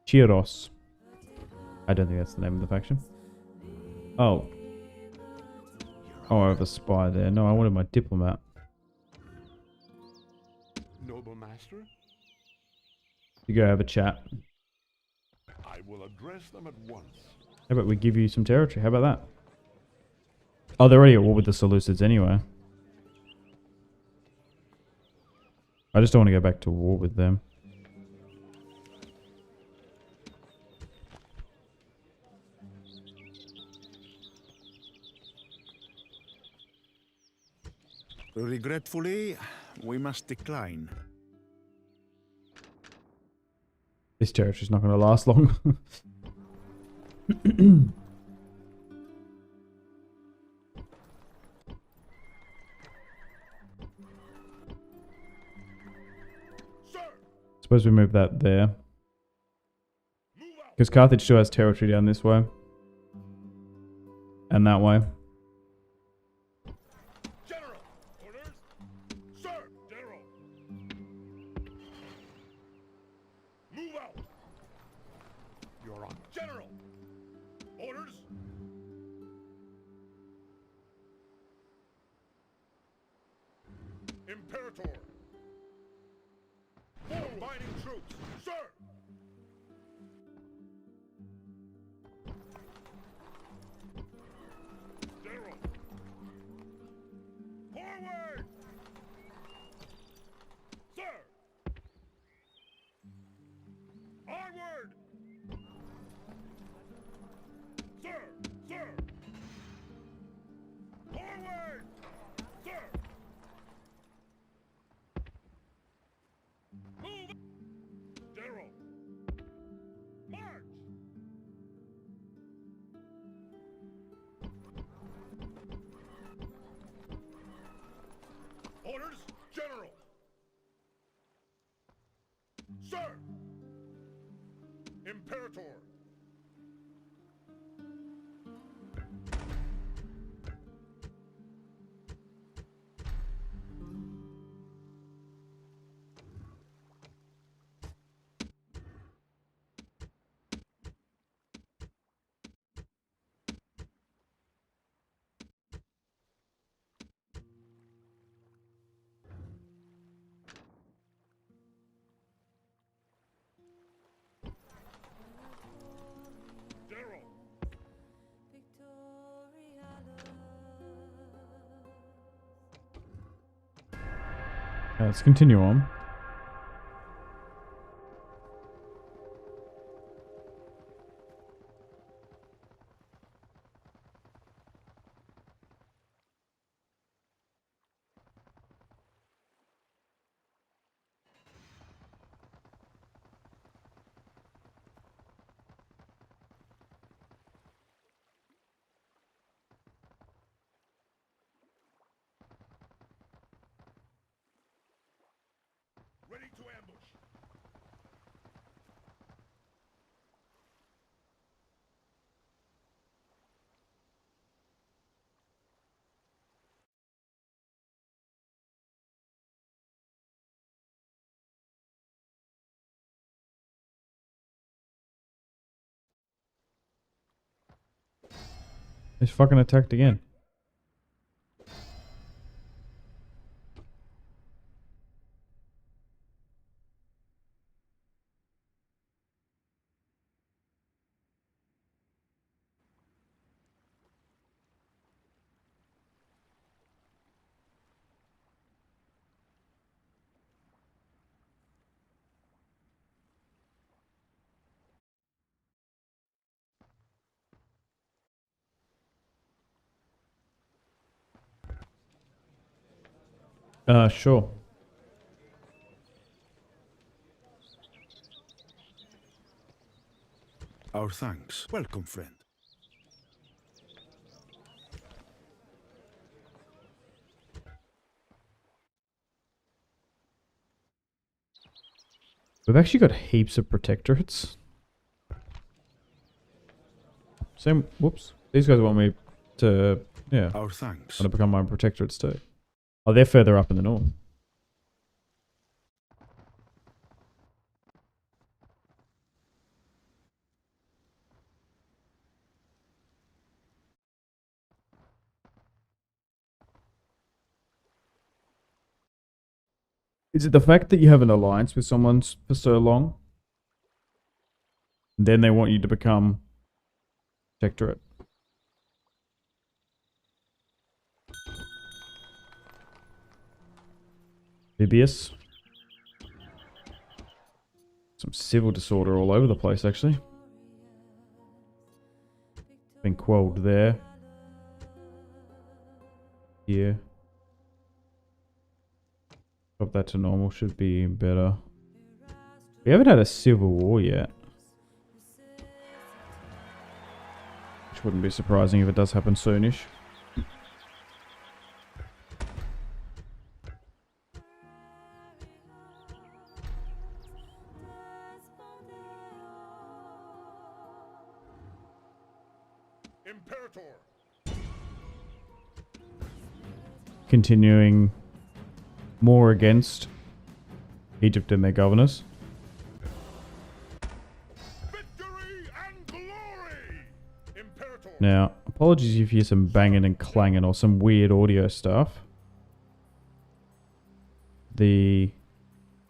Chiros. I don't think that's the name of the faction. Oh. Oh, I have a spy there. No, I wanted my diplomat.
Noble master,
You go have a chat.
I will address them at once.
How about we give you some territory? How about that? Oh, they're already at war with the Seleucids anyway. I just don't want to go back to war with them.
Regretfully, we must decline.
This territory's not going to last long.
Sir.
Suppose we move that there.
Move out.
Because Carthage still has territory down this way. And that way.
General. Orders. Sir. General. Move out.
Your Honor.
General. Orders. Imperator. Combining troops. Sir. General. Forward. Sir. Sir! Imperator! Daryl!
Let's continue on.
Ready to ambush!
He's fucking attacked again. Sure.
Our thanks. Welcome, friend.
We've actually got heaps of protectorates. Same. Whoops. These guys want me to. Yeah.
Our thanks.
Want to become my protectorates too. Oh, they're further up in the north. Is it the fact that you have an alliance with someone for so long? Then they want you to become protectorate. Bibius. Some civil disorder all over the place, actually. Been quelled there. Here. Drop that to normal, should be better. We haven't had a civil war yet. Which wouldn't be surprising if it does happen soonish.
Imperator!
Continuing more against Egypt and their governors.
Victory and glory! Imperator!
Now, apologies if you hear some banging and clanging or some weird audio stuff.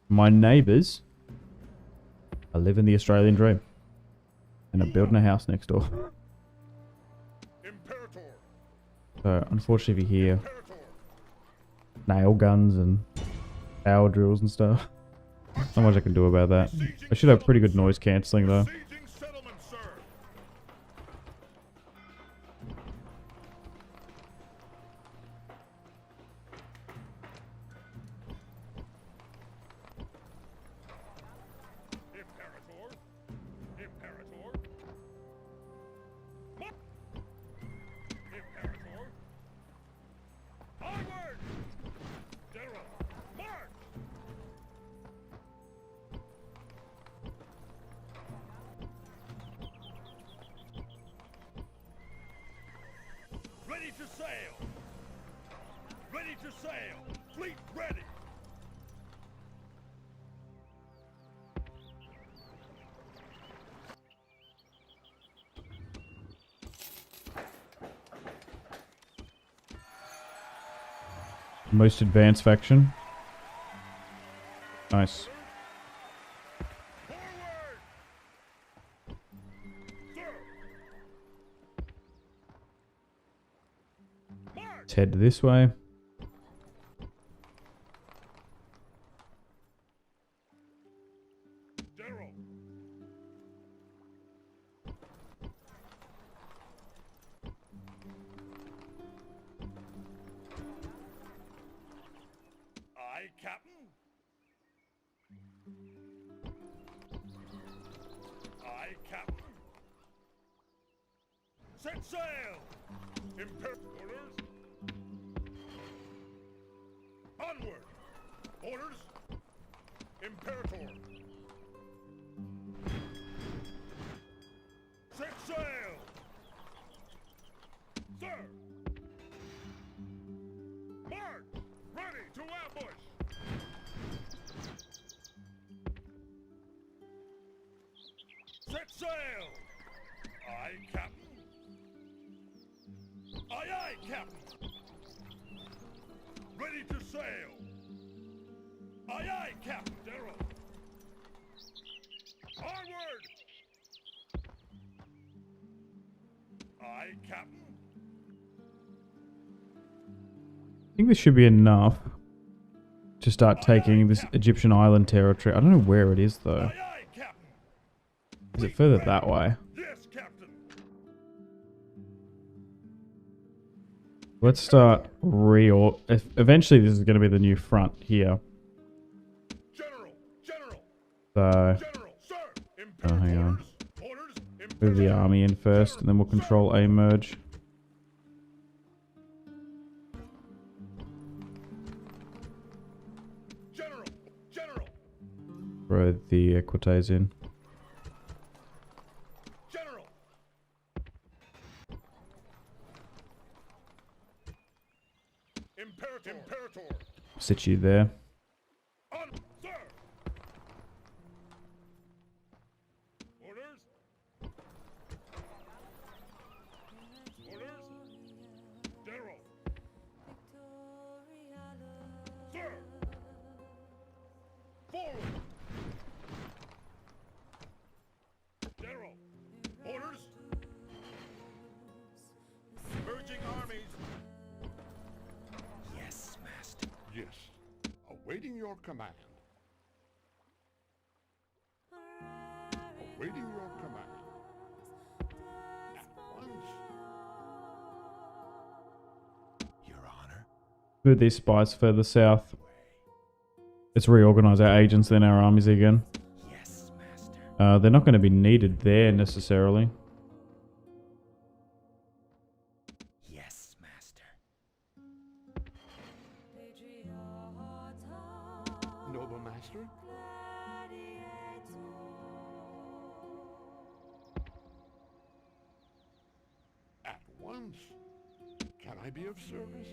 My neighbours are living the Australian dream. And are building a house next door.
Imperator!
So, unfortunately, if you hear
Imperator!
nail guns and power drills and stuff, not much I can do about that. I should have pretty good noise cancelling though.
Besieging settlement, sir! Imperator! Imperator! Imperator! Onward! General, march! Ready to sail! Ready to sail! Fleet ready!
Most advanced faction. Nice.
Forward! Sir! March!
Let's head this way.
General! Aye, Captain. Aye, Captain. Set sail! Orders. Onward! Orders. Imperator. Set sail! Sir! March! Ready to ambush! Set sail! Aye, Captain. Aye, aye, Captain. Ready to sail. Aye, aye, Captain. Darrow. Onward! Aye, Captain.
I think this should be enough to start taking this Egyptian island territory. I don't know where it is though.
Aye, aye, Captain.
Is it further that way?
Yes, Captain.
Let's start eventually this is going to be the new front here.
General, General,
So
General, sir.
hang on.
Orders.
Move the army in first and then we'll control a merge.
General, General,
Throw the Equites in.
General. Imperator.
Sit you there.
On, sir. Orders. Orders. General. Sir. Forward. General. Orders. Merging armies.
Yes, master.
Yes. Awaiting your command. Awaiting your command. At once.
Your honor.
Move these spies further south. Let's reorganize our agents then our armies again.
Yes, master.
They're not going to be needed there necessarily.
Yes, master.
Noble master. At once. Can I be of service?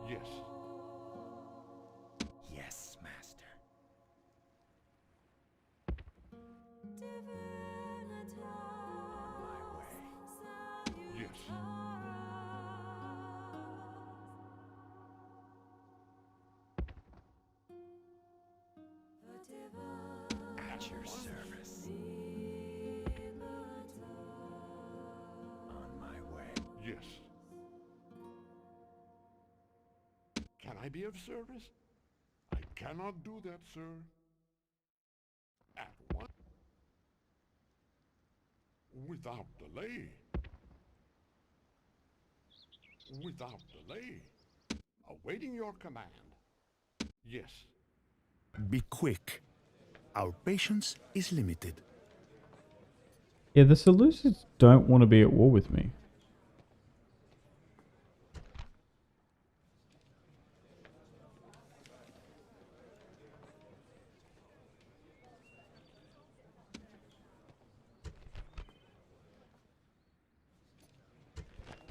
Yes.
Yes, master. My way.
Yes.
At your service. On my way.
Yes. Can I be of service? I cannot do that, sir. At once. Without delay. Without delay. Awaiting your command. Yes.
Be quick. Our patience is limited.
Yeah, the Seleucids don't want to be at war with me.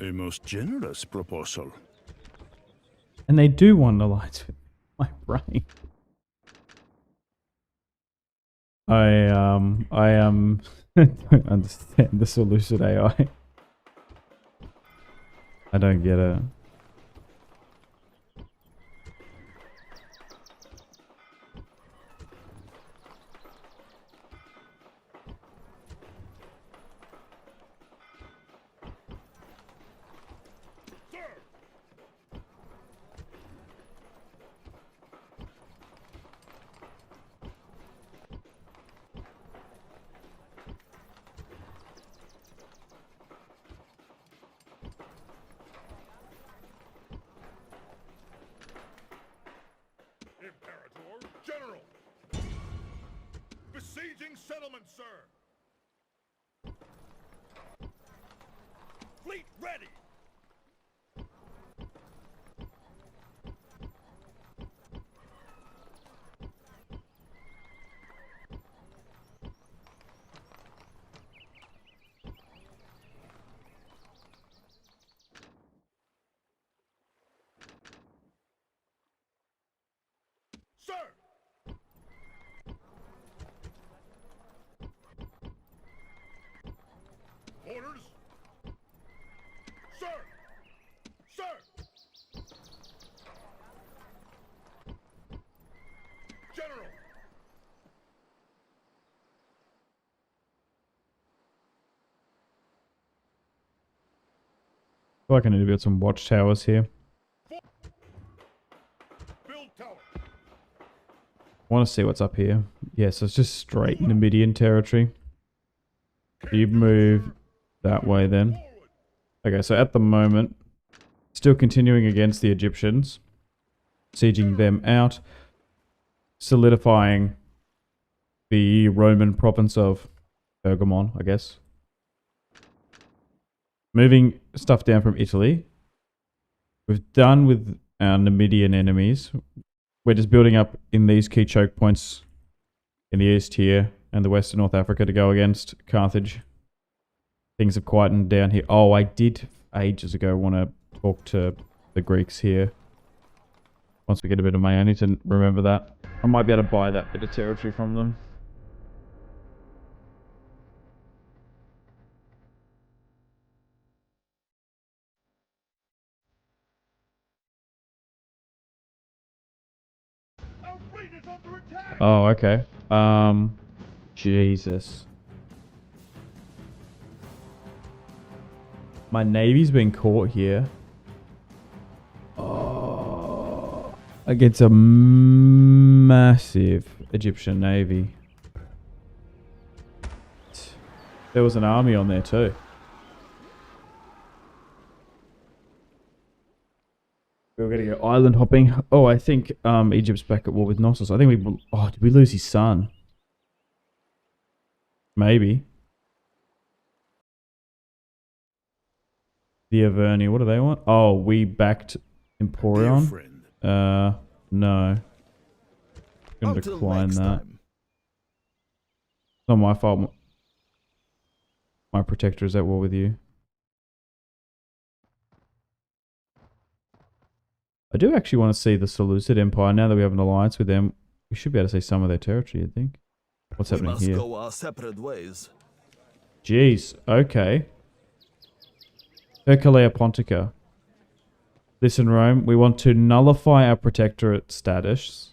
A most generous proposal.
And they do want an alliance with my brain. don't understand the solution AI. I don't get it.
Imperator, General! Besieging settlement, sir! Fleet ready! Sir! Orders? Sir! Sir! General!
I feel like I need to build some watchtowers here.
Build tower!
I want to see what's up here. Yeah, so it's just straight Numidian territory. You move that way then.
Forward!
Okay, so at the moment, still continuing against the Egyptians. Sieging them out. Solidifying the Roman province of Pergamon, I guess. Moving stuff down from Italy. We've done with our Numidian enemies. We're just building up in these key choke points in the east here and the west of North Africa to go against Carthage. Things have quietened down here. Oh, I did ages ago want to talk to the Greeks here. Once we get a bit of money, I need to remember that. I might be able to buy that bit of territory from them.
Our fleet is under attack!
Oh, okay. Jesus. My navy's been caught here. Oh, against a massive Egyptian navy. There was an army on there too. We were going to go island hopping. Oh, I think Egypt's back at war with Knossos. I think we... Oh, did we lose his son? Maybe. The Averni, what do they want? Oh, we backed
Dear
Emporion?
friend,
No. Gonna
until
decline
next
that.
time.
It's not my fault. My protector is at war with you. I do actually want to see the Seleucid Empire. Now that we have an alliance with them, we should be able to see some of their territory, I think. What's
We
happening
must
here?
go our separate ways.
Jeez, okay. Herculea Pontica. Listen, Rome, we want to nullify our protectorate status.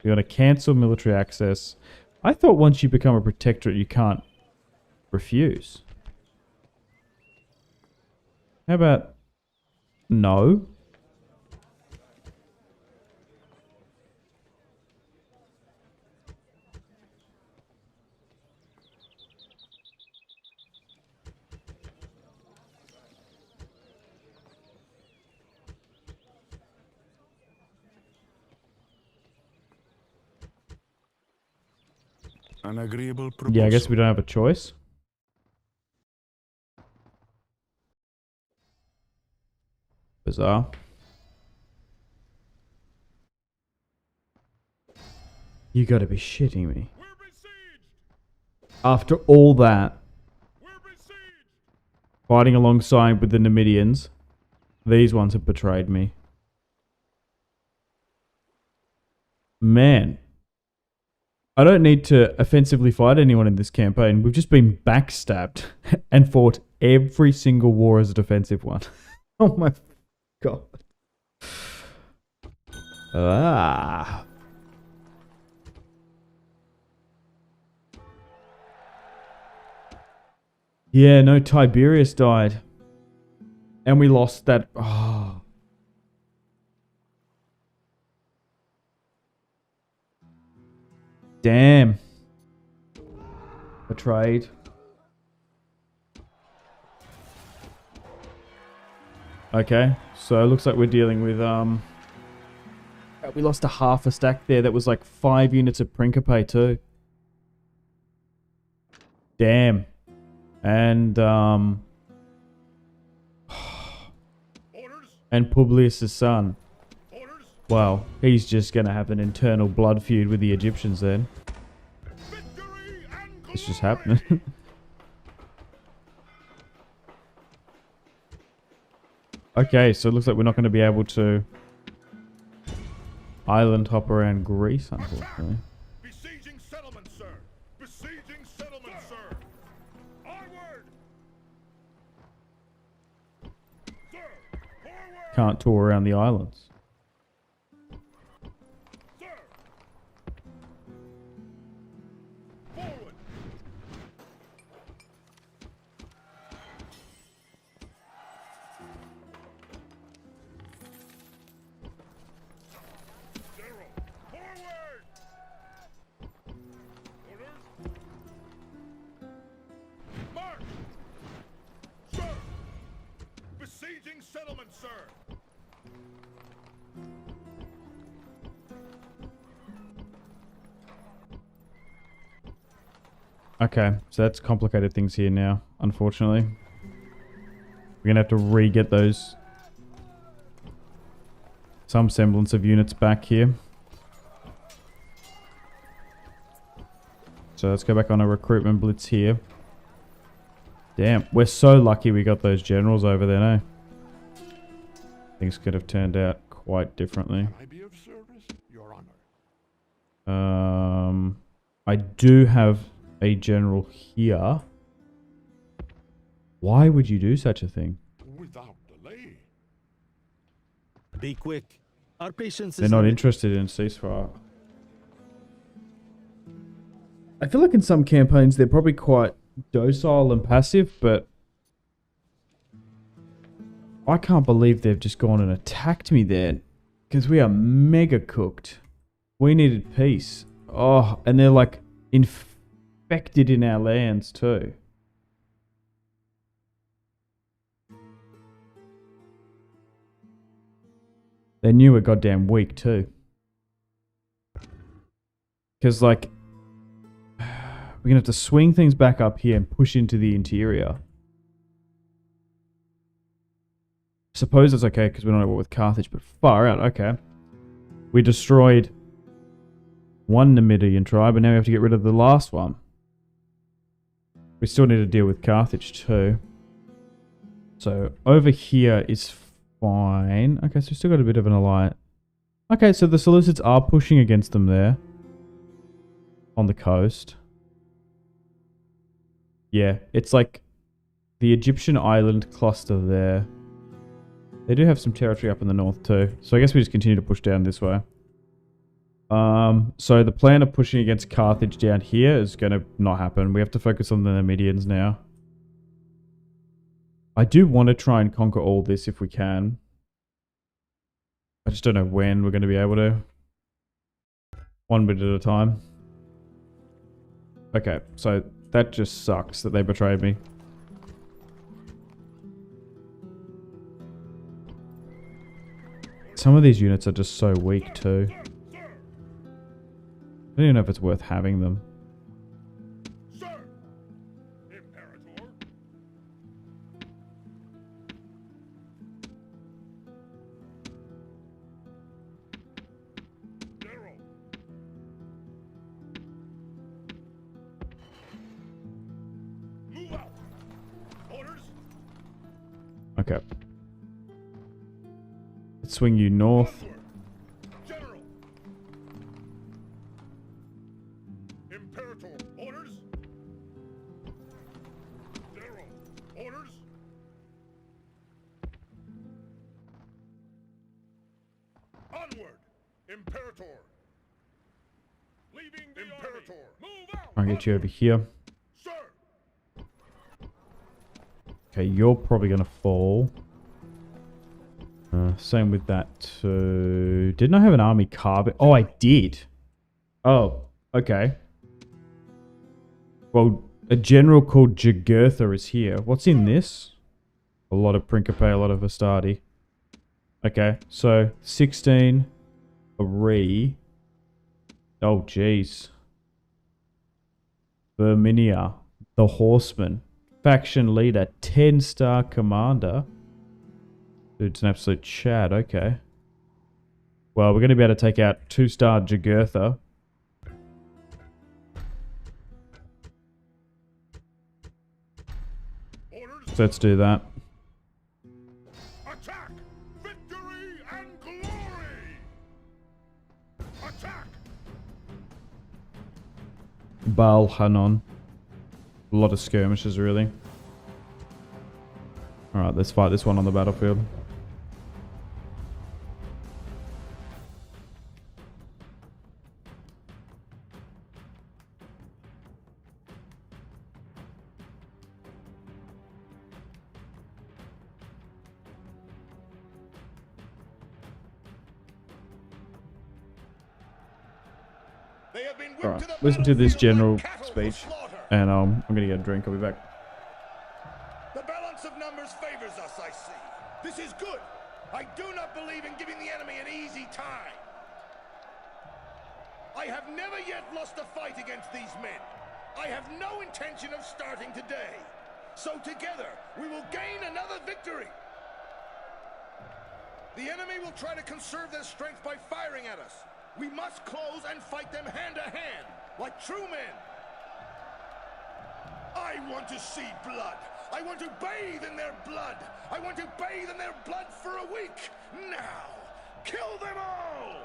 We want to cancel military access. I thought once you become a protectorate, you can't refuse. How about no?
An agreeable proposal.
Yeah, I guess we don't have a choice. Bizarre. You gotta be shitting me.
We're besieged!
After all that,
We're besieged!
fighting alongside with the Numidians. These ones have betrayed me. Man. I don't need to offensively fight anyone in this campaign. We've just been backstabbed and fought every single war as a defensive one. Oh my god. Ah. Yeah, no, Tiberius died. And we lost that. Oh. Damn. Betrayed. Okay, so it looks like we're dealing with we lost a half a stack there. That was like 5 units of Principe too. Damn. And and Publius' son. Wow, he's just gonna have an internal blood feud with the Egyptians then. It's just happening. Okay, so it looks like we're not going to be able to island hop around Greece, unfortunately.
Besieging settlement, sir. Besieging settlement, sir. Onward. Sir, forward.
Can't tour around the islands.
Sir. Forward. General, forward. Orders. March. Sir. Besieging settlement, sir.
Okay, so that's complicated things here now, unfortunately. We're going to have to re-get those... some semblance of units back here. So let's go back on a recruitment blitz here. Damn, we're so lucky we got those generals over there, no? Things could have turned out quite differently.
Can I be of service, Your Honor?
I do have a general here. Why would you do such a thing?
Without delay.
Be quick. Our patience
They're
is
not
limited.
interested in ceasefire. I feel like in some campaigns they're probably quite docile and passive, but I can't believe they've just gone and attacked me there, because we are mega cooked. We needed peace. Oh, and they're like infected in our lands too. They knew we're goddamn weak too. Because like, we're going to have to swing things back up here and push into the interior. Suppose it's okay because we're not at war with Carthage, but far out, okay. We destroyed one Numidian tribe and now we have to get rid of the last one. We still need to deal with Carthage too. So over here is fine. Okay, so we've still got a bit of an alliance. Okay, so the Seleucids are pushing against them there. On the coast. Yeah, it's like the Egyptian island cluster there. They do have some territory up in the north too. So I guess we just continue to push down this way. So the plan of pushing against Carthage down here is going to not happen. We have to focus on the Numidians now. I do want to try and conquer all this if we can. I just don't know when we're going to be able to. One bit at a time. Okay, so that just sucks that they betrayed me. Some of these units are just so weak too. I don't even know if it's worth having them.
Sir. Imperator. General. Move out. Orders.
Okay. Let's swing you north.
General. Imperator. Orders. General. Orders. Onward. Imperator. Leaving the Imperator. Move out.
I'll get you over here.
Sir.
Okay, you're probably going to fall. Same with that too. Didn't I have an army carbine? Oh, I did. Oh, okay. Well, a general called Jugurtha is here. What's in this? A lot of Principe, a lot of Astarte. Okay, so 16. Three. Oh, jeez. Verminia, the Horseman. Faction leader, 10-star commander. Dude's an absolute Chad, okay. Well, we're going to be able to take out 2-star Jugurtha.
Orders.
So let's do that.
Attack. Victory and glory. Attack.
Baal Hanon. A lot of skirmishes, really. Alright, let's fight this one on the battlefield.
They have been whipped
Alright,
to the
listen to this
battlefield
general
like cattle for
speech.
slaughter.
And I'm going to get a drink. I'll be back.
The balance of numbers favors us, I see. This is good. I do not believe in giving the enemy an easy time. I have never yet lost a fight against these men. I have no intention of starting today. So together, we will gain another victory. The enemy will try to conserve their strength by firing at us. We must close and fight them hand to hand, like true men. I want to see blood. I want to bathe in their blood. I want to bathe in their blood for a week. Now, kill them all!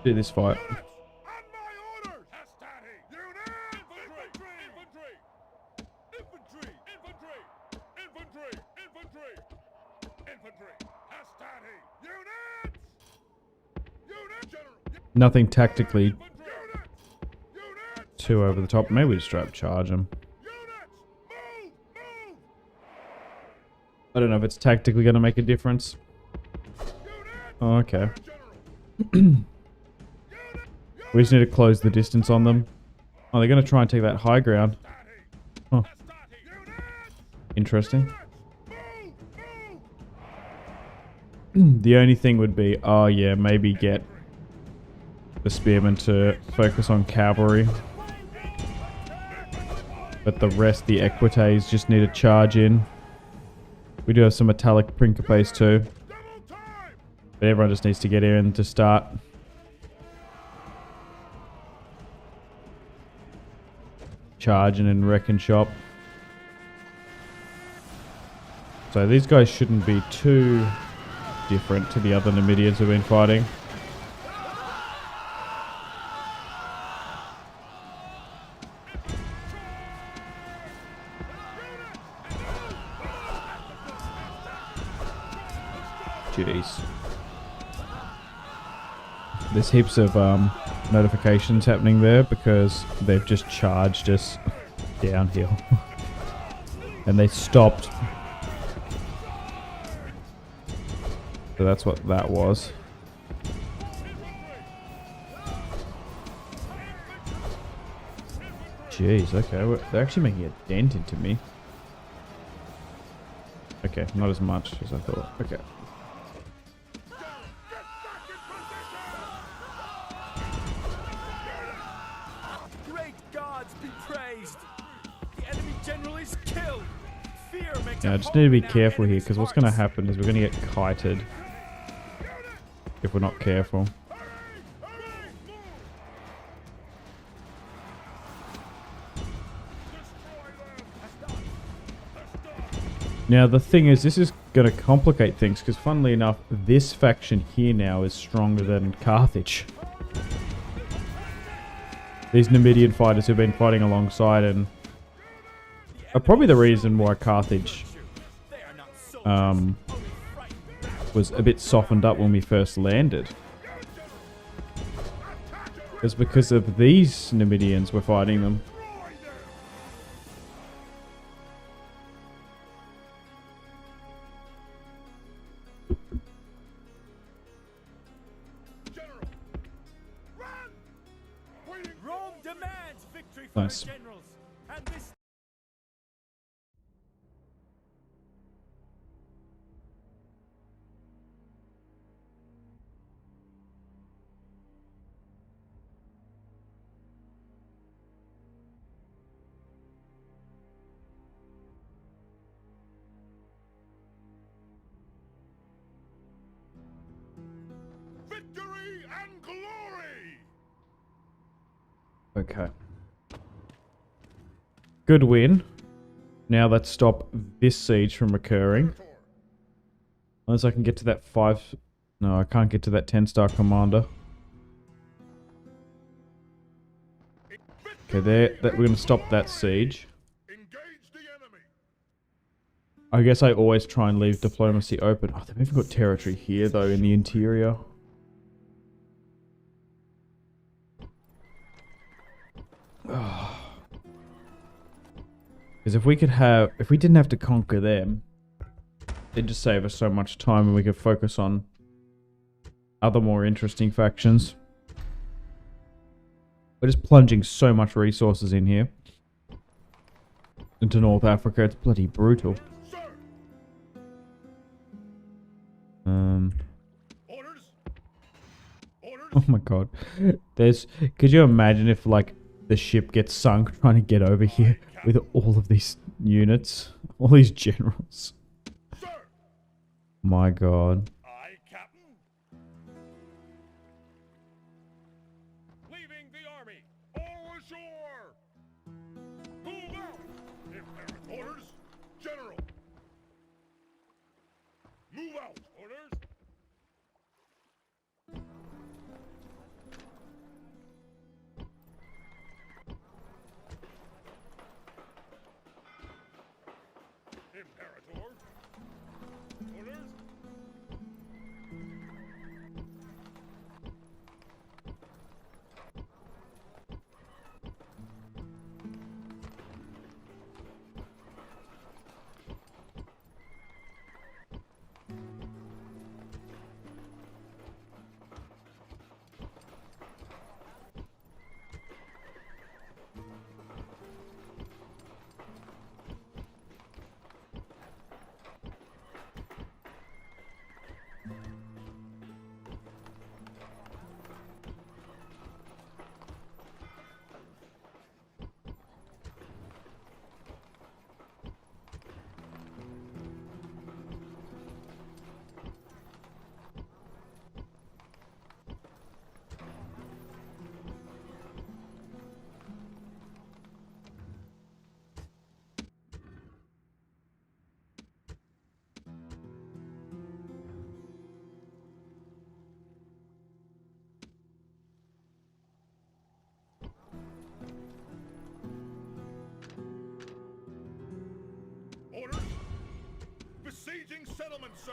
Do this fight.
On my orders! Astarte! Unit! Infantry! Infantry! Infantry! Infantry! Astarte! Units! Unit! General!
Nothing tactically
Units!
too over the top. Maybe we just straight up charge them.
Units! Move! Move!
I don't know if it's tactically going to make a difference. Oh, okay.
General!
We just need to close the distance on them. Oh, they're going to try and take that high ground. Huh. Interesting. The only thing would be, oh yeah, maybe get the spearmen to focus on cavalry. But the rest, the equites, just need to charge in. We do have some metallic principes too. But everyone just needs to get in to start. Charging and wrecking shop. So these guys shouldn't be too different to the other Numidians we've been fighting. Jeez. There's heaps of notifications happening there because they've just charged us downhill. And they stopped. So that's what that was. Jeez, okay. They're actually making a dent into me. Okay, not as much as I thought. Okay.
Great gods be praised. The enemy general is killed. Fear makes
Yeah, I
a
just need to be
home in our
careful here
enemies'
because what's going to
hearts.
happen is we're going to get kited if we're not careful. Now the thing is, this is going to complicate things because funnily enough, this faction here now is stronger than Carthage. These Numidian fighters who've been fighting alongside and are probably the reason why Carthage
They are not soldiers, only frightened.
was a bit softened up when we first landed. It's because of these Numidians we're fighting them.
Rome demands victory for
Nice.
the generals, and this
Victory and glory!
Okay. Good win. Now let's stop this siege from occurring. Unless I can get to that 5... No, I can't get to that 10-star commander. Okay, there. We're going to stop that siege.
Engage the enemy!
I guess I always try and leave diplomacy open. Oh, they've even got territory here, though, in the interior. Because if we didn't have to conquer them, it'd just save us so much time and we could focus on other more interesting factions. We're just plunging so much resources in here. Into North Africa, it's bloody brutal.
Sir! Orders! Orders!
Oh my god. Could you imagine if like the ship gets sunk trying to get over here with all of these units? All these generals.
Sir!
My god.
Aye, Captain. Leaving the army. All ashore. Move out. Imperator. Orders. General. Move out. Orders. Imperator. Orders. settlement, sir.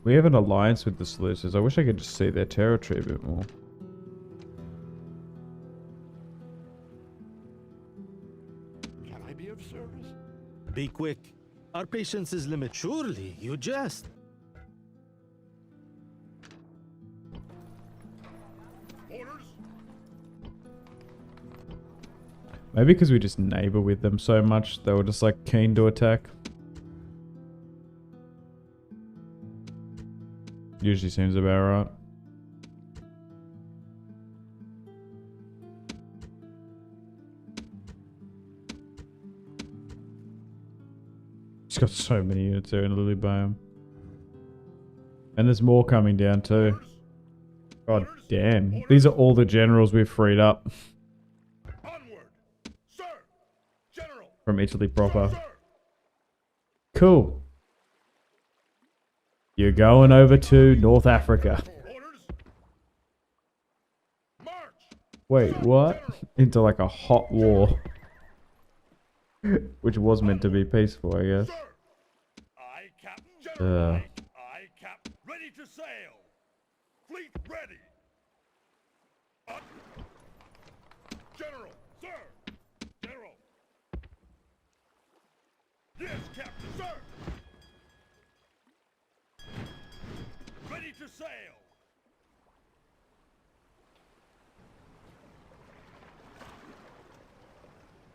We have an alliance with the Sleuths. I wish I could just see their territory a bit more.
Can I be of service?
Be quick. Our patience is limited. Surely, you jest.
Orders?
Maybe because we just neighbor with them so much, they were just like keen to attack. Usually seems about right. He's got so many units there in Lily Biome. And there's more coming down too. God damn. These are all the generals we've freed up
Onward! Sir! General!
from Italy proper.
Sir!
Cool. You're going over to North Africa.
Orders? March!
Wait, what? Into like a hot war. Which was meant to be peaceful, I guess.
Sir! Aye, Captain. General. Aye, Captain. Ready to sail. Fleet ready. General. Sir. General. Yes, Captain. Sir. Ready to sail.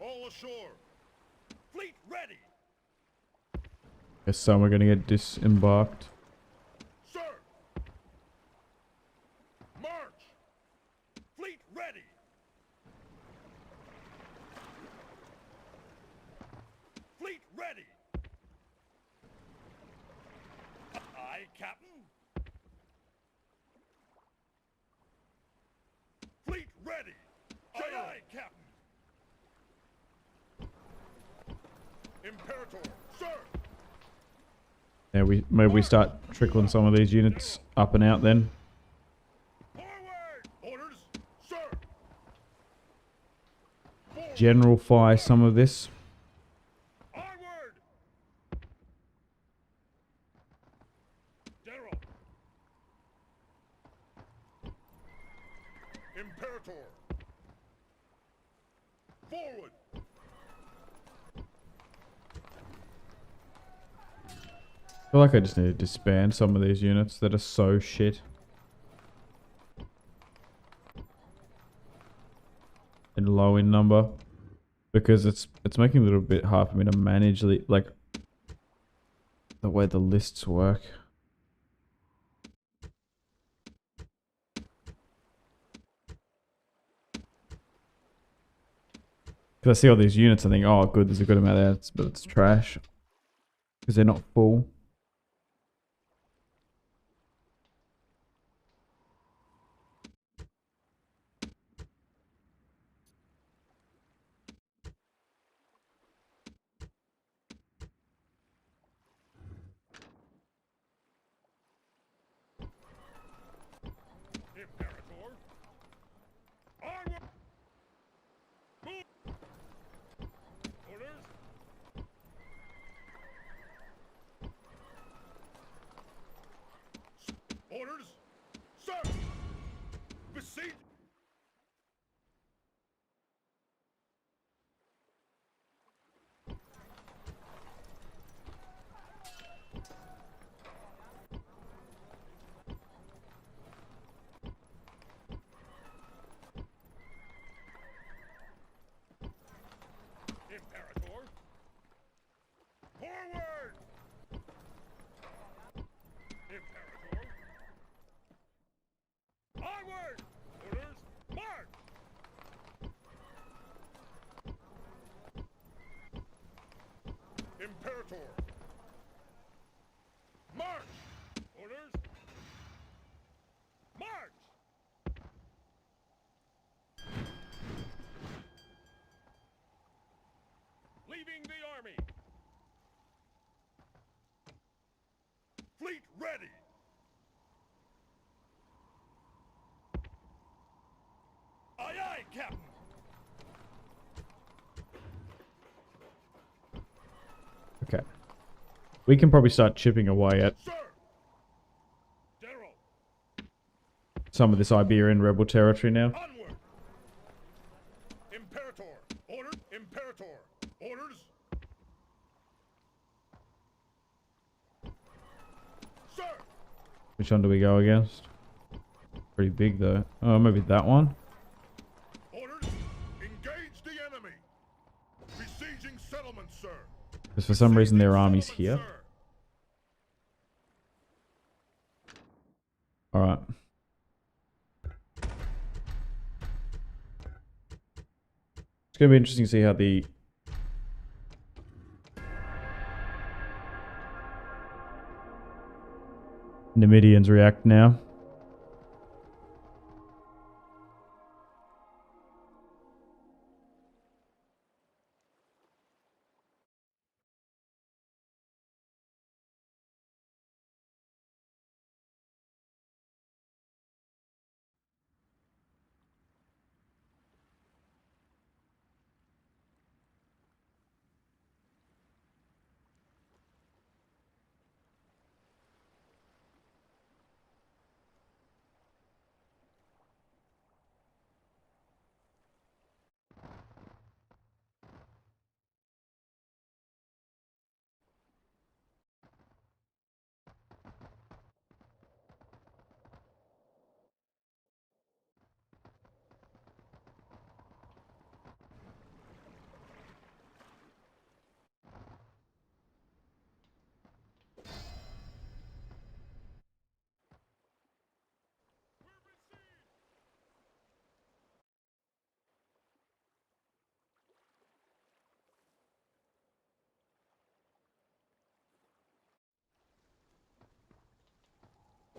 All ashore. Fleet ready.
Guess some are gonna get disembarked.
Sir. March. Fleet ready. Fleet ready. Aye, Captain. Fleet ready. Aye, aye, Captain. Imperator, sir.
Yeah, maybe we start trickling some of these units up and out then.
Forward. Orders, sir. Forward.
Generalify some of this.
Onward. General. Imperator. Forward.
I feel like I just need to disband some of these units that are so shit. And low in number. Because it's making it a little bit hard for me to manage the way the lists work. Because I see all these units and think, oh good, there's a good amount there, but it's trash. Because they're not full.
Imperator. Onward. Move. Orders. Orders. Sir. Besiege. Imperator. Forward. Imperator. Onward. Orders. March. Imperator. March. Orders. March. Leaving Bringing the army. Fleet ready. Aye, aye, Captain.
Okay. We can probably start chipping away at
Sir. General.
some of this Iberian rebel territory now.
Onward. Imperator. Order. Imperator. Orders. Sir.
Which one do we go against? Pretty big though. Oh, maybe that one?
Orders. Engage the enemy. Besieging settlements, sir.
Because for some reason their army's here.
Settlements, sir.
Alright. It's going to be interesting to see how the Numidians react now.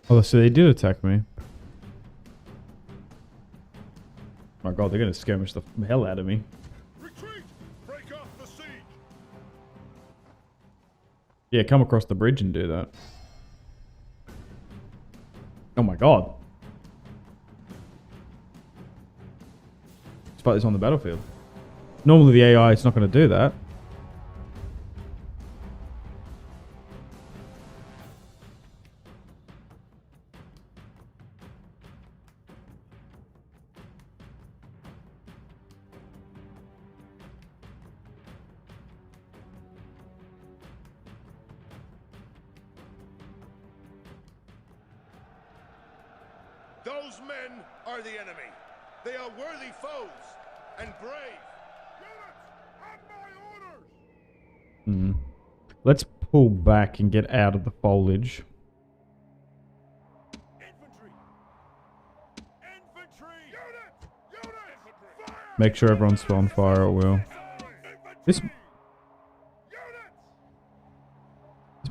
Oh, so they did attack me. My god, they're going to skirmish the hell out of me.
Retreat. Break off the siege.
Yeah, come across the bridge and do that. Oh my god. Let's fight this on the battlefield. Normally the AI is not going to do that.
Those men are the enemy. They are worthy foes and brave. Units, on my orders.
Let's pull back and get out of the foliage.
Infantry. Infantry. Units. Fire.
Make sure everyone's on fire at will. This
Units.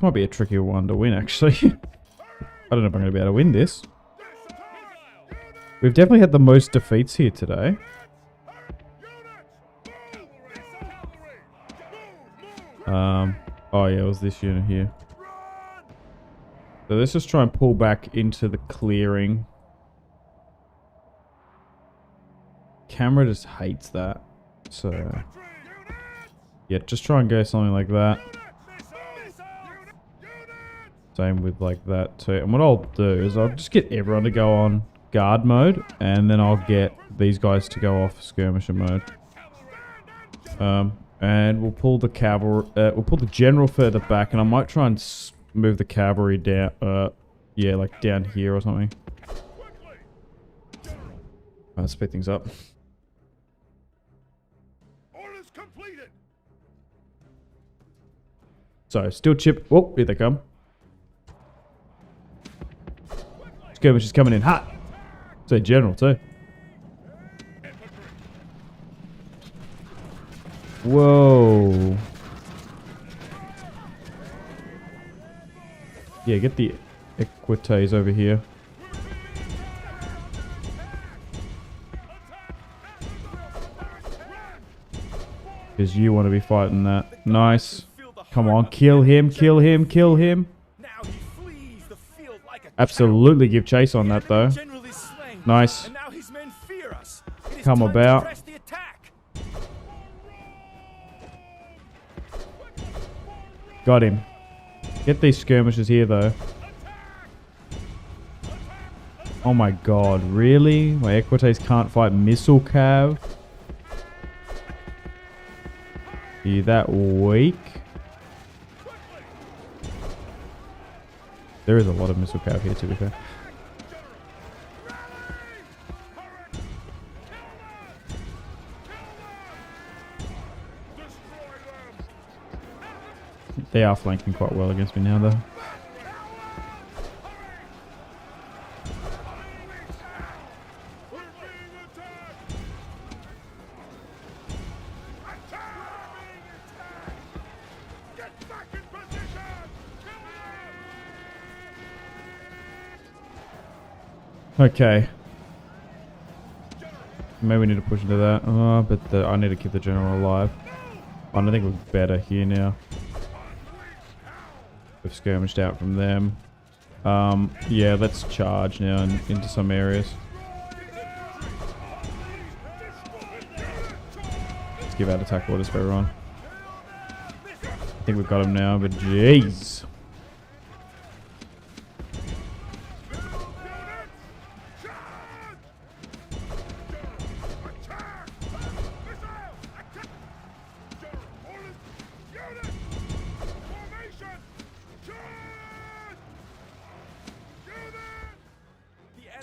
might be a trickier one to win, actually. I don't know if I'm going to be able to win this. We've definitely had the most defeats here today. Oh yeah, it was this unit here. So let's just try and pull back into the clearing. Camera just hates that. So yeah, just try and go something like that. Same with like that too. And what I'll do is I'll just get everyone to go on guard mode, and then I'll get these guys to go off skirmisher mode. And we'll pull the cavalry. We'll pull the general further back, and I might try and move the cavalry down. Yeah, like down here or something. I'll speed things up.
Orders completed.
So still chip. Oh, here they come. Skirmish is coming in hot. Say general too. Whoa. Yeah, get the equites over here. Because you want to be fighting that. Nice. Come on, kill him, kill him, kill him.
Now he flees the field like a
Absolutely give chase on that though.
general is slain.
Nice.
And now his men fear us. It is
Come
time
about.
to press the attack.
Got him. Get these skirmishers here though. Oh my god, really? My Equites can't fight missile cav? Are you that weak? There is a lot of missile cav here to be fair. They are flanking quite well against me now though. Okay. Maybe we need to push into that. Oh, but I need to keep the general alive. I don't think we're better here now. We've skirmished out from them. Yeah, let's charge now into some areas. Let's give out attack orders for everyone. I think we've got him now, but jeez.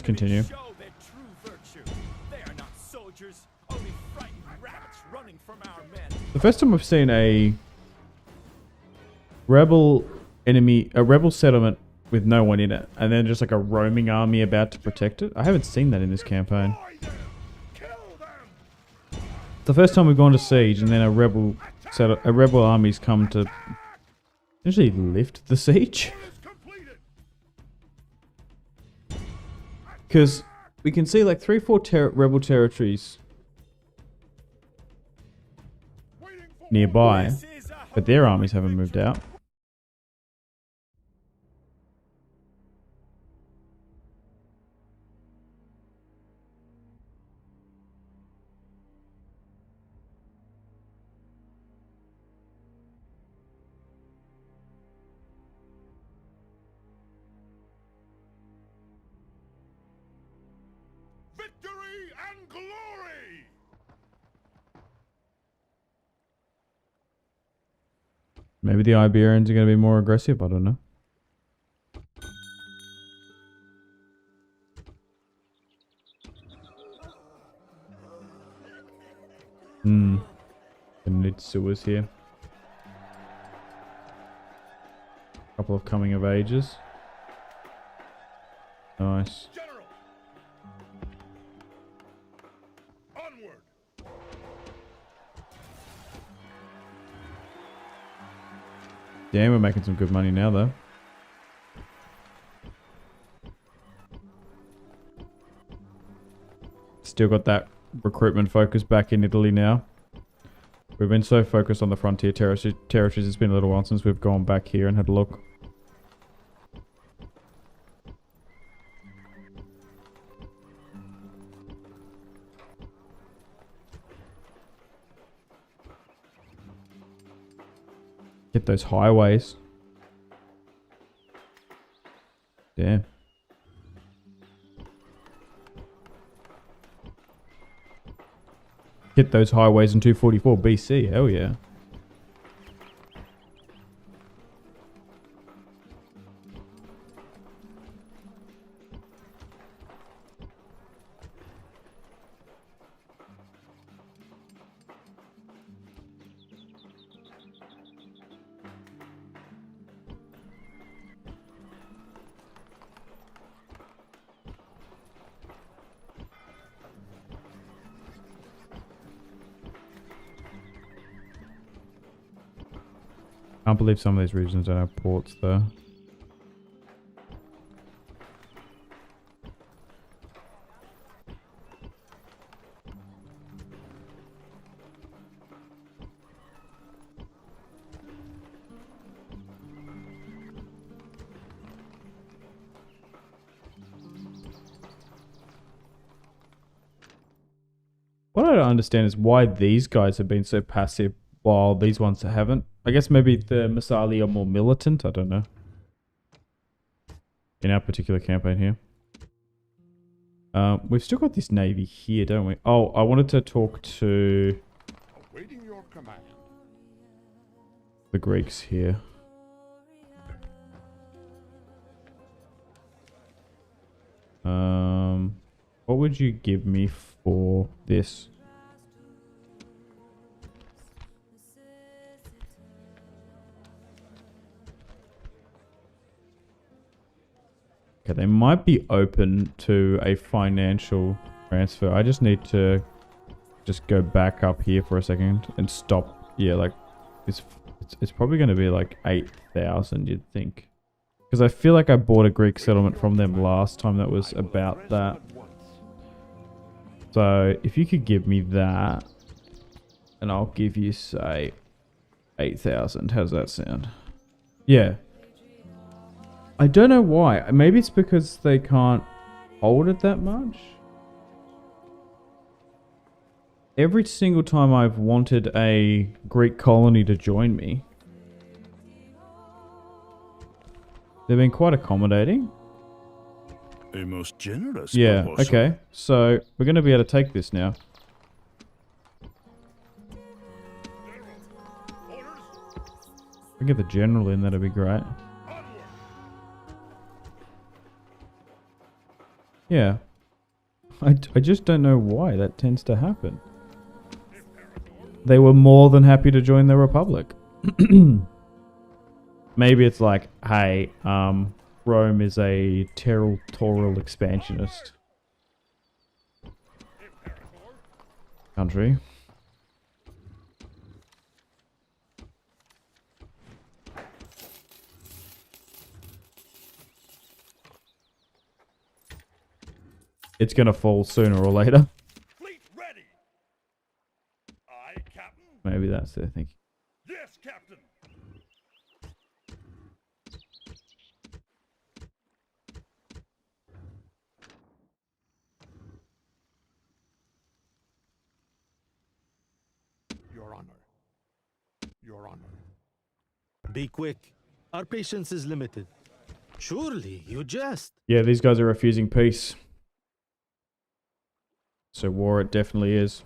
Continue.
Show their true virtue. They are not soldiers, only frightened rabbits running from our men.
The first time I've seen a rebel settlement with no one in it, and then just like a roaming army about to protect it. I haven't seen that in this campaign. The first time we've gone to siege, and then a rebel army's come to essentially lift the siege. Because we can see like 3-4 rebel territories nearby, but their armies haven't moved out.
Victory and glory!
Maybe the Iberians are going to be more aggressive, I don't know. Gonna need sewers here. Couple of coming of ages. Nice.
General! Onward!
Damn, we're making some good money now though. Still got that recruitment focus back in Italy now. We've been so focused on the frontier territories, it's been a little while since we've gone back here and had a look. Get those highways. Damn. Hit those highways in 244 BC. Hell yeah. Can't believe some of these regions don't have ports though. What I don't understand is why these guys have been so passive while these ones haven't. I guess maybe the Masali are more militant. I don't know. In our particular campaign here. We've still got this navy here, don't we? Oh, I wanted to talk to
Awaiting your command.
the Greeks here. What would you give me for this? Okay, they might be open to a financial transfer. I just need to just go back up here for a second and stop. Yeah, like it's probably going to be like 8,000, you'd think. Because I feel like I bought a Greek settlement from them last time that was about that. So if you could give me that, and I'll give you, say, 8,000. How's that sound? Yeah. I don't know why. Maybe it's because they can't hold it that much. Every single time I've wanted a Greek colony to join me, they've been quite accommodating.
A most generous
Yeah,
proposal.
okay. So we're going to be able to take this now. If we get the general in, that'd be great. Yeah. I just don't know why that tends to happen. They were more than happy to join the Republic. Maybe it's like, hey, Rome is a territorial expansionist country. It's gonna fall sooner or later.
Fleet ready. Aye, Captain.
Maybe that's their thinking.
Yes, Captain.
Your Honor. Your Honor.
Be quick. Our patience is limited. Surely, you jest.
Yeah, these guys are refusing peace. So war it definitely is.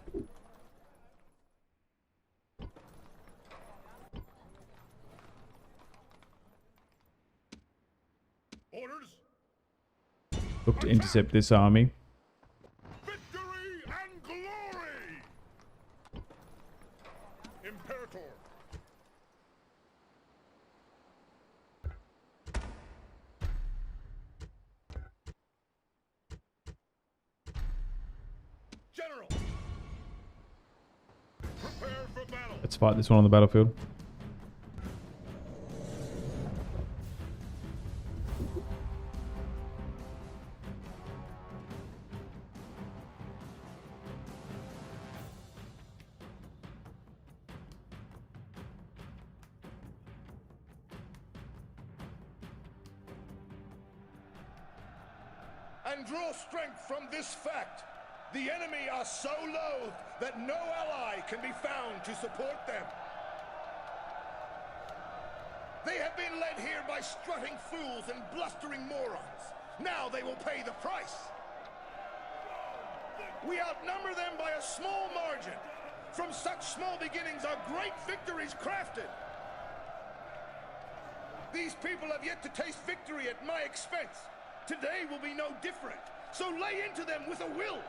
Orders.
Look to intercept this army.
Victory and glory. Imperator. General. Prepare for battle.
Let's fight this one on the battlefield.
And draw strength from this fact. The enemy are so loathed that no ally can be found to support them. They have been led here by strutting fools and blustering morons. Now they will pay the price. We outnumber them by a small margin. From such small beginnings are great victories crafted. These people have yet to taste victory at my expense. Today will be no different, so lay into them with a will.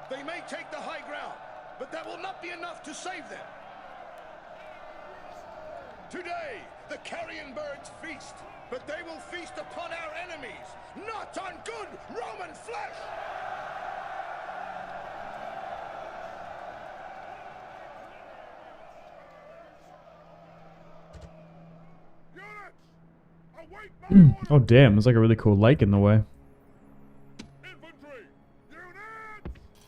They may take the high ground, but that will not be enough to save them. Today, the carrion birds feast, but they will feast upon our enemies, not on good Roman flesh!
Oh damn, there's like a really cool lake in the way.
Infantry! Units!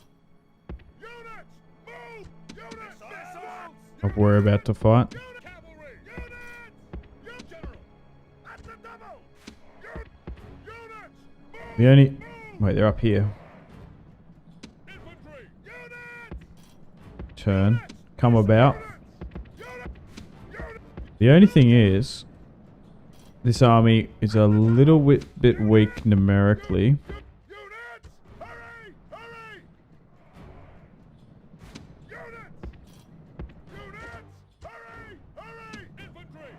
Units! Move! Units! Missiles!
If we're about to fight.
Cavalry! Units! You general! At the double! Units!
The only... Wait, they're up here.
Infantry!
turn come about. The only thing is, this army is a little bit weak numerically.
Units! Hurry! Hurry! Units! Units! Hurry! Hurry! Infantry!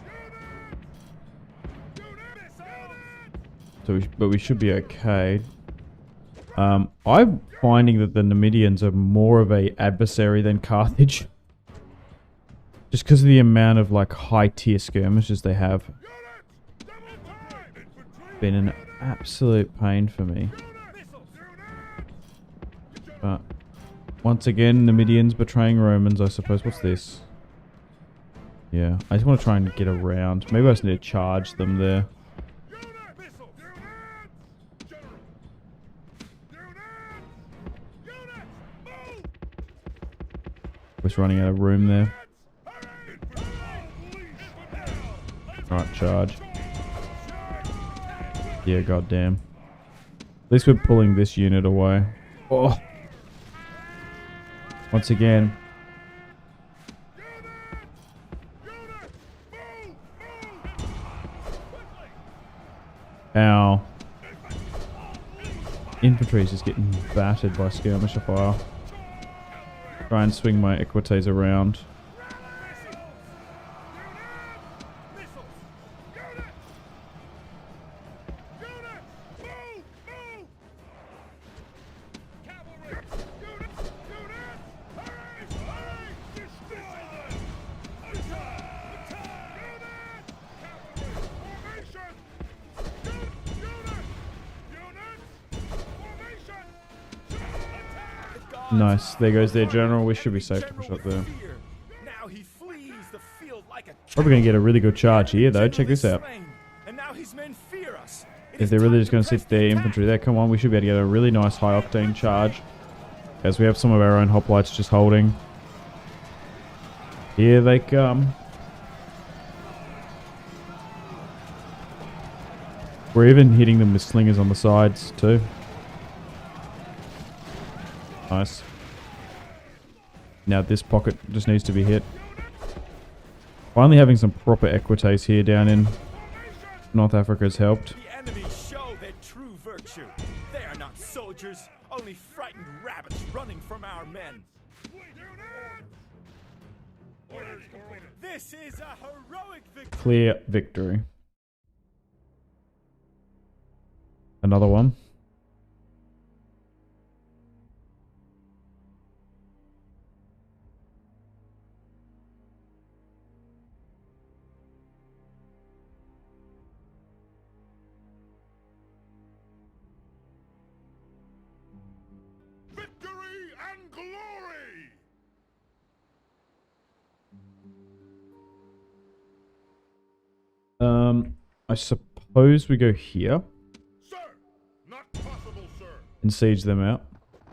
Units! Units!
So but we should be okay. I'm finding that the Numidians are more of a adversary than Carthage. Just because of the amount of like high tier skirmishes they have. Been an absolute pain for me. But once again, Numidians betraying Romans, I suppose. What's this? Yeah, I just want to try and get around. Maybe I just need to charge them there. Just running out of room there. Alright, charge. Yeah, goddamn. At least we're pulling this unit away. Oh. Once again. Ow. Infantry is just getting battered by skirmisher fire. Try and swing my equites around. Nice. There goes their general. We should be safe to push up there.
Now he flees the field like a
Probably going to get a really good charge here, though. Check this out.
and now his men fear us.
If they're really just going to sit their infantry there, come on, we should be able to get a really nice high-octane charge. As we have some of our own hoplites just holding. Here they come. We're even hitting them with slingers on the sides, too. Nice. Now this pocket just needs to be hit. Finally having some proper equites here down in North Africa has helped.
The enemy show their true virtue. They are not soldiers, only frightened rabbits running from our men. This is a heroic victory.
Clear victory. Another one.
Victory and glory!
I suppose we go here
Sir! Not possible, sir!
and siege them out.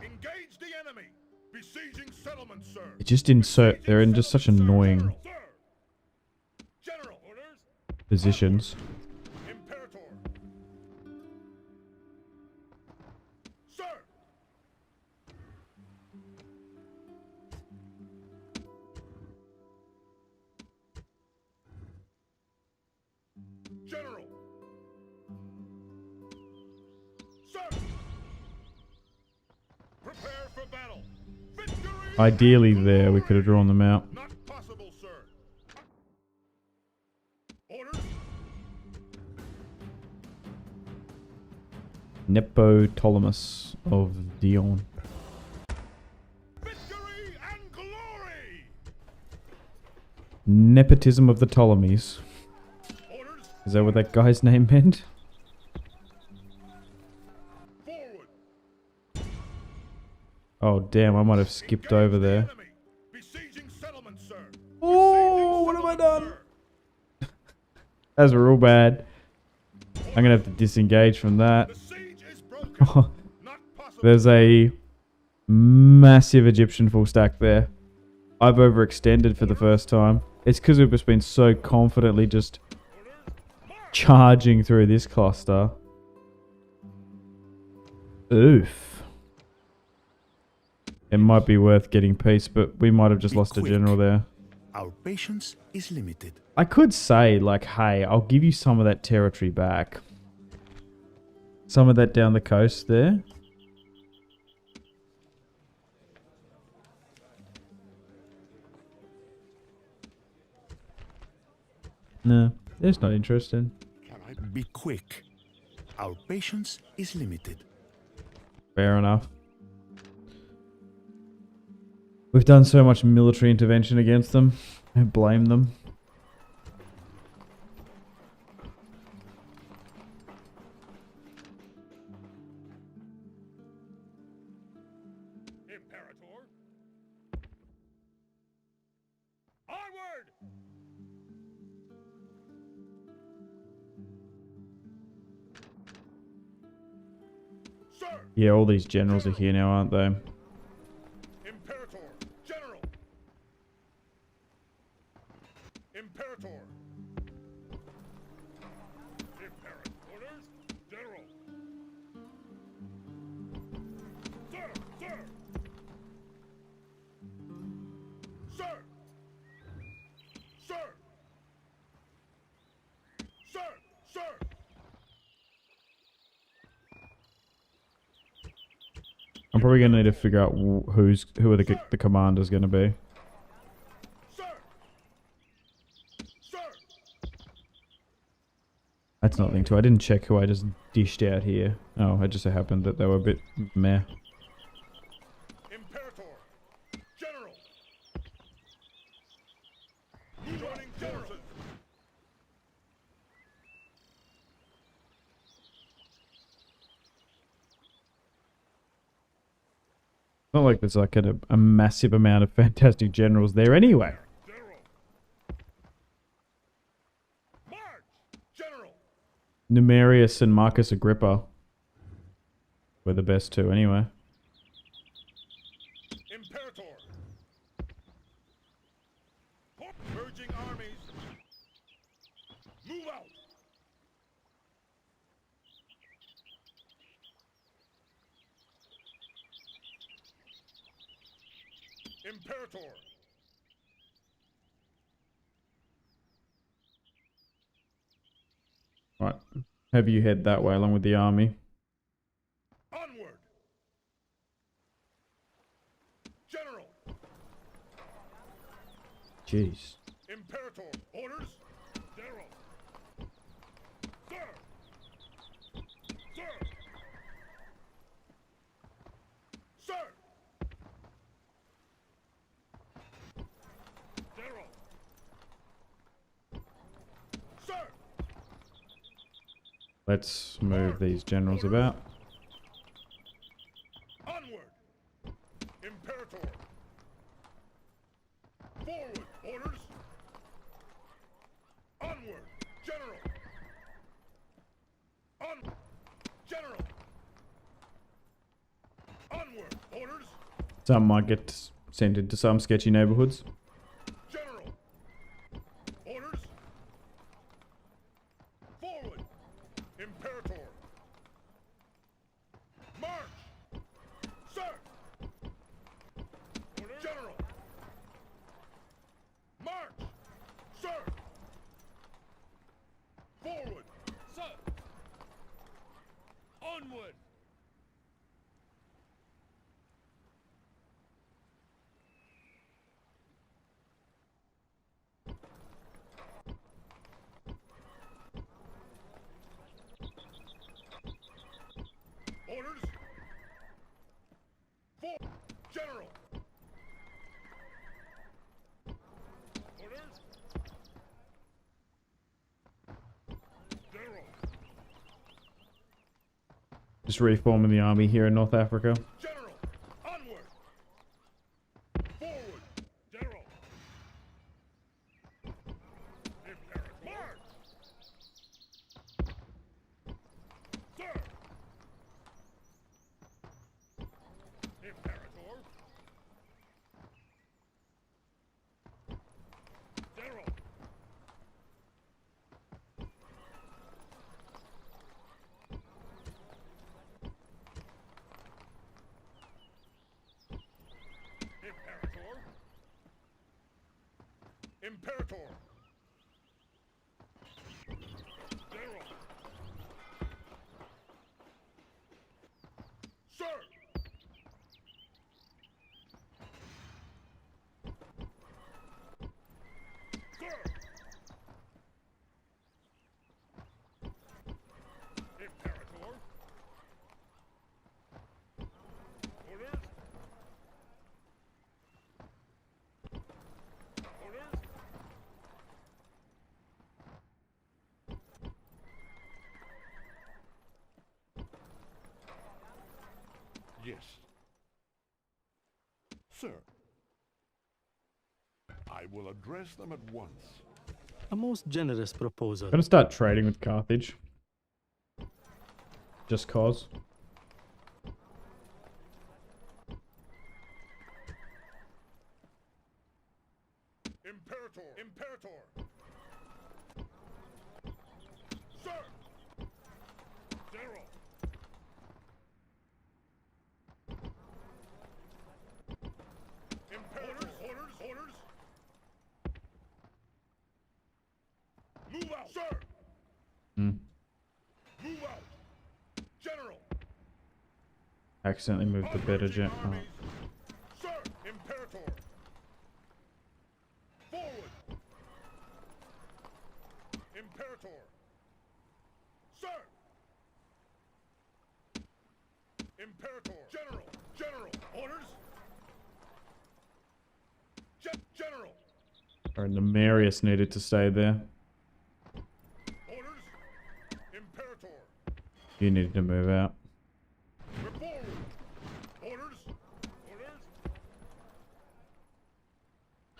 Engage the enemy! Besieging settlements, sir!
It just insert. They're in just such annoying
Sir! General! Orders!
positions.
Imperator! Sir! General! Sir! Prepare for battle! Victory!
Ideally there, we could have drawn them out.
Not possible, sir! Orders!
Neoptolemus of Dion.
Victory and glory!
Nepotism of the Ptolemies.
Orders!
Is that what that guy's name meant?
Forward!
Oh damn, I might have skipped over there.
Enemy! Besieging settlements, sir!
Oh, what have I done? That's real bad. I'm gonna have to disengage from that.
The siege is broken! Not possible!
There's a massive Egyptian full stack there. I've overextended for the first time. It's because we've just been so confidently just charging through this cluster. Oof. It might be worth getting peace, but we might have just
Be
lost a
quick.
general there.
Our patience is limited.
I could say, like, hey, I'll give you some of that territory back. Some of that down the coast there. No, they're just not interested.
Can I
Be quick. Our patience is limited.
Fair enough. We've done so much military intervention against them. I don't blame them.
Imperator? Onward! Sir!
Yeah, all these generals are here now, aren't they?
Imperator! General! Imperator! Imperator! Orders! General! Sir! Sir! Sir! Sir! Sir! Sir!
I'm probably gonna need to figure out who are the commanders gonna be.
Sir! Sir!
That's nothing too. I didn't check who I just dished out here. Oh, it just so happened that they were a bit meh.
Imperator! General! Joining forces!
It's not like there's like a massive amount of fantastic generals there anyway.
General! March! General!
Numerius and Marcus Agrippa were the best two anyway.
Imperator! Merging armies! Move out! Imperator!
Right. Have you head that way along with the army?
Onward! General!
Jeez.
Imperator! Orders! General! Sir! Sir! Sir! General! Sir!
Let's move these generals about.
Onward! Imperator! Forward! Orders! Onward! General! On! General! Onward! Orders!
Some might get sent into some sketchy neighborhoods.
General! Orders! Forward! Imperator! March! Sir! Orders! General! March! Sir! Forward! Sir! Onward! Orders! For General! Orders! General!
Just reforming the army here in North Africa.
General! Onward! Forward! General! Imperator! March! Sir! Imperator! General! Sir! Sir! Imperator! Orders! Orders! Yes. Sir. I will address them at once.
A most generous proposal.
I'm gonna start trading with Carthage. Just cause.
Imperator! Imperator! Sir! General! Imperator! Orders! Orders! Move out! Sir!
Hmm.
Move out! General!
Accidentally moved the better jet. Oh.
Armies! Sir! Imperator! Forward! Imperator! Sir! Imperator! General! General! Orders! General!
Alright, the Marius needed to stay there.
Orders! Imperator!
You needed to move out.
We're forward! Orders! Orders!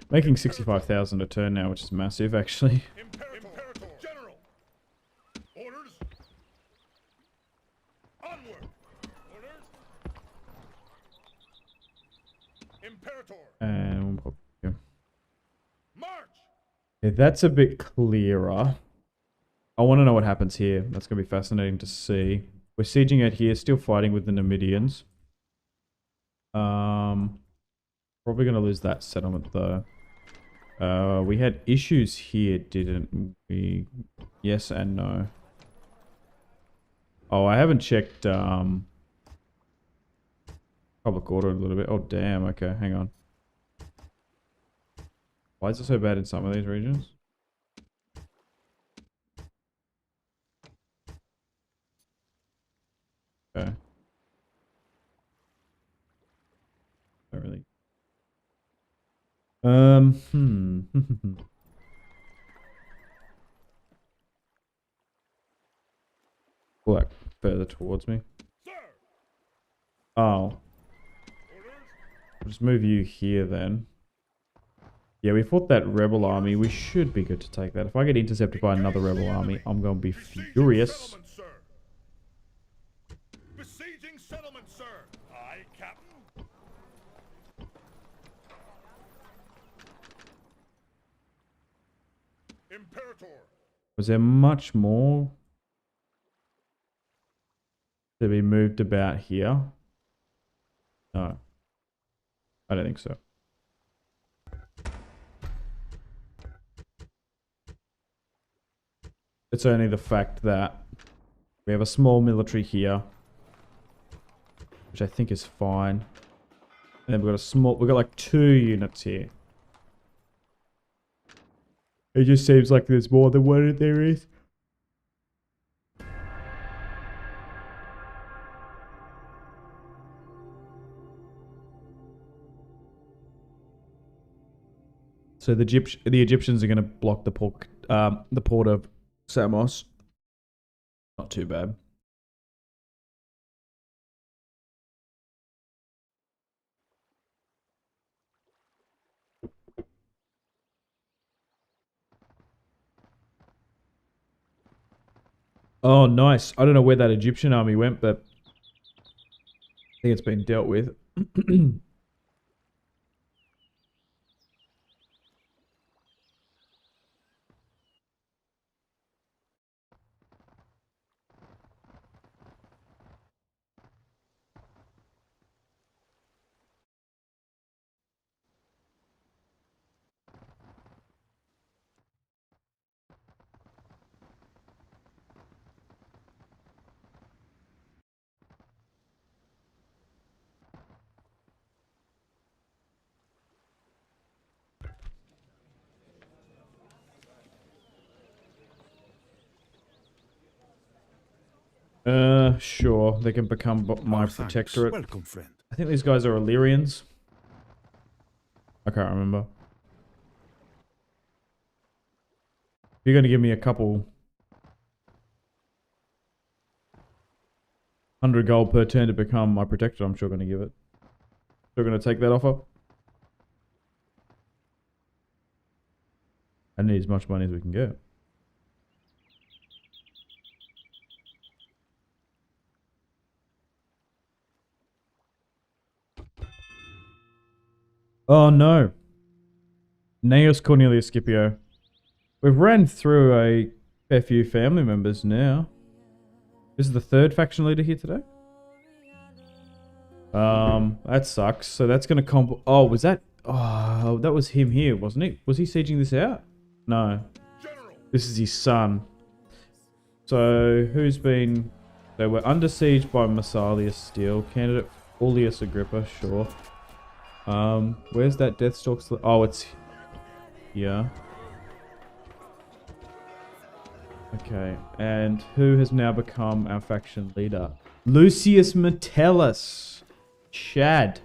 Making 65,000 a turn now, which is massive, actually.
Imperator! General! Orders! Onward! Orders! Imperator!
And yeah.
March!
Okay, that's a bit clearer. I want to know what happens here. That's going to be fascinating to see. We're sieging it here, still fighting with the Numidians. Probably going to lose that settlement though. We had issues here, didn't we? Yes and no. Oh, I haven't checked public order a little bit. Oh, damn. Okay, hang on. Why is it so bad in some of these regions? Okay. Not really. Pull that further towards me.
Sir!
Oh.
Orders!
I'll just move you here then. Yeah, we fought that rebel army. We should be good to take that. If I get intercepted by another rebel army, I'm going to be furious.
Settlement, sir! Besieging settlement, sir! Aye, Captain! Imperator!
Was there much more to be moved about here? No. I don't think so. It's only the fact that we have a small military here, which I think is fine. And then we've got like 2 units here. It just seems like there's more than what there is. So the Egyptians are going to block the port of Samos. Not too bad. Oh, nice. I don't know where that Egyptian army went, but I think it's been dealt with. Sure. They can become my
Our thanks.
protectorate.
Welcome, friend.
I think these guys are Illyrians. I can't remember. If you're going to give me a couple 100 gold per turn to become my protector, I'm sure going to give it. Still going to take that offer. I need as much money as we can get. Oh no. Naos Cornelius Scipio. We've ran through a fair few family members now. This is the third faction leader here today. That sucks. So that's gonna comp. Oh, was that? Oh, that was him here, wasn't it? Was he sieging this out? No. This is his son. So who's been? They were under siege by Massalius Steel. Candidate Ullius Agrippa. Sure. Where's that Deathstalk? Oh, it's here. Okay, and who has now become our faction leader? Lucius Metellus. Chad.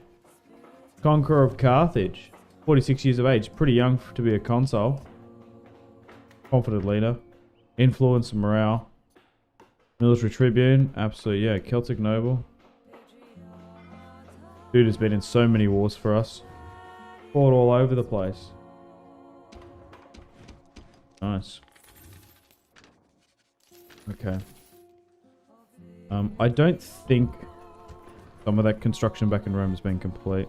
Conqueror of Carthage. 46 years of age. Pretty young to be a consul. Confident leader. Influence and morale. Military tribune. Absolutely, yeah. Celtic noble. Dude has been in so many wars for us. Fought all over the place. Nice. Okay. I don't think some of that construction back in Rome has been complete.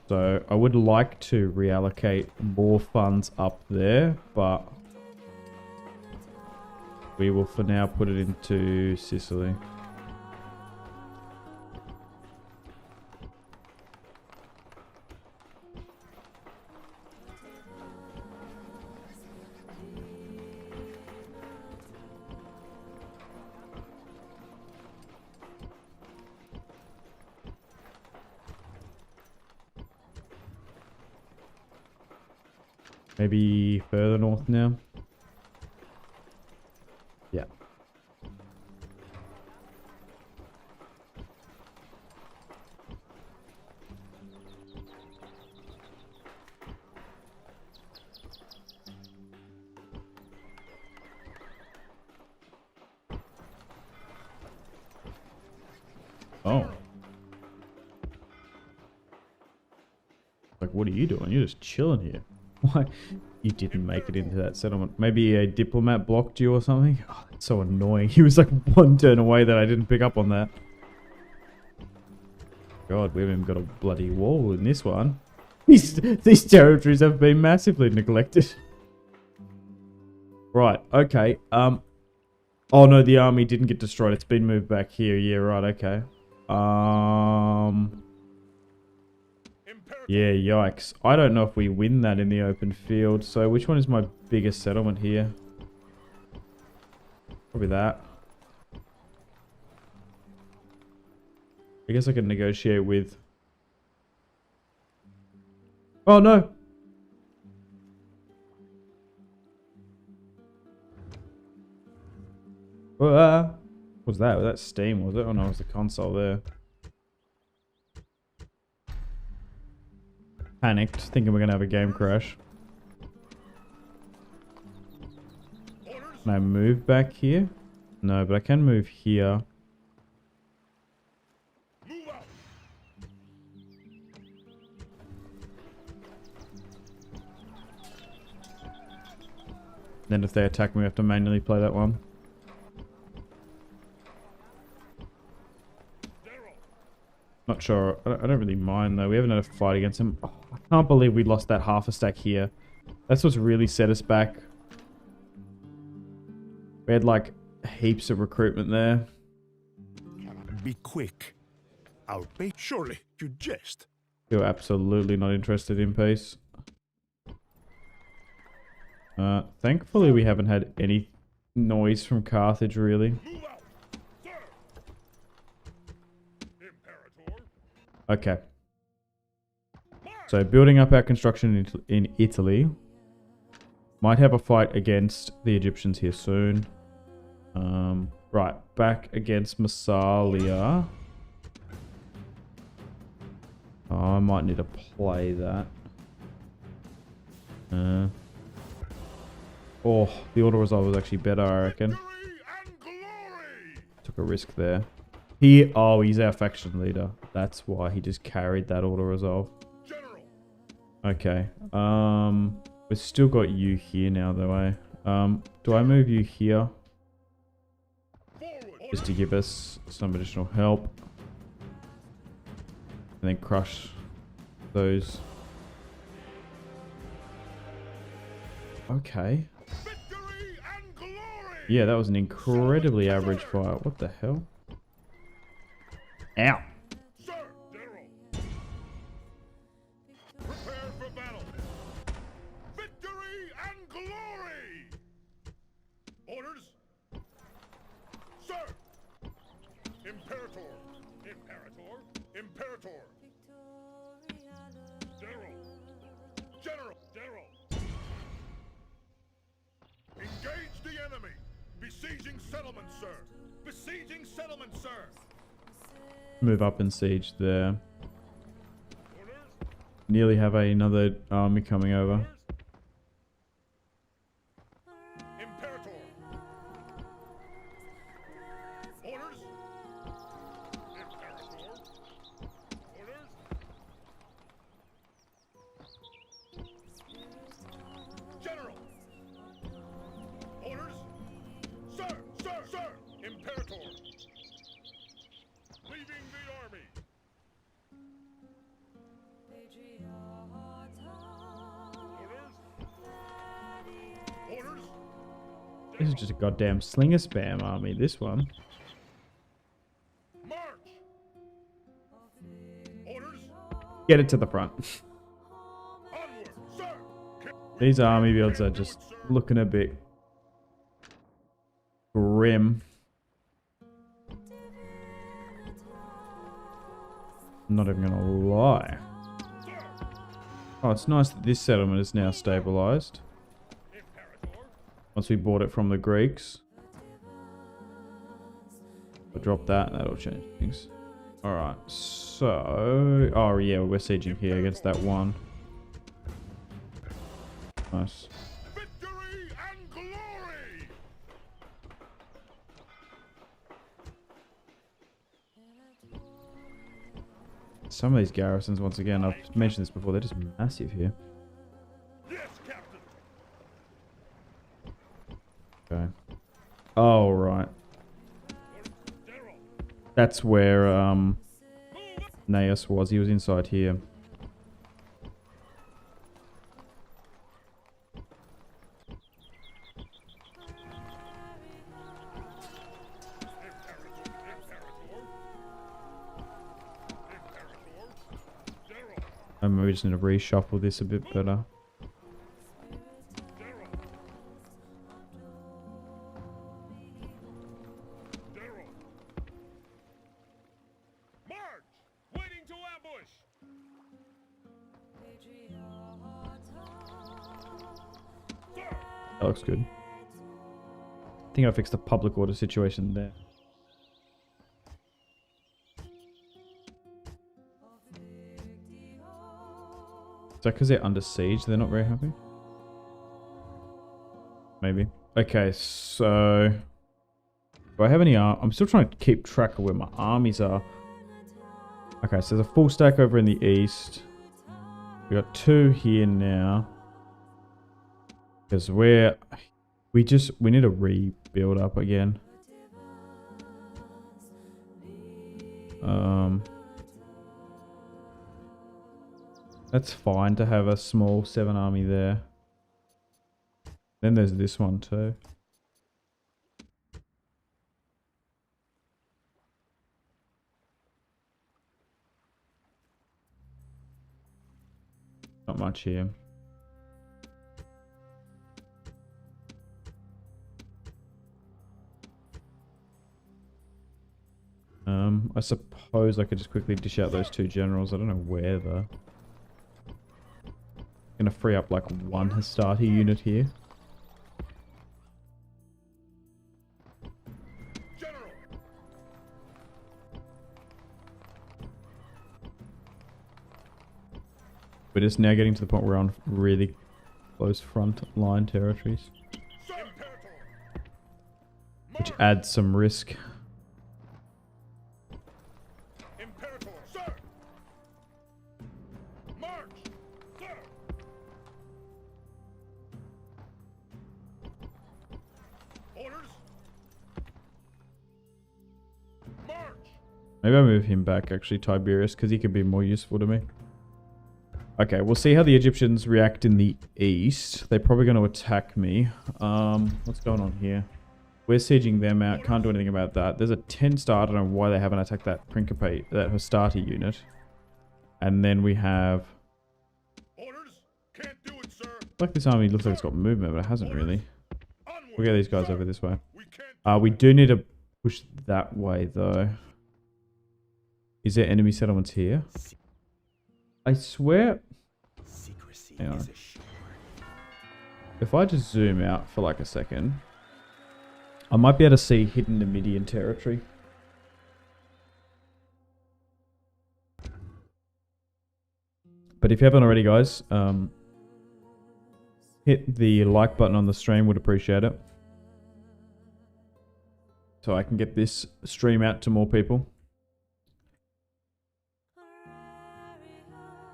So I would like to reallocate more funds up there, but we will for now put it into Sicily. Maybe further north now. Yeah. Oh. Like, what are you doing? You're just chilling here. Why? You didn't make it into that settlement. Maybe a diplomat blocked you or something? Oh, that's so annoying. He was like one turn away that I didn't pick up on that. God, we haven't even got a bloody wall in this one. These territories have been massively neglected. Right, okay. Oh no, the army didn't get destroyed. It's been moved back here. Yeah, right, okay. Yeah, yikes. I don't know if we win that in the open field. So which one is my biggest settlement here? Probably that. I guess I can negotiate with... Oh, no! What was that? Was that steam, was it? Oh no, it was the console there. Panicked, thinking we're gonna have a game crash. Can I move back here? No, but I can move here. Then if they attack me, we have to manually play that one. Not sure. I don't really mind though. We haven't had a fight against him. Oh, I can't believe we lost that half a stack here. That's what's really set us back. We had like heaps of recruitment there.
Be quick. I'll pay. Surely you jest.
You're absolutely not interested in peace. Thankfully we haven't had any noise from Carthage really. Okay. So building up our construction in Italy. Might have a fight against the Egyptians here soon. Right, back against Massalia. Oh, I might need to play that. Oh, the auto resolve was actually better, I reckon.
And glory!
Took a risk there. He's our faction leader. That's why he just carried that auto resolve.
General!
Okay. We've still got you here now, though, eh? Do I move you here
Forward!
just to give us some additional help, and then crush those? Okay.
Victory and glory!
Yeah, that was an incredibly average fight. What the hell? Ow.
Sir! General! Prepare for battle! Victory and glory! Orders! Sir! Imperator! Imperator! Imperator! General! General! General! Engage the enemy! Besieging settlement, sir! Besieging settlement, sir!
Move up and siege there.
Orders!
Nearly have another army coming over.
Imperator! Orders! Imperator! Orders! General! Orders! Sir! Sir! Sir! Imperator! Leaving the army! Orders! Orders!
This is just a goddamn slinger spam army, this one.
March! Orders!
Get it to the front.
Onward, sir!
These army builds are just looking a bit grim. I'm not even gonna lie. Oh, it's nice that this settlement is now stabilized.
Imperator!
Once we bought it from the Greeks. I'll drop that, that'll change things. Alright, so... Oh yeah, we're sieging here against that one. Nice.
Victory and glory!
Some of these garrisons, once again, I've mentioned this before, they're just massive here.
Yes, Captain!
Okay. Oh, right.
General!
That's where, Naeus was. He was inside here. And we just need to reshuffle this a bit better.
March! Waiting to ambush! Sir!
That looks good. I think I fixed the public order situation there. Is that because they're under siege? They're not very happy? Maybe. Okay, so... Do I have any I'm still trying to keep track of where my armies are. Okay, so there's a full stack over in the east. We got 2 here now. Because we need to rebuild up again. That's fine to have a small 7 army there. Then there's this one too. Not much here. I suppose I could just quickly dish out those 2 generals. I don't know where though. Gonna free up like 1 Hastati unit here. We're just now getting to the point where we're on really close front line territories, which adds some risk.
Imperator, sir! March! Sir! Orders! March!
Maybe I'll move him back, actually, Tiberius, because he could be more useful to me. Okay, we'll see how the Egyptians react in the east. They're probably going to attack me. What's going on here? We're sieging them out. Can't do anything about that. There's a 10-star. I don't know why they haven't attacked that Principate, that Hastati unit. And then we have...
Orders! Can't do it, sir!
Like this army looks like it's got movement, but it hasn't really.
Onward,
We'll get these guys
sir.
over this way.
We can't
We do need to push that way, though. Is there enemy settlements here? I swear...
Secrecy
Hang on.
is assured.
If I just zoom out for like a second, I might be able to see hidden Numidian territory. But if you haven't already, guys, hit the like button on the stream. Would appreciate it. So I can get this stream out to more people.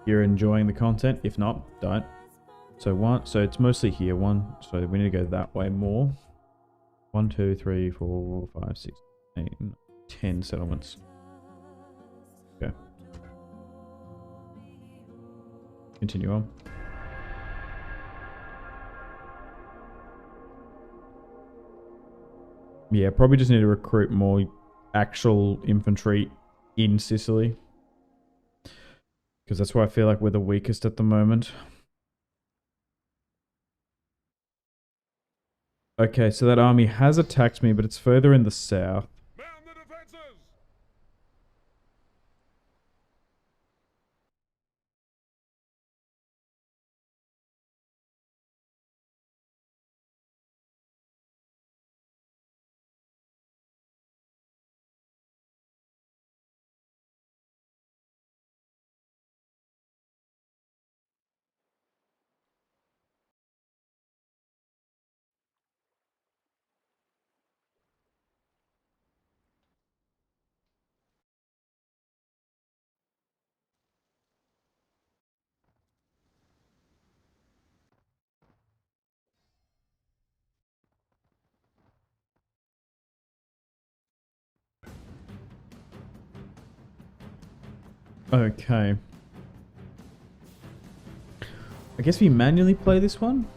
You're enjoying the content. If not, don't. So it's mostly here. So we need to go that way more. 1, 2, 3, 4, 5, 6, 8, 10 settlements. Okay. Continue on. Yeah, probably just need to recruit more actual infantry in Sicily. Because that's where I feel like we're the weakest at the moment. Okay, so that army has attacked me, but it's further in the south.
man the defenses!
Okay. I guess we manually play this one.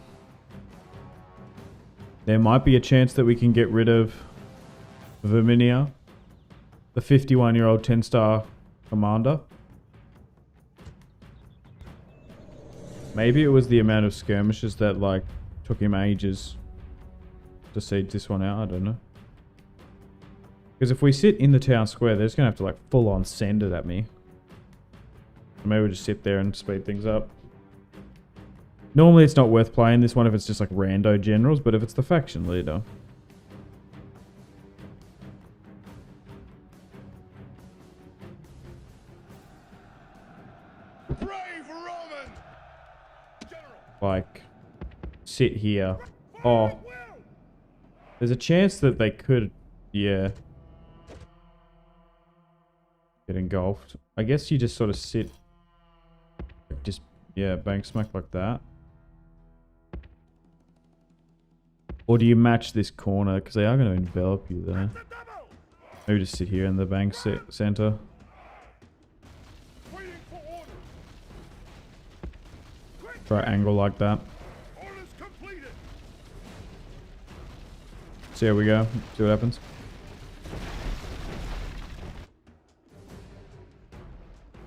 There might be a chance that we can get rid of Verminia, the 51-year-old 10-star commander. Maybe it was the amount of skirmishes that like took him ages to siege this one out. I don't know. Because if we sit in the town square, they're just going to have to like full on send it at me. Maybe we'll just sit there and speed things up. Normally it's not worth playing this one if it's just like rando generals, but if it's the faction leader.
Brave Roman! General!
Like, sit here. Oh. There's a chance that they could, yeah, get engulfed. I guess you just sort of sit, just, yeah, bank smack like that. Or do you match this corner? Because they are going to envelop you there. Maybe just sit here in the bank center.
Waiting for orders!
Try angle like that.
Orders completed!
See how we go. See what happens.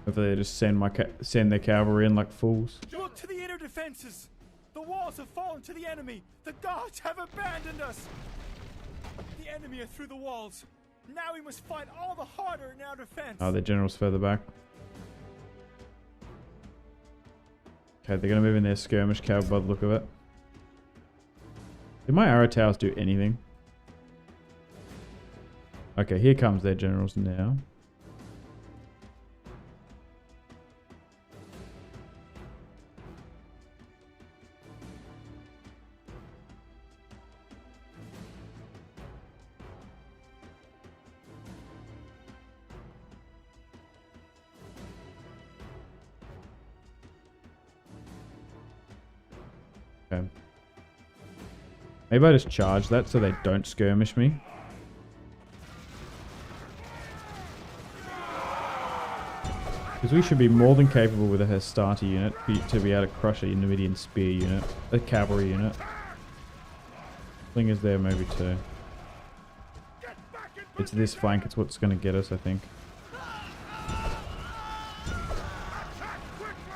Hopefully they just send their cavalry in like fools.
Look to the inner defenses! The walls have fallen to the enemy! The gods have abandoned us! The enemy are through the walls. Now we must fight all the harder in our defense.
Oh, their general's further back. Okay, they're going to move in their skirmish cav by the look of it. Did my arrow towers do anything? Okay, here comes their generals now. Okay. Maybe I just charge that so they don't skirmish me. Because we should be more than capable with a Hastati unit to be able to crush a Numidian spear unit. A cavalry unit. Slingers there maybe too. It's this flank, it's what's going to get us, I think.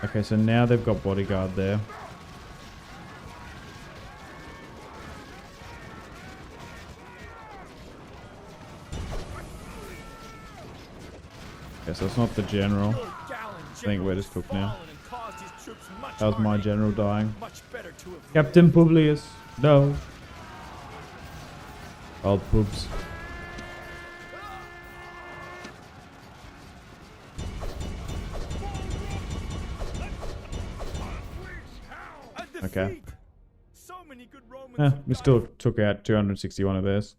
Okay, so now they've got bodyguard there. Okay, so it's not the general. I think we're just cooked now. That was my general dying. Captain Publius. No. Old Pubs. Okay. We still took out 261 of theirs.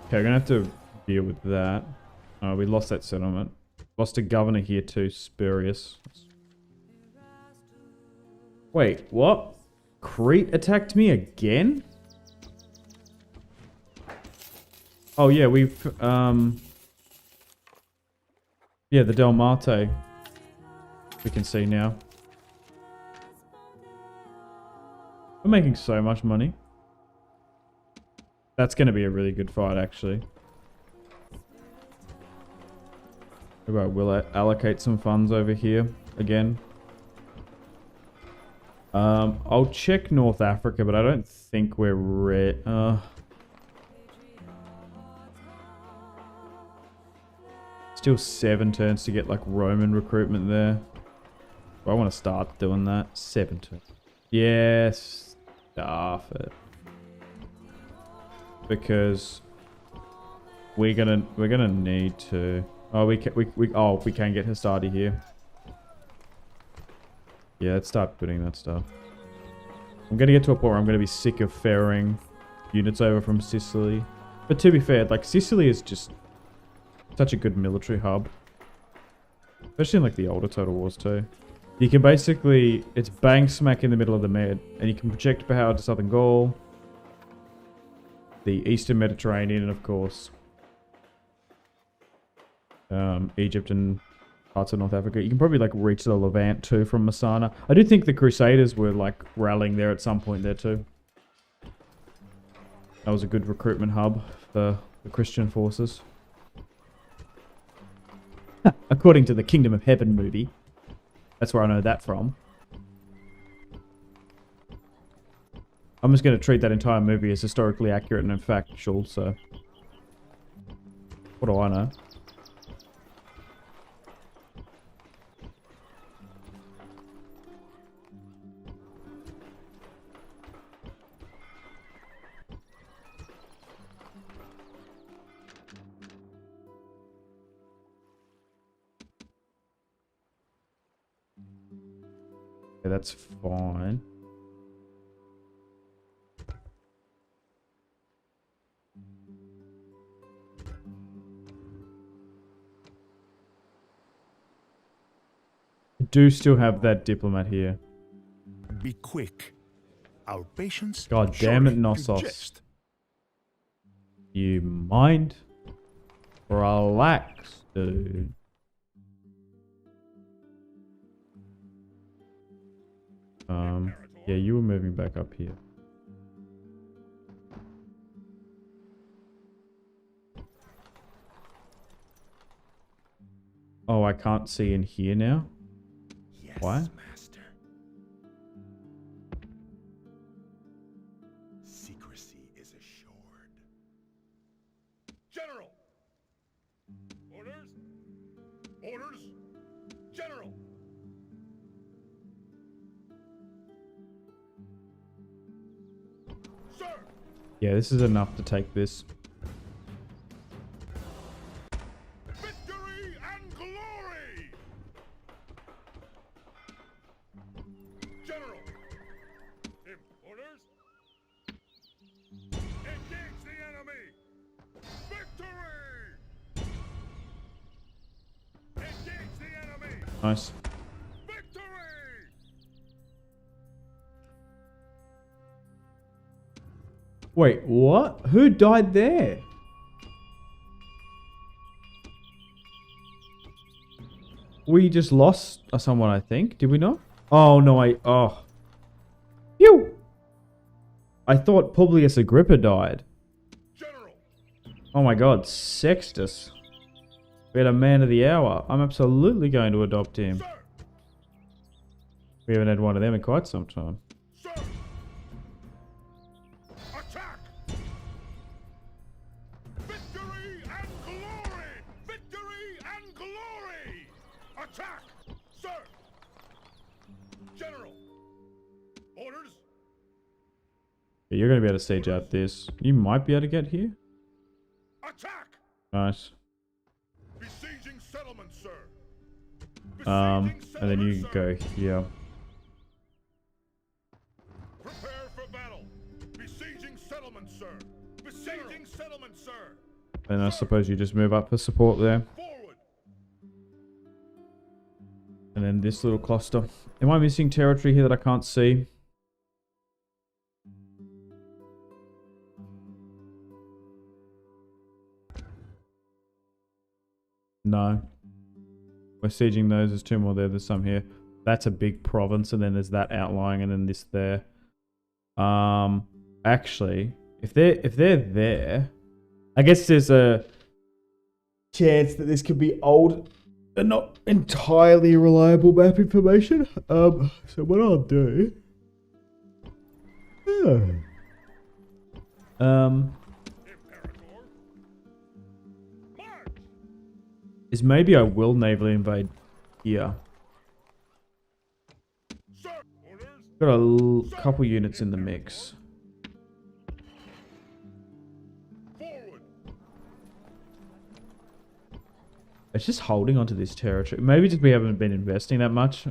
Okay, we're gonna have to deal with that. We lost that settlement. Lost a governor here too, Spurious. Wait, what? Crete attacked me again? Oh yeah, we've yeah, the Del Marte. We can see now. We're making so much money. That's going to be a really good fight, actually. Maybe I will allocate some funds over here again. I'll check North Africa, but I don't think we're still 7 turns to get like Roman recruitment there. I want to start doing that. 7 turns. Yes, staff it. Because we're gonna need to. Oh, we can get Hastati here. Yeah, let's start putting that stuff. I'm gonna get to a point where I'm gonna be sick of ferrying units over from Sicily. But to be fair, like Sicily is just such a good military hub, especially in like the older Total Wars too. You can basically, it's bang smack in the middle of the Med, and you can project power to Southern Gaul, the Eastern Mediterranean, and of course, Egypt and parts of North Africa. You can probably like reach the Levant too from Massana. I do think the Crusaders were like rallying there at some point there too. That was a good recruitment hub for the Christian forces. According to the Kingdom of Heaven movie. That's where I know that from. I'm just going to treat that entire movie as historically accurate and factual, so... What do I know? Yeah, that's fine. I do still have that diplomat here.
Be quick. Our patience.
God damn it,
surely
Knossos.
digest.
You mind? Relax, dude. Yeah, you were moving back up here. Oh, I can't see in here now?
Yes,
Why?
master. Secrecy is assured.
General! Orders? Orders? General! Sir!
Yeah, this is enough to take this.
Victory and glory! General! Orders? Engage the enemy! Victory! Engage the enemy!
Nice.
Victory!
Wait, what? Who died there? We just lost someone, I think. Did we not? Oh, no, oh. Phew! I thought Publius Agrippa died.
General!
Oh my god, Sextus. We had a man of the hour. I'm absolutely going to adopt him.
Sir!
We haven't had one of them in quite some time.
Sir! Attack! Victory and glory! Victory and glory! Attack! Sir! General! Orders?
Yeah, you're going to be able to siege out this. You might be able to get here.
Attack!
Nice.
Besieging settlement, sir!
And then you can go here.
Prepare for battle! Besieging settlement, sir! Besieging settlement, sir!
And I suppose you just move up for support there.
Forward!
And then this little cluster. Am I missing territory here that I can't see? No. We're sieging those. There's two more there. There's some here. That's a big province, and then there's that outlying, and then this there. Actually, if they're there, I guess there's a chance that this could be old and not entirely reliable map information. So what I'll do,
Imperator! March!
is maybe I will navally invade here.
Sir! Orders?
Got a couple units in the mix.
Forward!
It's just holding onto this territory. Maybe just we haven't been investing that much.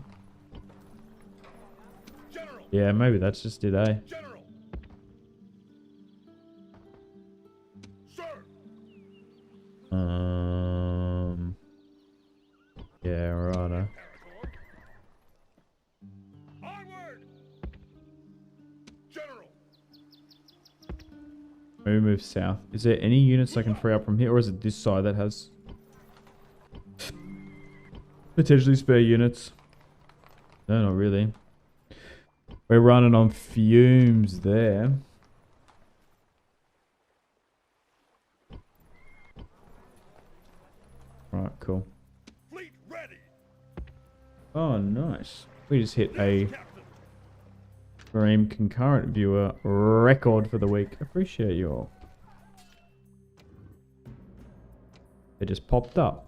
General!
Yeah, maybe that's just it, eh?
General! Sir!
Yeah, righto.
Imperator! Onward! General!
Maybe move south. Is there any units I can free up from here, or is it this side that has potentially spare units? No, not really. We're running on fumes there. Right, cool.
Fleet ready!
Oh, nice. We just hit a
Captain!
stream concurrent viewer record for the week. Appreciate you all. It just popped up.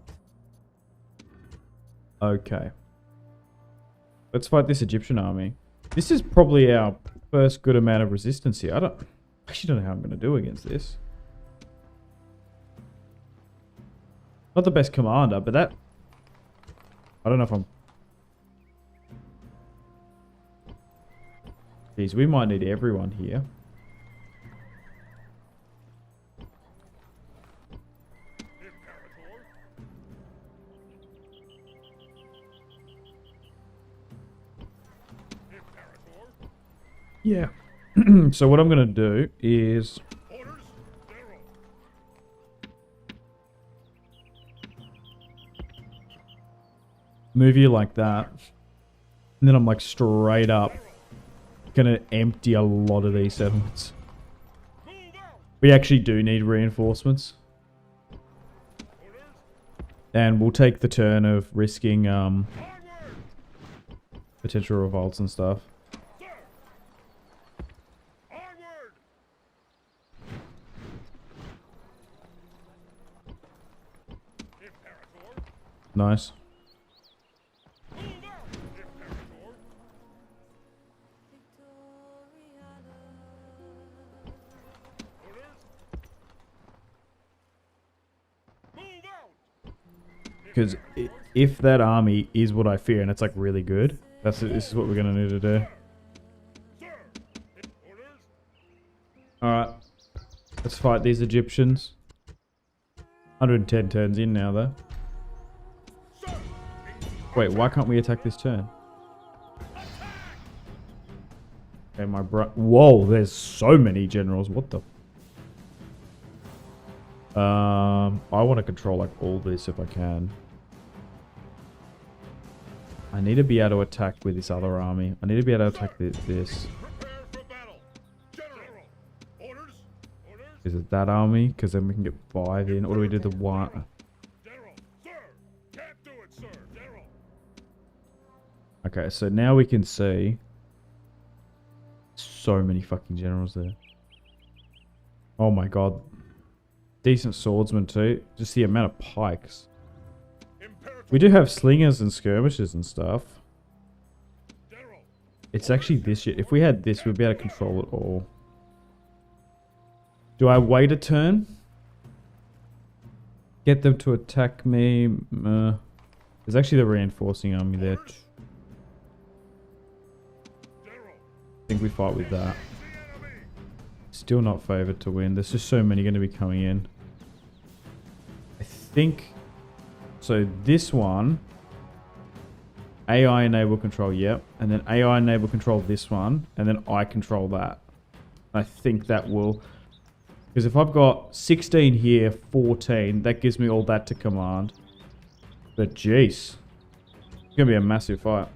Okay. Let's fight this Egyptian army. This is probably our first good amount of resistance here. I actually don't know how I'm going to do against this. Not the best commander, but that... I don't know if I'm... Jeez, we might need everyone here.
Imperator! Imperator!
Yeah. So what I'm going to do is...
Orders? General!
move you like that. And then I'm like straight up.
General!
gonna empty a lot of these settlements. We actually do need reinforcements. And we'll take the turn of risking potential revolts and stuff. Nice. Because if that army is what I fear and it's like really good, this is what we're gonna need to do. Alright. Let's fight these Egyptians. 110 turns in now though. Wait, why can't we attack this turn? Okay, my bro. Whoa, there's so many generals. What the? I want to control like all this if I can. I need to be able to attack with this other army. I need to be able to attack this. Is it that army? Because then we can get 5 in. Or do we do the 1? Okay, so now we can see so many fucking generals there. Oh my god. Decent swordsmen too. Just the amount of pikes. We do have slingers and skirmishers and stuff. It's actually this shit. If we had this, we'd be able to control it all. Do I wait a turn? Get them to attack me? There's actually the reinforcing army there. I think we fight with that. Still not favored to win. There's just so many going to be coming in. I think... So this one... AI enable control, yep. And then AI enable control this one. And then I control that. I think that will... Because if I've got 16 here, 14, that gives me all that to command. But jeez. It's going to be a massive fight.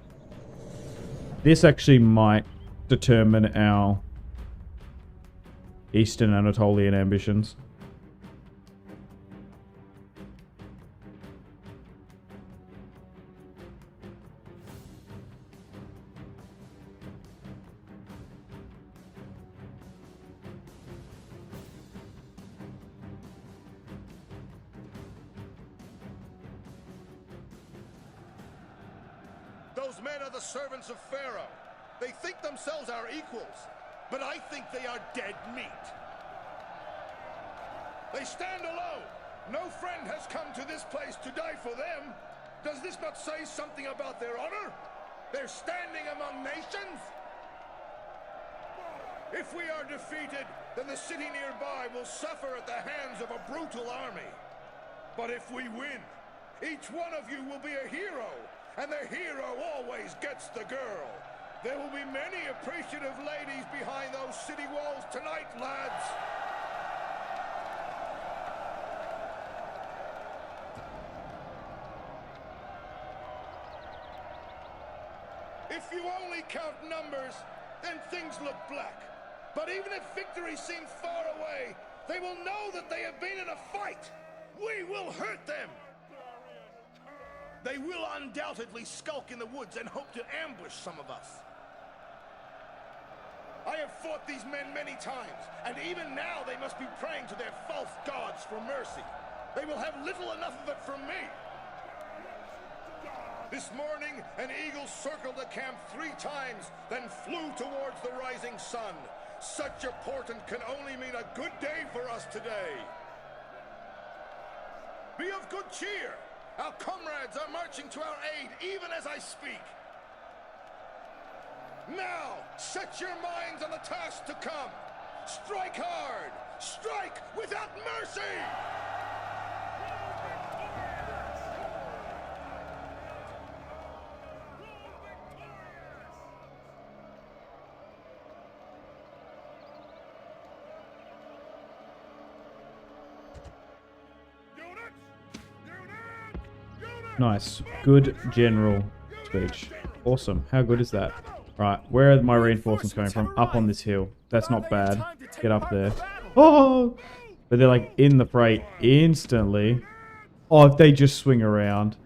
This actually might determine our Eastern Anatolian ambitions.
Those men are the servants of Pharaoh. They think themselves our equals, but I think they are dead meat. They stand alone. No friend has come to this place to die for them. Does this not say something about their honor? They're standing among nations? If we are defeated, then the city nearby will suffer at the hands of a brutal army. But if we win, each one of you will be a hero, and the hero always gets the girl. There will be many appreciative ladies behind those city walls tonight, lads. If you only count numbers, then things look black. But even if victory seems far away, they will know that they have been in a fight. We will hurt them. They will undoubtedly skulk in the woods and hope to ambush some of us. I have fought these men many times, and even now they must be praying to their false gods for mercy. They will have little enough of it from me. This morning, an eagle circled the camp 3 times, then flew towards the rising sun. Such a portent can only mean a good day for us today. Be of good cheer. Our comrades are marching to our aid even as I speak. Now, set your minds on the task to come. Strike hard. Strike without mercy.
Nice. Good general speech. Awesome. How good is that? Right, where are my reinforcements coming from? Up on this hill. That's not bad. Get up there. Oh! But they're like in the fray instantly. Oh, if they just swing around.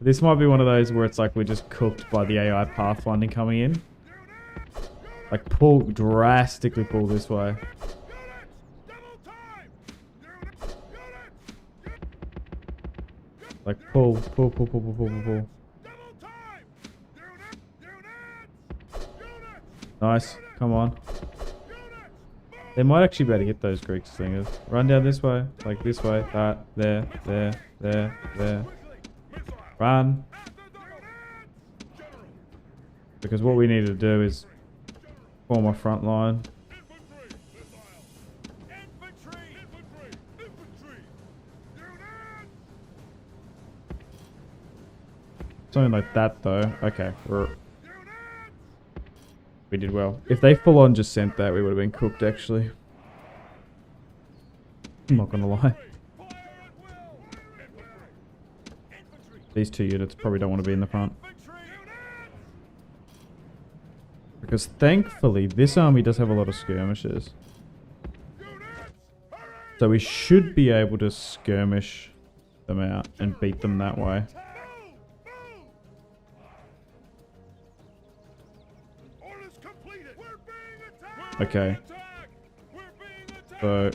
This might be one of those where it's like we're just cooked by the AI pathfinding coming in. Like drastically pull this way. Like pull. Nice, come on. They might actually be able to hit those Greek slingers. Run down this way, like this way, that, there. Run. Because what we need to do is form a front line. Something like that though. Okay, we did well. If they full on just sent that, we would have been cooked actually. I'm not gonna lie. These two units probably don't want to be in the front. Because thankfully, this army does have a lot of skirmishers. So we should be able to skirmish them out and beat them that way. Okay. So,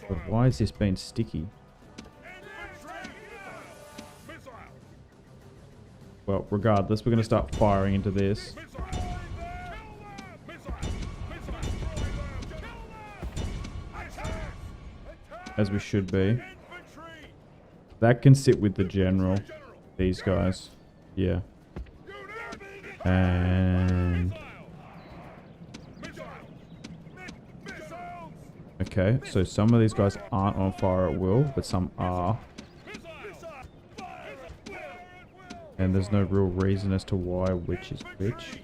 but why is this being sticky? Well, regardless, we're going to start firing into this. As we should be. That can sit with the general. These guys. Yeah. And... okay, so some of these guys aren't on fire at will, but some are. And there's no real reason as to why which is which.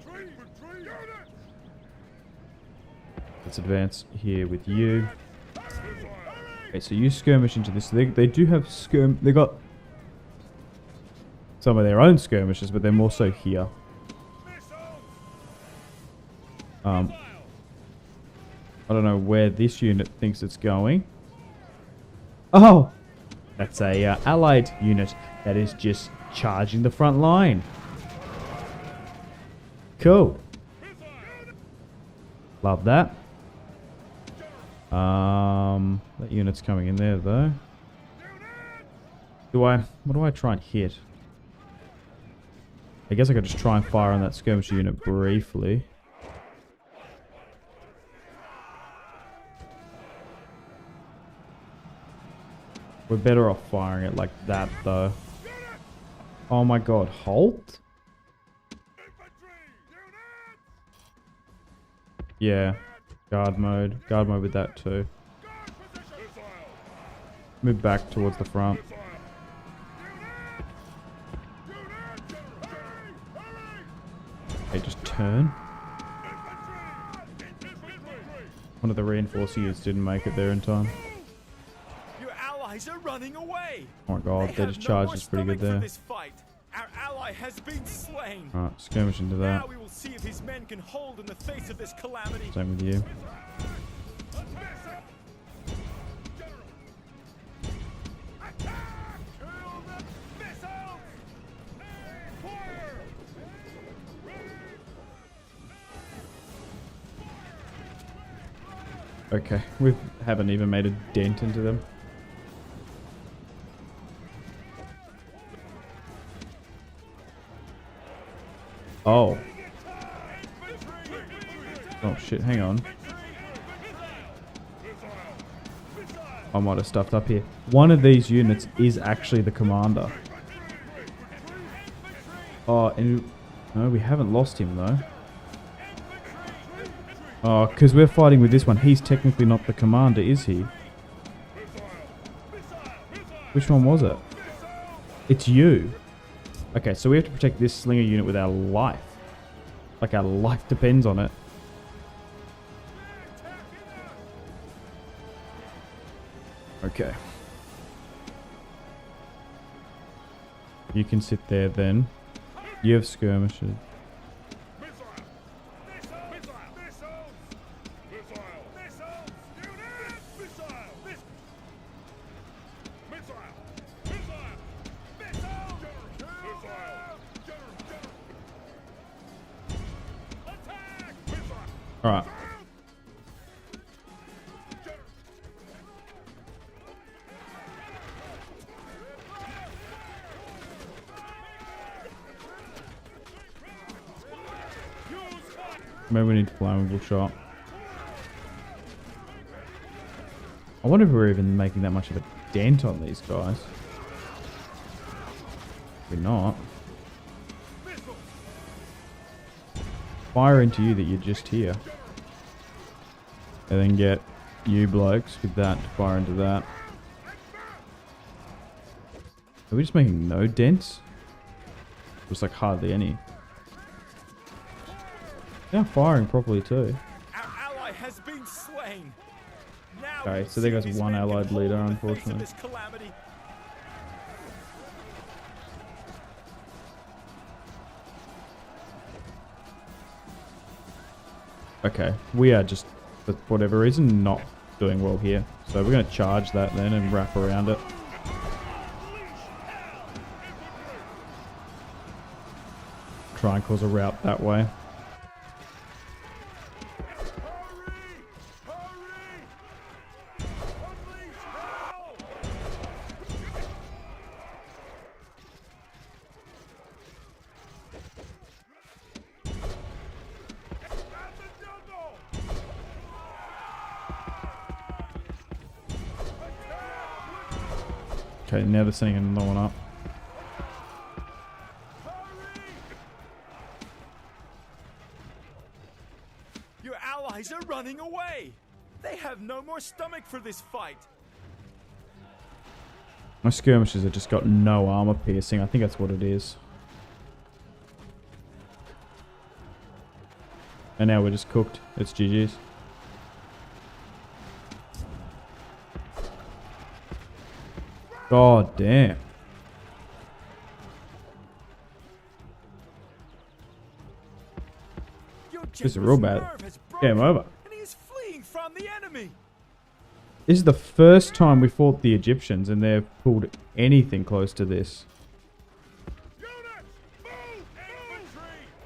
Let's advance here with you. Okay, so you skirmish into this. They do have they got some of their own skirmishes, but they're more so here. I don't know where this unit thinks it's going. Oh! That's a allied unit that is just charging the front line. Cool. Love that. That unit's coming in there though. What do I try and hit? I guess I could just try and fire on that skirmisher unit briefly. We're better off firing it like that, though. Oh my god, halt? Yeah, guard mode. Guard mode with that too. Move back towards the front. Okay, just turn. One of the reinforcing units didn't make it there in time.
Are running away.
Oh my god, they just charged us pretty good there.
Our ally has been slain.
Alright, skirmish into that.
Now we will see if his men can hold in the face of this calamity.
Same with you. Okay, we haven't even made a dent into them. Oh. Oh shit, hang on. I might have stuffed up here. One of these units is actually the commander. Oh, and no, we haven't lost him though. Oh, because we're fighting with this one. He's technically not the commander, is he? Which one was it? It's you. Okay, so we have to protect this slinger unit with our life. Like our life depends on it. Okay. You can sit there then. You have skirmishes. Alright. Maybe we need flammable shot. I wonder if we're even making that much of a dent on these guys. We're not. Fire into you that you're just here. And then get you blokes with that to fire into that. Are we just making no dents? Just like hardly any. Yeah, firing properly too.
Our ally has been slain. Now
Okay, so there goes one allied leader, unfortunately. Okay, we are just, for whatever reason, not doing well here. So we're going to charge that then and wrap around it. Try and cause a rout that way. Okay, now they're sending another one up.
Your allies are running away. They have no more stomach for this fight.
My skirmishers have just got no armor piercing. I think that's what it is. And now we're just cooked. It's GG's. God damn. This is real bad. Game over.
And he is fleeing from the enemy.
This is the first time we fought the Egyptians and they've pulled anything close to this.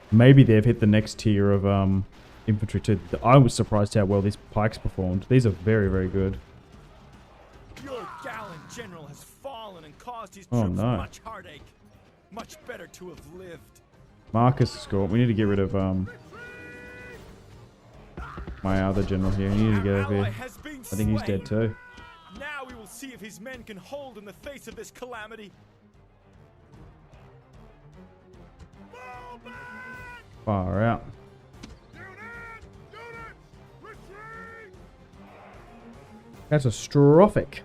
Maybe they've hit the next tier of infantry too. I was surprised how well these pikes performed. These are very, very good.
Your gallant general has fallen and caused his troops much heartache. Much better to have lived.
Marcus is gone. We need to get rid of my other general here. He needs to get over here. I think he's dead too.
Now we will see if his men can hold in the face of this calamity.
Far out. Catastrophic.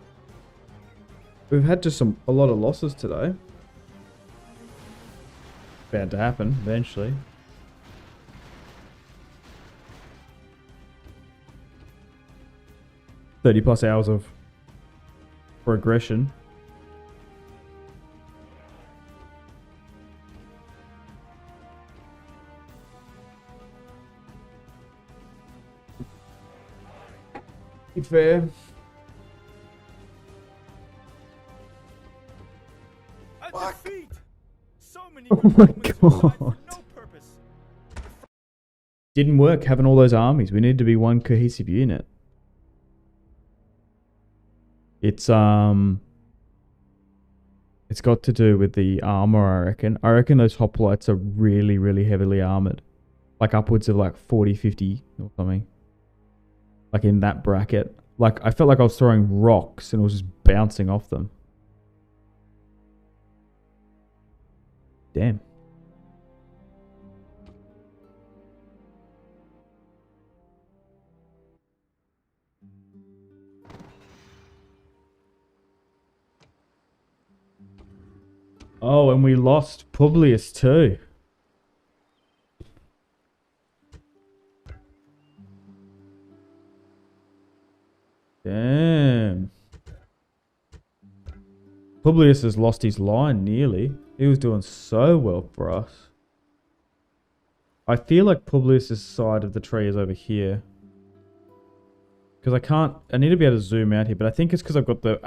We've had just a lot of losses today. Bound to happen eventually. +30 hours of progression. Fair.
A defeat. So many
Oh my god.
no purpose.
Didn't work having all those armies. We need to be one cohesive unit. It's got to do with the armor, I reckon. I reckon those hoplites are really, really heavily armored. Like upwards of like 40, 50 or something. Like in that bracket. Like I felt like I was throwing rocks and it was just bouncing off them. Damn. Oh, and we lost Publius too. Damn. Publius has lost his line nearly. He was doing so well for us. I feel like Publius' side of the tree is over here. Because I need to be able to zoom out here, but I think it's because I've got the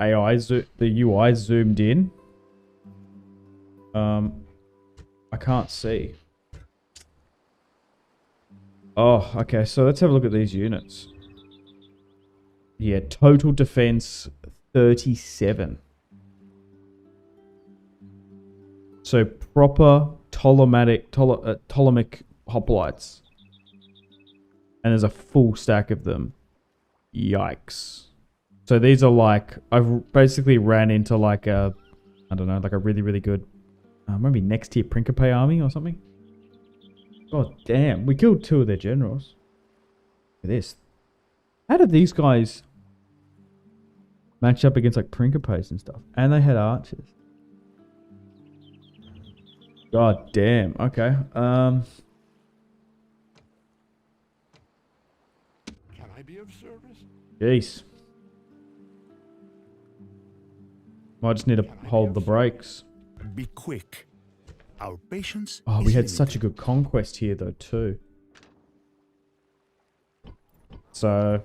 the UI zoomed in. I can't see. Oh, okay, so let's have a look at these units. Yeah, total defense 37. So proper Ptolemaic hoplites. And there's a full stack of them. Yikes. So these are like, I've basically ran into like a, I don't know, like a really, really good, maybe next tier Principe army or something. God damn, we killed 2 of their generals. Look at this. How did these guys match up against like Principes and stuff? And they had archers. God damn, okay.
Can I be of service?
Jeez. Might just need to hold the brakes.
Be quick. Our patience
Oh,
is
we had
limited.
such a good conquest here though too. So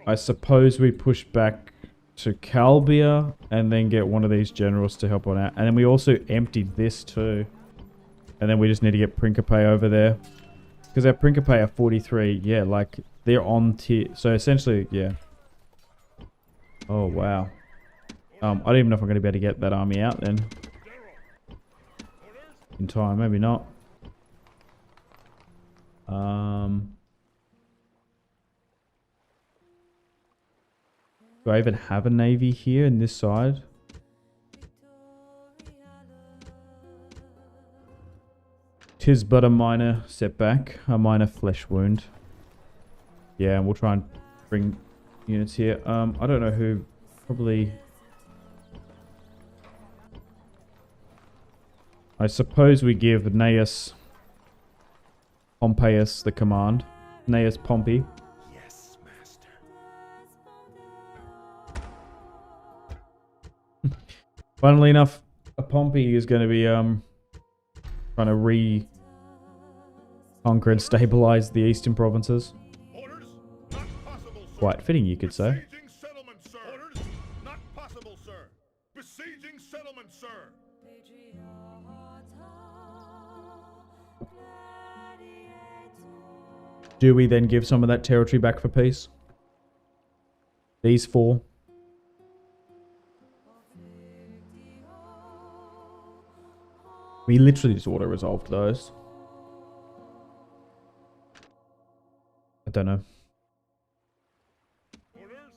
I suppose we push back to Calbia and then get one of these generals to help on out. And then we also emptied this too. And then we just need to get Principe over there. Because our Principe are 43. Yeah, like they're on tier. So essentially, yeah. Oh, wow. I don't even know if I'm going to be able to get that army out then. In time, maybe not. Do I even have a navy here in this side? Tis but a minor setback, a minor flesh wound. Yeah, and we'll try and bring units here. I don't know who, probably. I suppose we give Gnaeus Pompeius the command. Gnaeus Pompey.
Yes, master.
Funnily enough, a Pompey is going to be trying to conquer and stabilize the eastern provinces.
Orders? Not possible, sir.
Quite fitting, you could say.
Besieging settlement, sir. Orders? Not possible, sir. Besieging settlement, sir.
Do we then give some of that territory back for peace? These 4. We literally just auto-resolved those. I don't know.
Orders?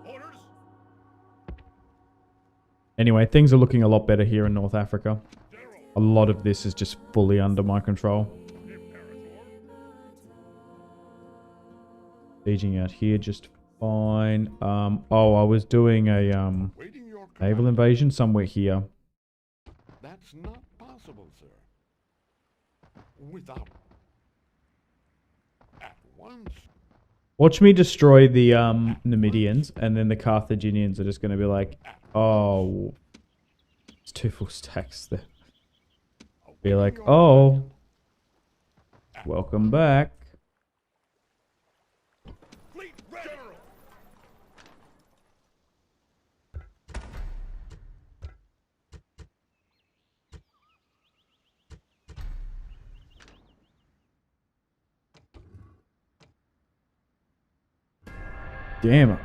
Orders?
Anyway, things are looking a lot better here in North Africa. A lot of this is just fully under my control. Sieging out here just fine. Oh, I was doing a
Waiting your
naval
command.
invasion somewhere here.
That's not possible, sir. Without... At once.
Watch me destroy the Numidians, and then the Carthaginians are just going to be like, oh, it's 2 full stacks there. Be like, oh, welcome back.
Fleet ready. General.
Damn it.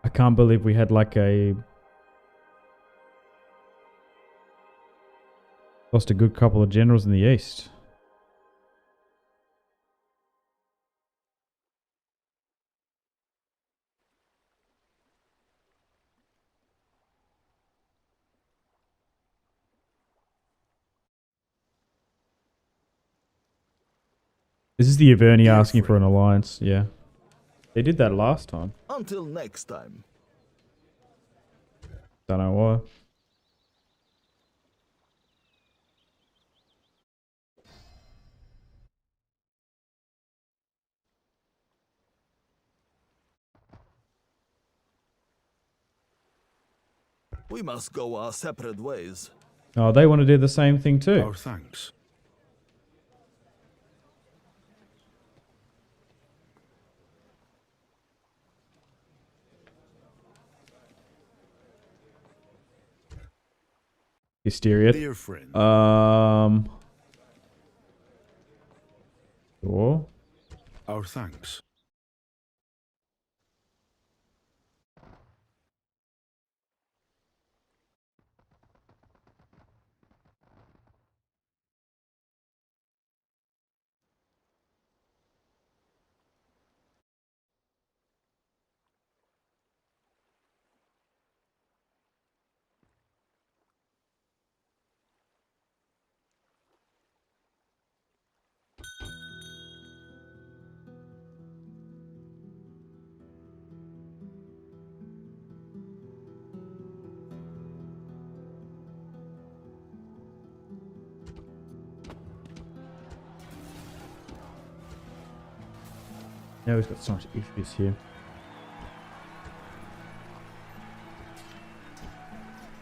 I can't believe we had like a... Lost a good couple of generals in the east. This is the Averni asking for an alliance, yeah. They did that last time.
Until next time.
Don't know why.
We must go our separate ways.
Oh, they want to do the same thing too.
Our thanks.
Hysteria.
Dear friend.
Sure.
Our thanks.
Now we've got so much issues here.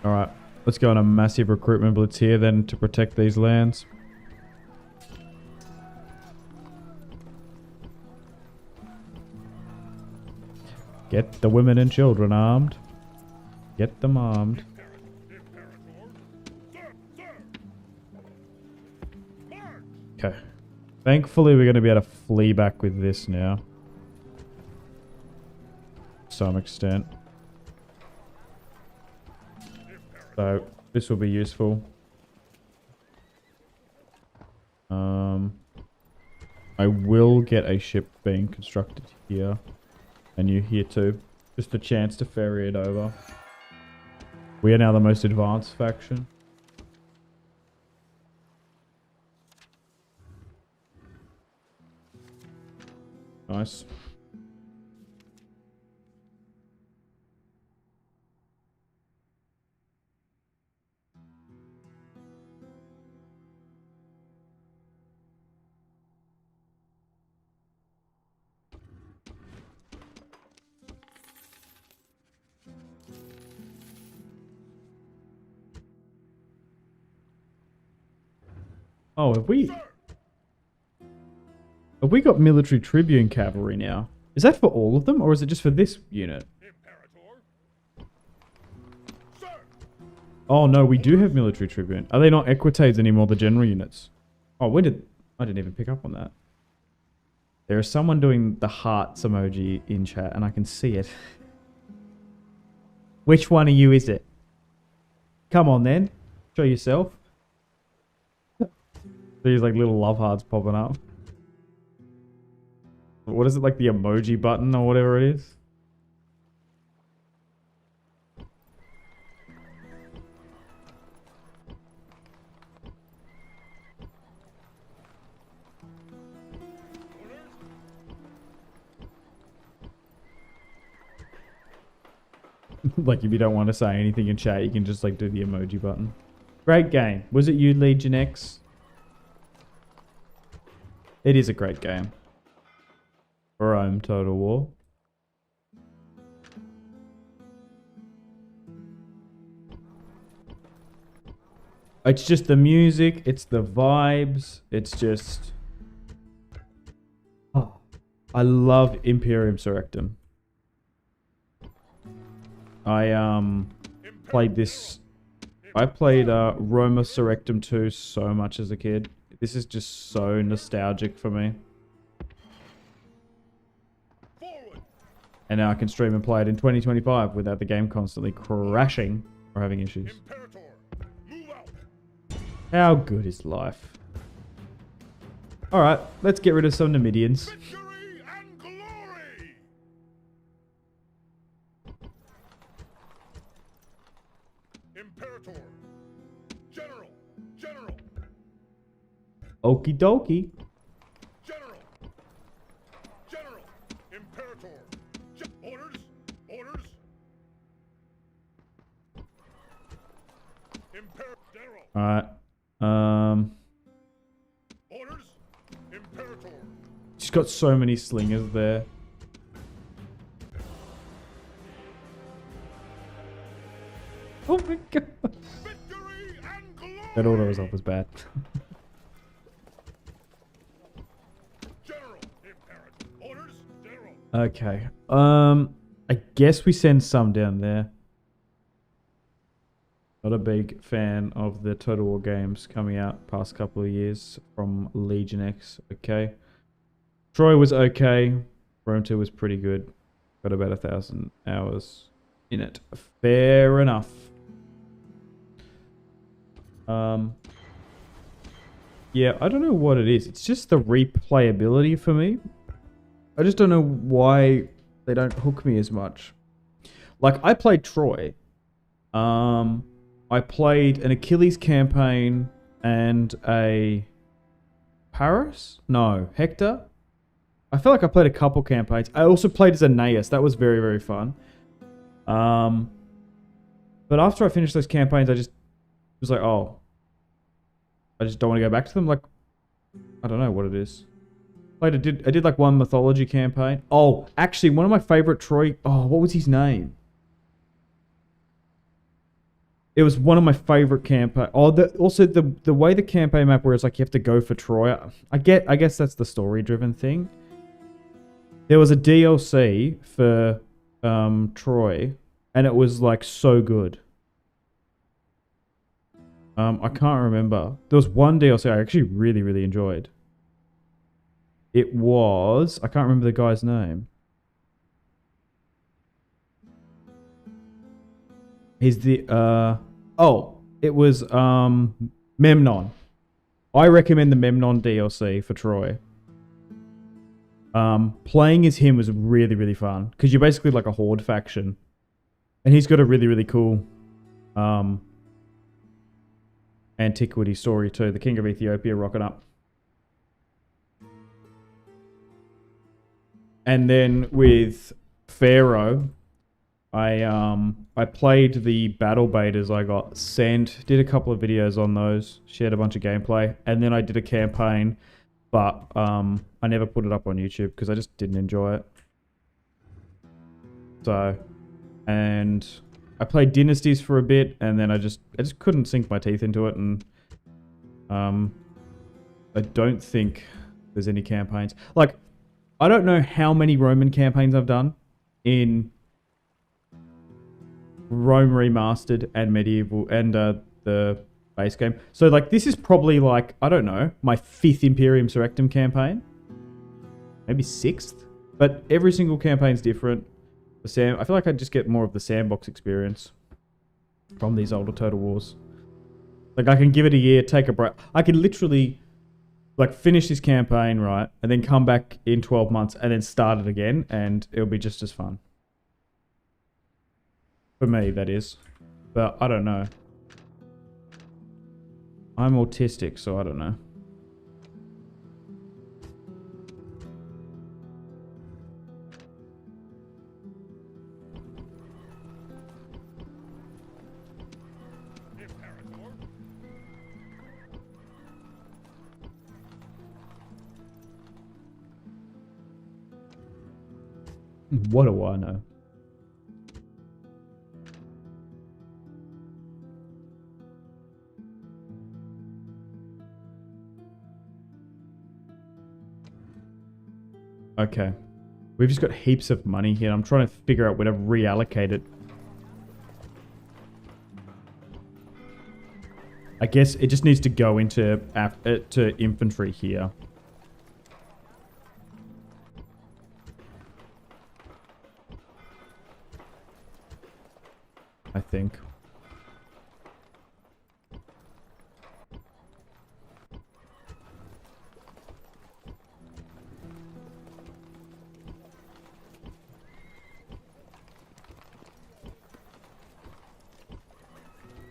Alright, let's go on a massive recruitment blitz here then to protect these lands. Get the women and children armed. Get them armed. Okay. Thankfully we're going to be able to flee back with this now. To some extent. So this will be useful. I will get a ship being constructed here. And you here too. Just a chance to ferry it over. We are now the most advanced faction. Nice. Oh, have we got military tribune cavalry now? Is that for all of them, or is it just for this unit? Oh no, we do have military tribune. Are they not equitades anymore, the general units? Oh, I didn't even pick up on that. There is someone doing the hearts emoji in chat, and I can see it. Which one of you is it? Come on then, show yourself. These like little love hearts popping up. What is it, like the emoji button or whatever it is? Like if you don't want to say anything in chat, you can just like do the emoji button. Great game. Was it you, Legion X? It is a great game. Rome Total War. It's just the music, it's the vibes, it's just... Oh, I love Imperium Surrectum. I played this... I played Roma Surrectum 2 so much as a kid. This is just so nostalgic for me. And now I can stream and play it in 2025 without the game constantly crashing or having issues. How good is life? Alright, let's get rid of some Numidians.
Victory and glory! Imperator! General! General!
Okie dokie.
General! General! Imperator! Orders! Orders! General!
Alright.
Orders! Imperator!
She's got so many slingers there. Oh, my god.
Victory and glory!
That auto result was bad.
General, Imperator. Orders, General.
Okay. I guess we send some down there. Not a big fan of the Total War games coming out past couple of years from Legion X. Okay. Troy was okay. Rome 2 was pretty good. Got about 1,000 hours in it. Fair enough. Yeah, I don't know what it is. It's just the replayability for me. I just don't know why they don't hook me as much. Like, I played Troy. I played an Achilles campaign and a Paris? No, Hector? I feel like I played a couple campaigns. I also played as Aeneas. That was very, very fun. But after I finished those campaigns, I just was like, oh, I just don't want to go back to them. Like, I don't know what it is. I did like one mythology campaign. Oh, actually, one of my favorite Troy. Oh, what was his name? It was one of my favorite campaign. Oh, also the way the campaign map where it's like you have to go for Troy. I guess that's the story driven thing. There was a DLC for Troy, and it was like so good. I can't remember. There was one DLC I actually really, really enjoyed. It was... I can't remember the guy's name. He's the... Oh, it was Memnon. I recommend the Memnon DLC for Troy. Playing as him was really, really fun. Because you're basically like a Horde faction. And he's got a really, really cool... antiquity story too. The King of Ethiopia rocking up. And then with Pharaoh, I played the battle betas I got sent, did a couple of videos on those, shared a bunch of gameplay, and then I did a campaign, but I never put it up on YouTube because I just didn't enjoy it. So, and I played Dynasties for a bit, and then I just couldn't sink my teeth into it, and I don't think there's any campaigns. Like, I don't know how many Roman campaigns I've done in Rome Remastered and Medieval and the base game. So, like, this is probably, like, I don't know, my 5th Imperium Surrectum campaign. Maybe 6th. But every single campaign's different. I feel like I just get more of the sandbox experience from these older Total Wars. Like, I can give it a year, take a break. I can literally, like, finish this campaign, right? And then come back in 12 months and then start it again. And it'll be just as fun. For me, that is. But I don't know. I'm autistic, so I don't know. What do I know? Okay. We've just got heaps of money here. I'm trying to figure out where to reallocate it. I guess it just needs to go into to infantry here. I think.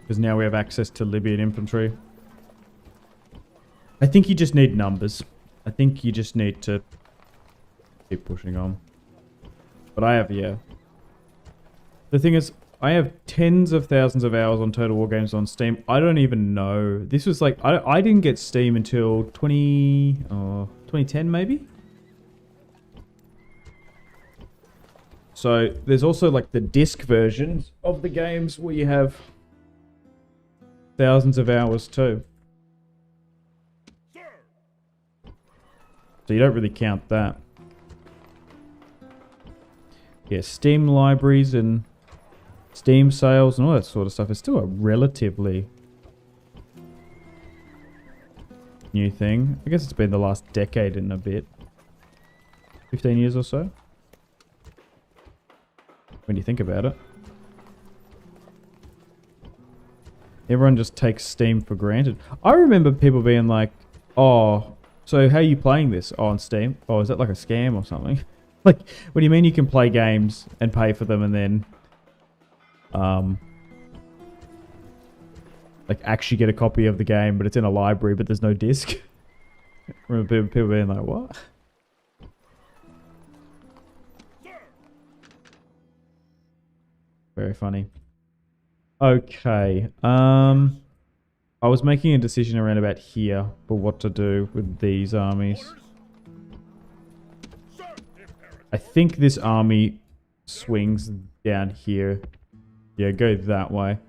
Because now we have access to Libyan infantry. I think you just need numbers. I think you just need to keep pushing on. But I have, yeah. The thing is, I have tens of thousands of hours on Total War games on Steam. I don't even know. This was like... I didn't get Steam until 2010 maybe? So there's also like the disc versions of the games where you have thousands of hours too.
Sir!
So you don't really count that. Yeah, Steam libraries and Steam sales and all that sort of stuff is still a relatively new thing. I guess it's been the last decade and a bit. 15 years or so. When you think about it. Everyone just takes Steam for granted. I remember people being like, oh, so how are you playing this? Oh, on Steam? Oh, is that like a scam or something? Like, what do you mean you can play games and pay for them and then like actually get a copy of the game, but it's in a library, but there's no disc? I remember people being like, what? Very funny. Okay. I was making a decision around about here for what to do with these armies. I think this army swings down here. Yeah, go that way. I'm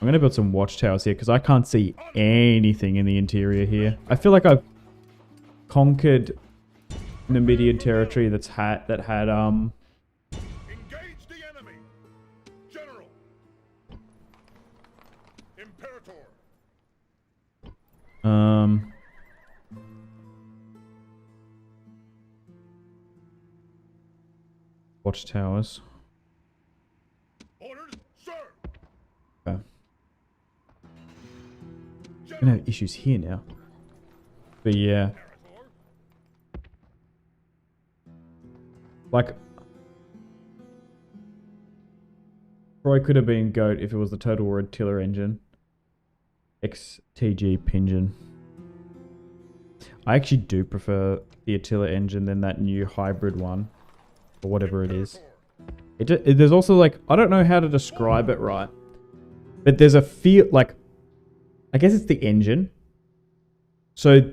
going to build some watchtowers here because I can't see anything in the interior here. I feel like I've conquered Numidian territory that had
Engage the enemy! General! Imperator!
watchtowers.
Orders, sir!
Okay. I'm gonna have issues here now. But yeah. Like, Troy could have been GOAT if it was the Total War Attila engine. XTG Pingen. I actually do prefer the Attila engine than that new hybrid one. Or whatever it is. There's also like, I don't know how to describe it right. But there's a feel, like, I guess it's the engine. So,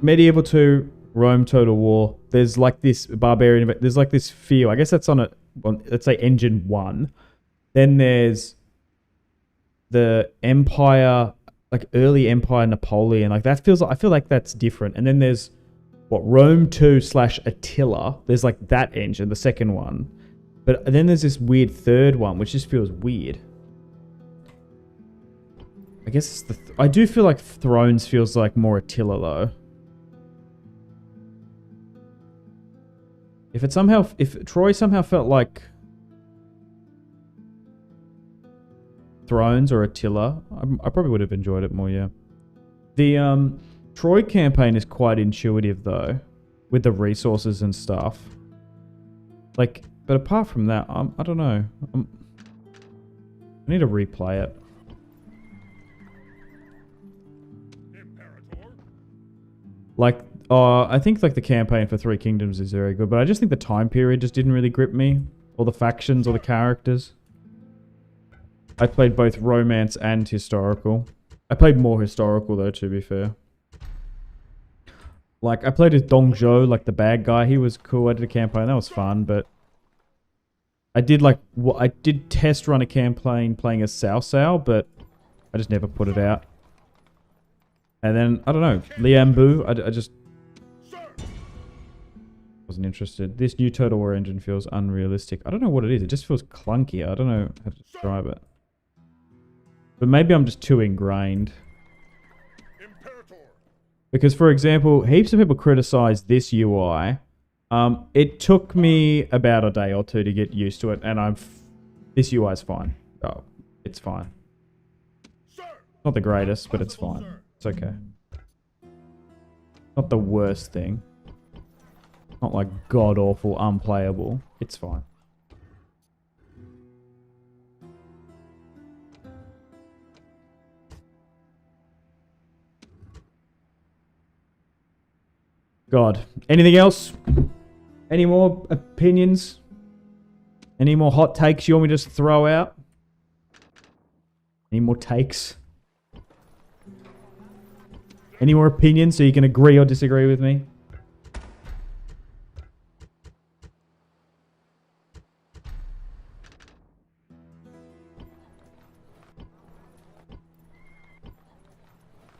Medieval 2, Rome Total War, there's like this barbarian, there's like this feel. I guess that's on let's say engine 1. Then there's the Empire, like early Empire Napoleon. Like that feels, I feel like that's different. And then there's what, Rome 2/Attila. There's like that engine, the second one. But then there's this weird third one, which just feels weird. I guess it's I do feel like Thrones feels like more Attila though. If Troy somehow felt like Thrones or Attila, I probably would have enjoyed it more, yeah. The Troy campaign is quite intuitive though, with the resources and stuff. Like, but apart from that, I don't know. I need to replay it. Like, I think like the campaign for Three Kingdoms is very good, but I just think the time period just didn't really grip me, or the factions, or the characters. I played both romance and historical. I played more historical though, to be fair. Like, I played as Dong Zhou, like the bad guy. He was cool. I did a campaign. That was fun, but I did test run a campaign playing as Cao Cao, but I just never put it out. And then, I don't know, Liang Bu, I just wasn't interested. This new Total War engine feels unrealistic. I don't know what it is. It just feels clunky. I don't know how to describe it. But maybe I'm just too ingrained. Because, for example, heaps of people criticize this UI. It took me about a day or two to get used to it, and this UI is fine. Oh, it's fine. Not the greatest, but it's fine. It's okay. Not the worst thing. Not like god-awful, unplayable. It's fine. God. Anything else? Any more opinions? Any more hot takes you want me to just throw out? Any more takes? Any more opinions so you can agree or disagree with me?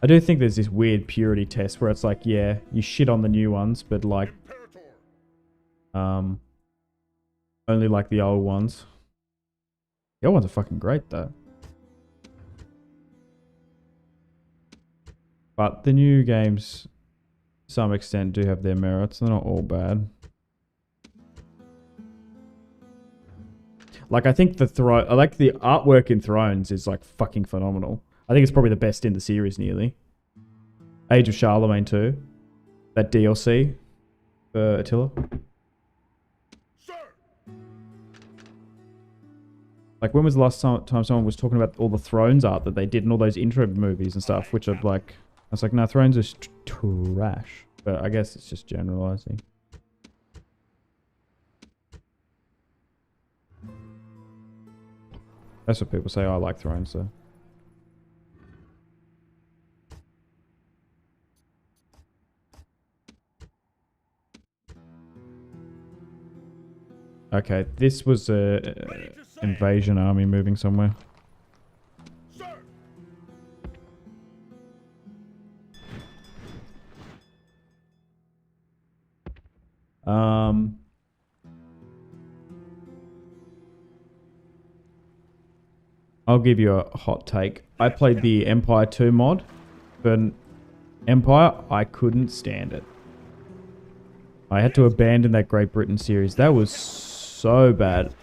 I do think there's this weird purity test where it's like, yeah, you shit on the new ones, but like, only like the old ones. The old ones are fucking great though. But the new games, to some extent, do have their merits. They're not all bad. Like, I think I like the artwork in Thrones is like fucking phenomenal. I think it's probably the best in the series nearly. Age of Charlemagne too. That DLC for Attila. Like, when was the last time someone was talking about all the Thrones art that they did and all those intro movies and stuff, which I'd like... I was like, no, Thrones is trash. But I guess it's just generalizing. That's what people say. I like Thrones, though. Okay, this was a invasion army moving somewhere. I'll give you a hot take. I played the Empire 2 mod, but Empire, I couldn't stand it. I had to abandon that Great Britain series. That was so bad.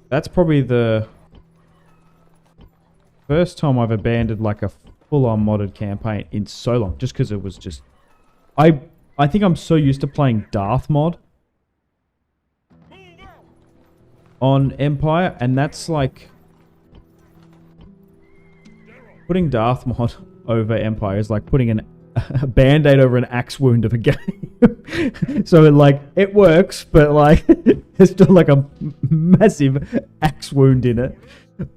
That's probably the first time I've abandoned like a full-on modded campaign in so long, just because it was just... I think I'm so used to playing Darth mod on Empire, and that's like... Putting Darth mod over Empire is like putting a band-aid over an axe wound of a game. So it works, but like there's still like a massive axe wound in it.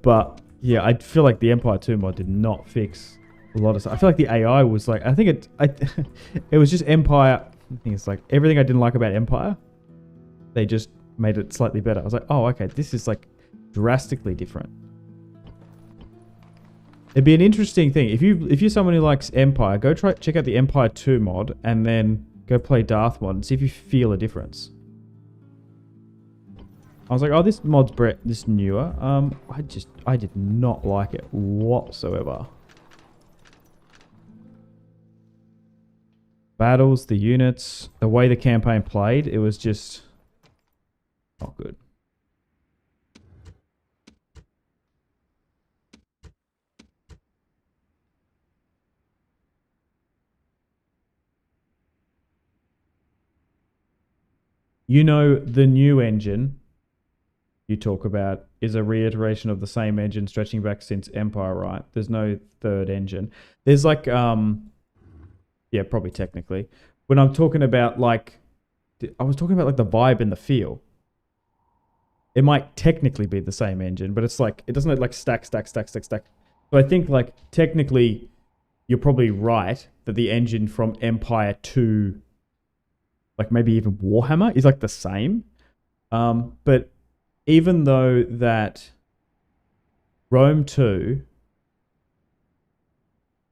But yeah, I feel like the Empire 2 mod did not fix a lot of stuff. I feel like the AI was like, I think it was just Empire. I think it's like everything I didn't like about Empire, they just made it slightly better. I was like, oh, okay, this is like drastically different. It'd be an interesting thing. If you're someone who likes Empire, go check out the Empire 2 mod and then go play Darth mod and see if you feel a difference. I was like, oh, this mod's this newer. I did not like it whatsoever. Battles, the units, the way the campaign played, it was just not good. You know, the new engine you talk about is a reiteration of the same engine stretching back since Empire, right? There's no third engine. There's like, yeah, probably technically. When I'm talking about like, I was talking about like the vibe and the feel. It might technically be the same engine, but it's like, it doesn't like stack. So I think like technically you're probably right that the engine from Empire 2, like maybe even Warhammer, is like the same. But even though that Rome 2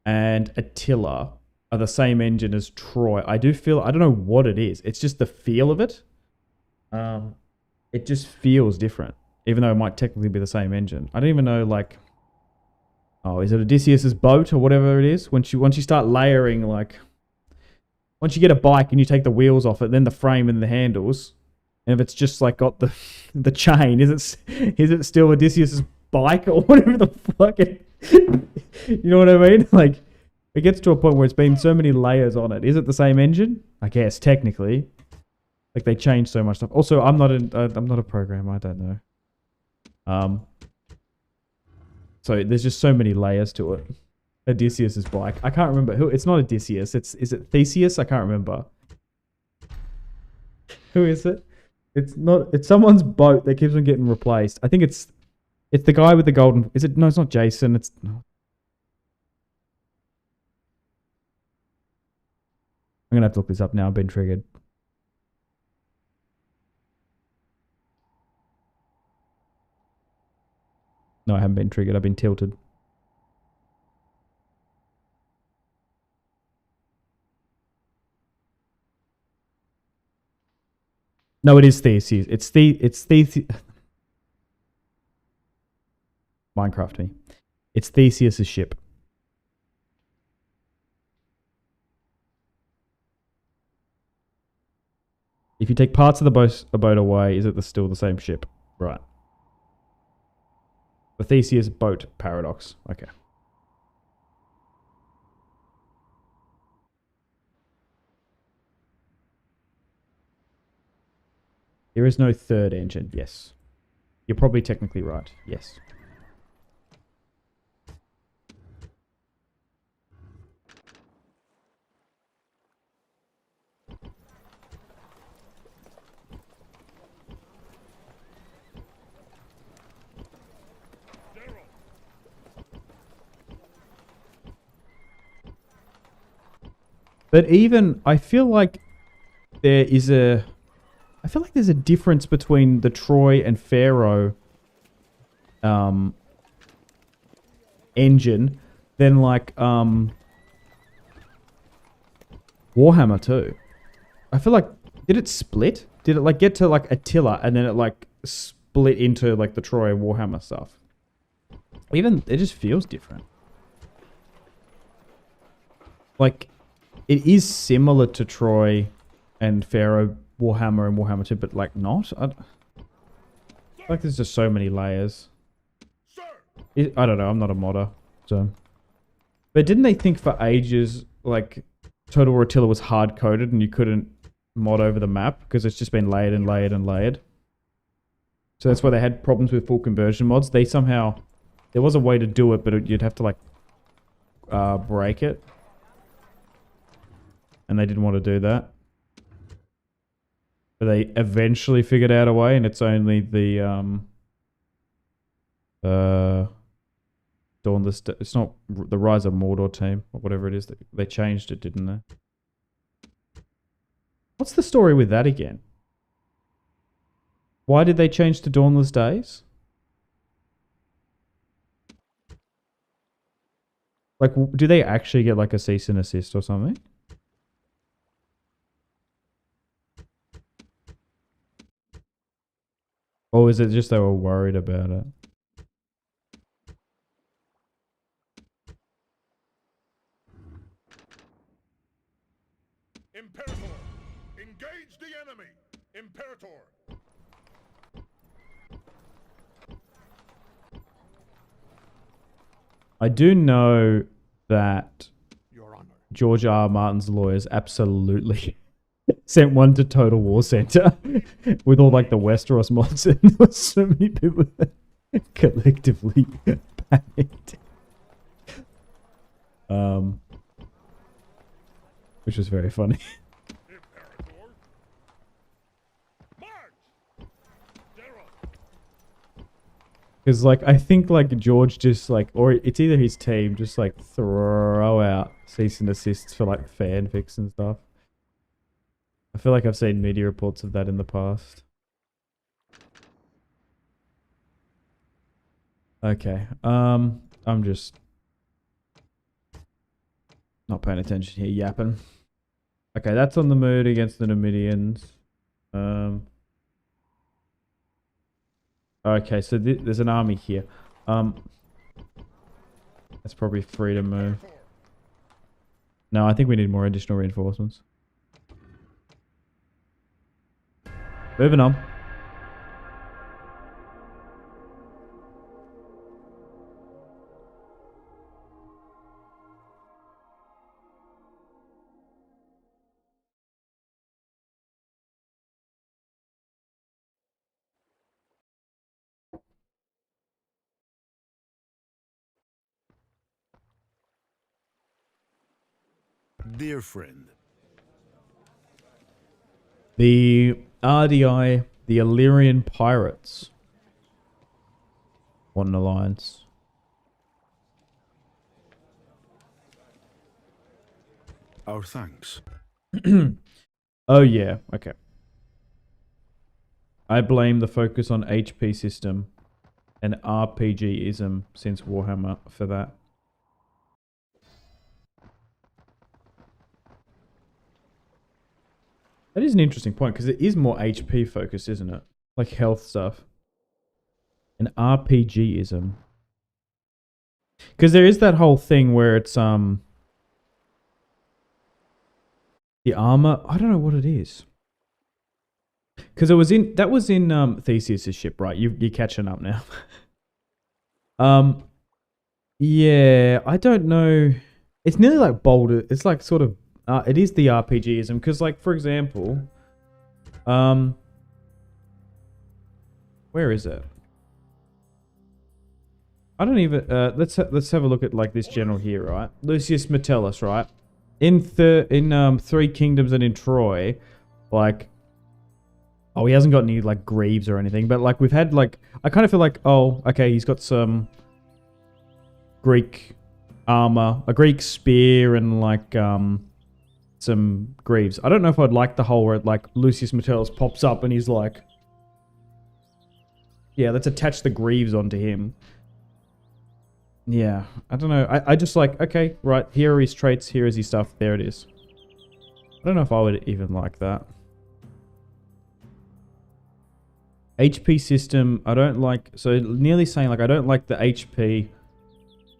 and Attila are the same engine as Troy, I do feel, I don't know what it is. It's just the feel of it. It just feels different, even though it might technically be the same engine. I don't even know, like, oh, is it Odysseus's boat or whatever it is? Once you start layering, like, once you get a bike and you take the wheels off it, then the frame and the handles, and if it's just like got the chain, is it still Odysseus's bike or whatever the fuck it, you know what I mean? Like, it gets to a point where it's been so many layers on it. Is it the same engine? I guess technically, like they changed so much stuff. Also, I'm not a programmer. I don't know. So there's just so many layers to it. Odysseus's bike. I can't remember who. It's not Odysseus. Is it Theseus? I can't remember. Who is it? It's not. It's someone's boat that keeps on getting replaced. I think it's the guy with the golden. Is it? No, it's not Jason. It's no. I'm gonna have to look this up now. I've been triggered. No, I haven't been triggered. I've been tilted. No, it is Theseus. It's Theseus. Minecraft me. It's Theseus's ship. If you take parts of the boat away, is it still the same ship? Right. The Theseus boat paradox. Okay. There is no third engine. Yes. You're probably technically right. Yes. But even, I feel like there's a difference between the Troy and Pharaoh engine than like Warhammer 2. I feel like, did it split? Did it like get to like Attila and then it like split into like the Troy and Warhammer stuff? Even, it just feels different. Like, it is similar to Troy and Pharaoh, Warhammer and Warhammer 2, but like not. I feel like there's just so many layers. I don't know, I'm not a modder, so. But didn't they think for ages, like, Total War Attila was hard-coded and you couldn't mod over the map because it's just been layered and layered and layered? So that's why they had problems with full conversion mods. They somehow, there was a way to do it, but you'd have to like break it. And they didn't want to do that. But they eventually figured out a way, and it's only the Dawnless. It's not the Rise of Mordor team or whatever it is. They changed it, didn't they? What's the story with that again? Why did they change to Dawnless Days? Like, do they actually get like a cease and assist or something? Or is it just they were worried about it?
Imperator, engage the enemy. Imperator.
I do know that
Your Honor.
George R. R. Martin's lawyers absolutely sent one to Total War Center with all like the Westeros mods, and there were so many people that collectively panicked. Which was very funny.
Imperator. March. Daryl.
Because like I think like George just like, or it's either his team just like throw out cease and assists for like fanfics and stuff. I feel like I've seen media reports of that in the past. Okay. I'm just not paying attention here, yapping. Okay, that's on the mood against the Numidians. Okay, so there's an army here. That's probably free to move. No, I think we need more additional reinforcements. Moving on.
Dear friend,
The RDI, the Illyrian Pirates. Want an alliance.
our thanks.
Oh yeah, okay. I blame the focus on HP system and RPG-ism since Warhammer for that. That is an interesting point because it is more HP focused, isn't it? Like health stuff. An RPG-ism. Because there is that whole thing where it's the armor. I don't know what it is. Because that was in Theseus's ship, right? You're catching up now. Yeah, I don't know. It's nearly like Boulder. It's like sort of it is the RPGism because, like, for example, where is it? I don't even. Let's have a look at like this general here, right? Lucius Metellus, right? In Three Kingdoms and in Troy, like, oh, he hasn't got any like greaves or anything, but like we've had like I kind of feel like, oh, okay, he's got some Greek armor, a Greek spear, and like some greaves. I don't know if I'd like the whole where like Lucius Metellus pops up and he's like, yeah, let's attach the greaves onto him. Yeah, I don't know. I just like, okay, right, here are his traits, here is his stuff, there it is. I don't know if I would even like that. HP system, I don't like, so nearly saying like I don't like the HP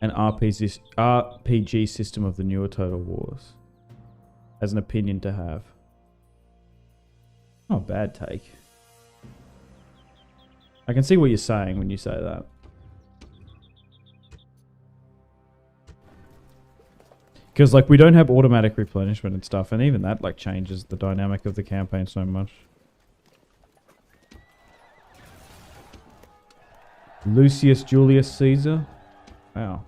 and RPG system of the newer Total Wars. As an opinion to have. Not a bad take. I can see what you're saying when you say that. Because like we don't have automatic replenishment and stuff, and even that like changes the dynamic of the campaign so much. Lucius Julius Caesar. Wow.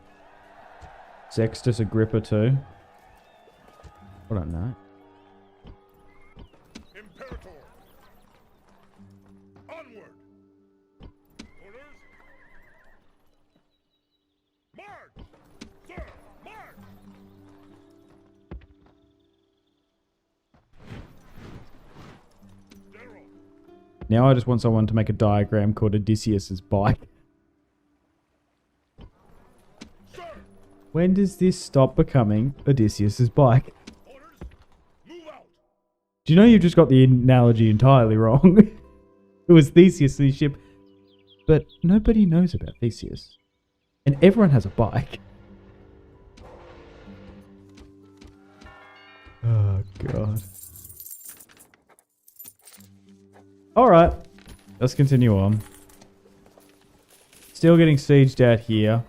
Sextus Agrippa too. I don't know.
Imperator. Onward. Orders. March. Sir, march. General.
Now I just want someone to make a diagram called Odysseus's bike.
Sir.
When does this stop becoming Odysseus's bike?
Orders. Move out.
Do you know you've just got the analogy entirely wrong? It was Theseus' ship, but nobody knows about Theseus. And everyone has a bike. Oh, God. Alright, let's continue on. Still getting sieged out here.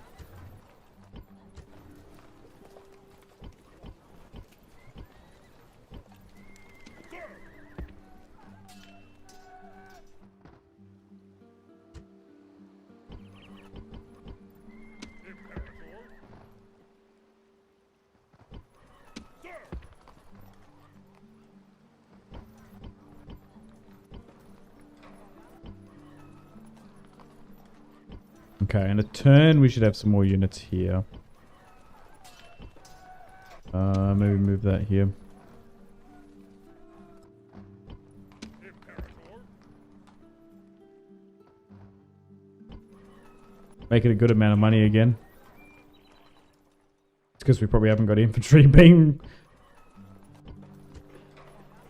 Okay, in a turn we should have some more units here. Maybe move that here. Make it a good amount of money again. It's because we probably haven't got infantry being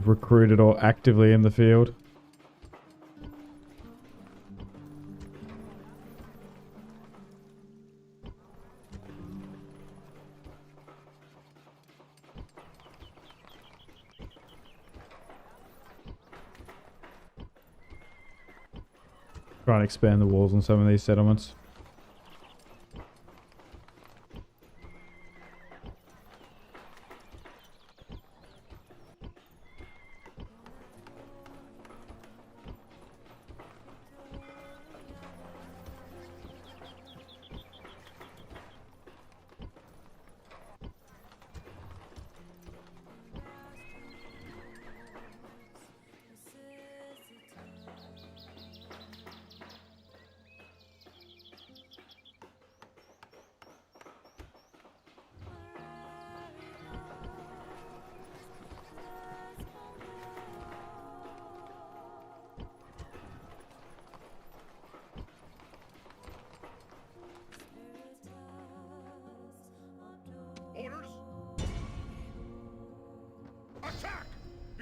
recruited or actively in the field. Try and expand the walls on some of these settlements.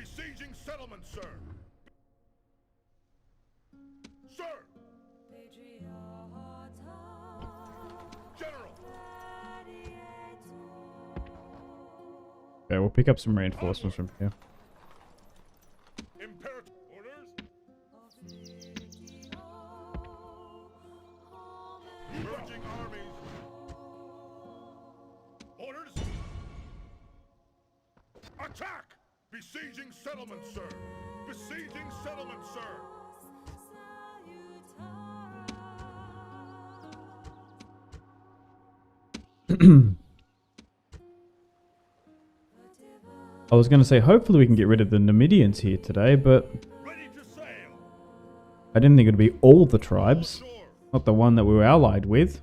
Besieging settlement, sir. Sir. General.
Okay, we'll pick up some reinforcements from here.
Imperative orders. Merging armies. Orders. Attack! Besieging settlement, sir. Besieging settlement, sir.
I was going to say, hopefully we can get rid of the Numidians here today, but
Ready to sail.
I didn't think it would be all the tribes, not the one that we were allied with.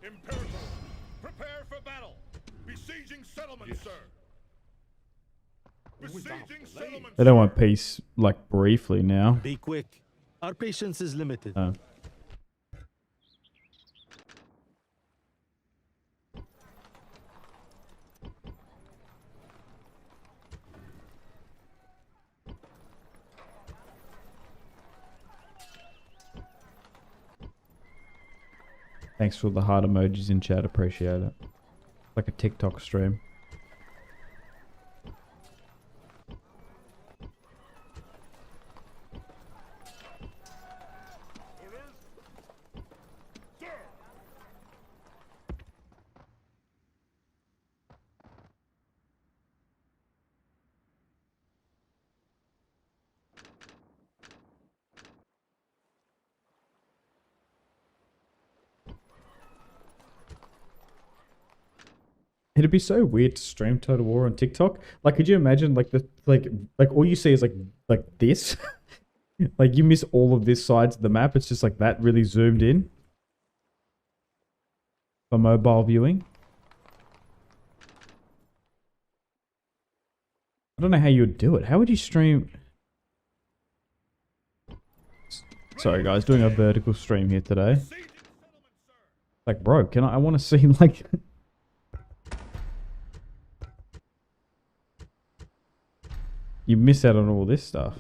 Imperative. Prepare for battle. Besieging settlement, sir. Besieging settlement.
They don't want peace, like, briefly now.
Be quick. Our patience is limited.
Oh. Thanks for the heart emojis in chat, appreciate it. Like a TikTok stream.
Orders. Sir.
It'd be so weird to stream Total War on TikTok. Like, could you imagine, like, like all you see is like this? Like, you miss all of this sides of the map. It's just like that really zoomed in for mobile viewing. I don't know how you would do it. How would you stream? Sorry guys, doing a vertical stream here today. Like, bro, can I want to see, like... You miss out on all this stuff.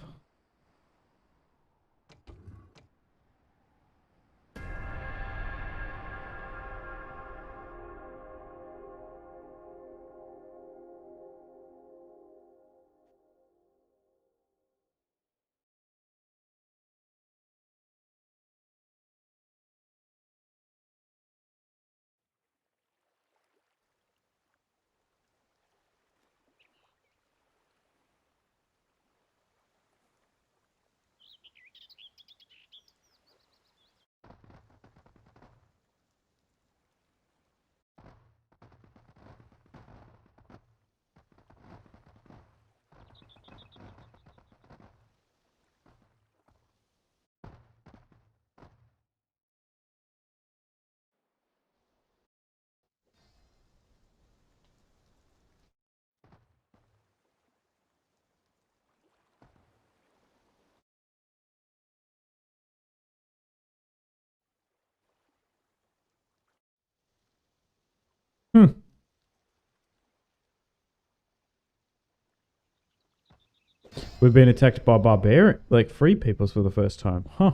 We've been attacked by barbarian, like free peoples for the first time. Huh.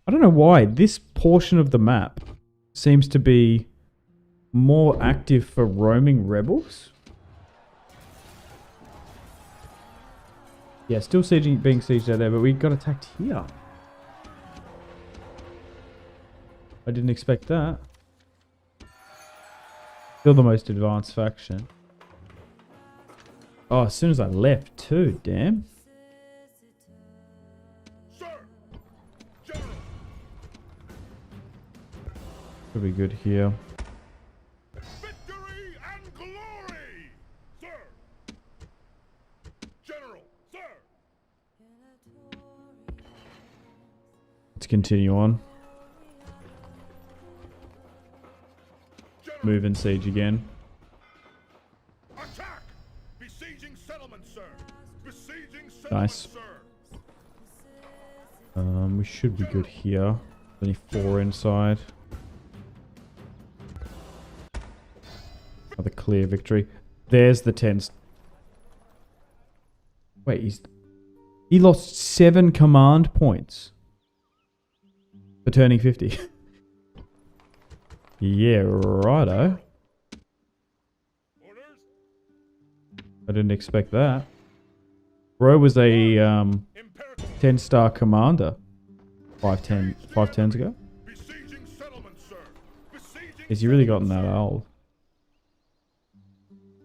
I don't know why. This portion of the map seems to be more active for roaming rebels. Yeah, still being sieged out there, but we got attacked here. I didn't expect that. Still the most advanced faction. Oh, as soon as I left too, damn.
Sir. General.
Could be good here.
Victory and glory. Sir. General. Sir.
Let's continue on.
General.
Move and siege again.
Attack. Besieging settlement, sir. Besieging settlement,
Nice.
sir.
We should be good here. Only 4 inside. Another clear victory. There's the 10s. Wait, he lost 7 command points for turning 50. Yeah, righto. I didn't expect that. Bro was a 10-star commander 5 turns ago.
Besieging settlement, sir. Besieging
Has he really gotten that old?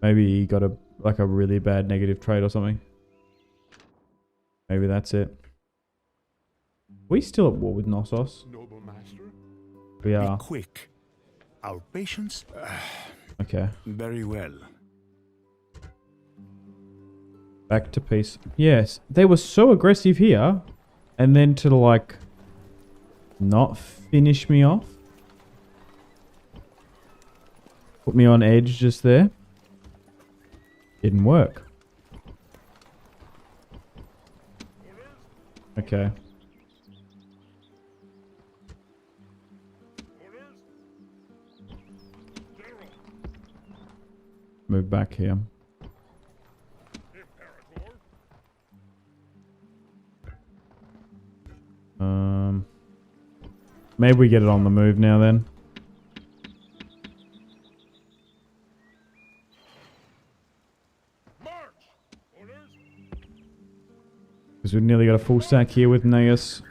Maybe he got a really bad negative trait or something. Maybe that's it. We still at war with Knossos?
Noble master.
We
Be
are.
quick. Our patience?
Okay.
Very well.
Back to peace. Yes, they were so aggressive here, and then to like not finish me off. Put me on edge just there. Didn't work. Okay. Move back here. Maybe we get it on the move now then. Because we've nearly got a full stack here with Neus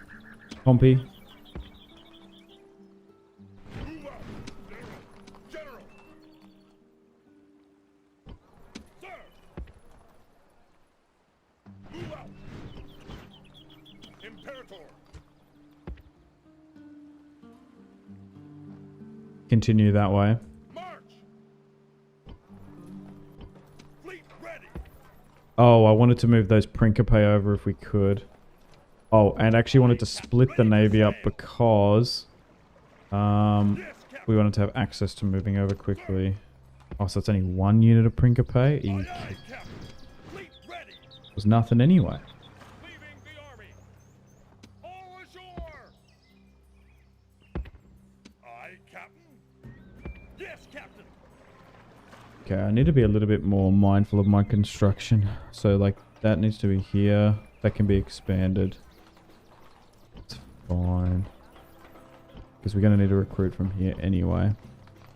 Pompey. Continue that way. Oh, I wanted to move those Principe over if we could. Oh, and actually wanted to split the Navy up because we wanted to have access to moving over quickly. Oh, so it's only 1 unit of Principe? Eek. Was nothing anyway. Okay, I need to be a little bit more mindful of my construction. So, like, that needs to be here. That can be expanded. It's fine. Because we're going to need to recruit from here anyway.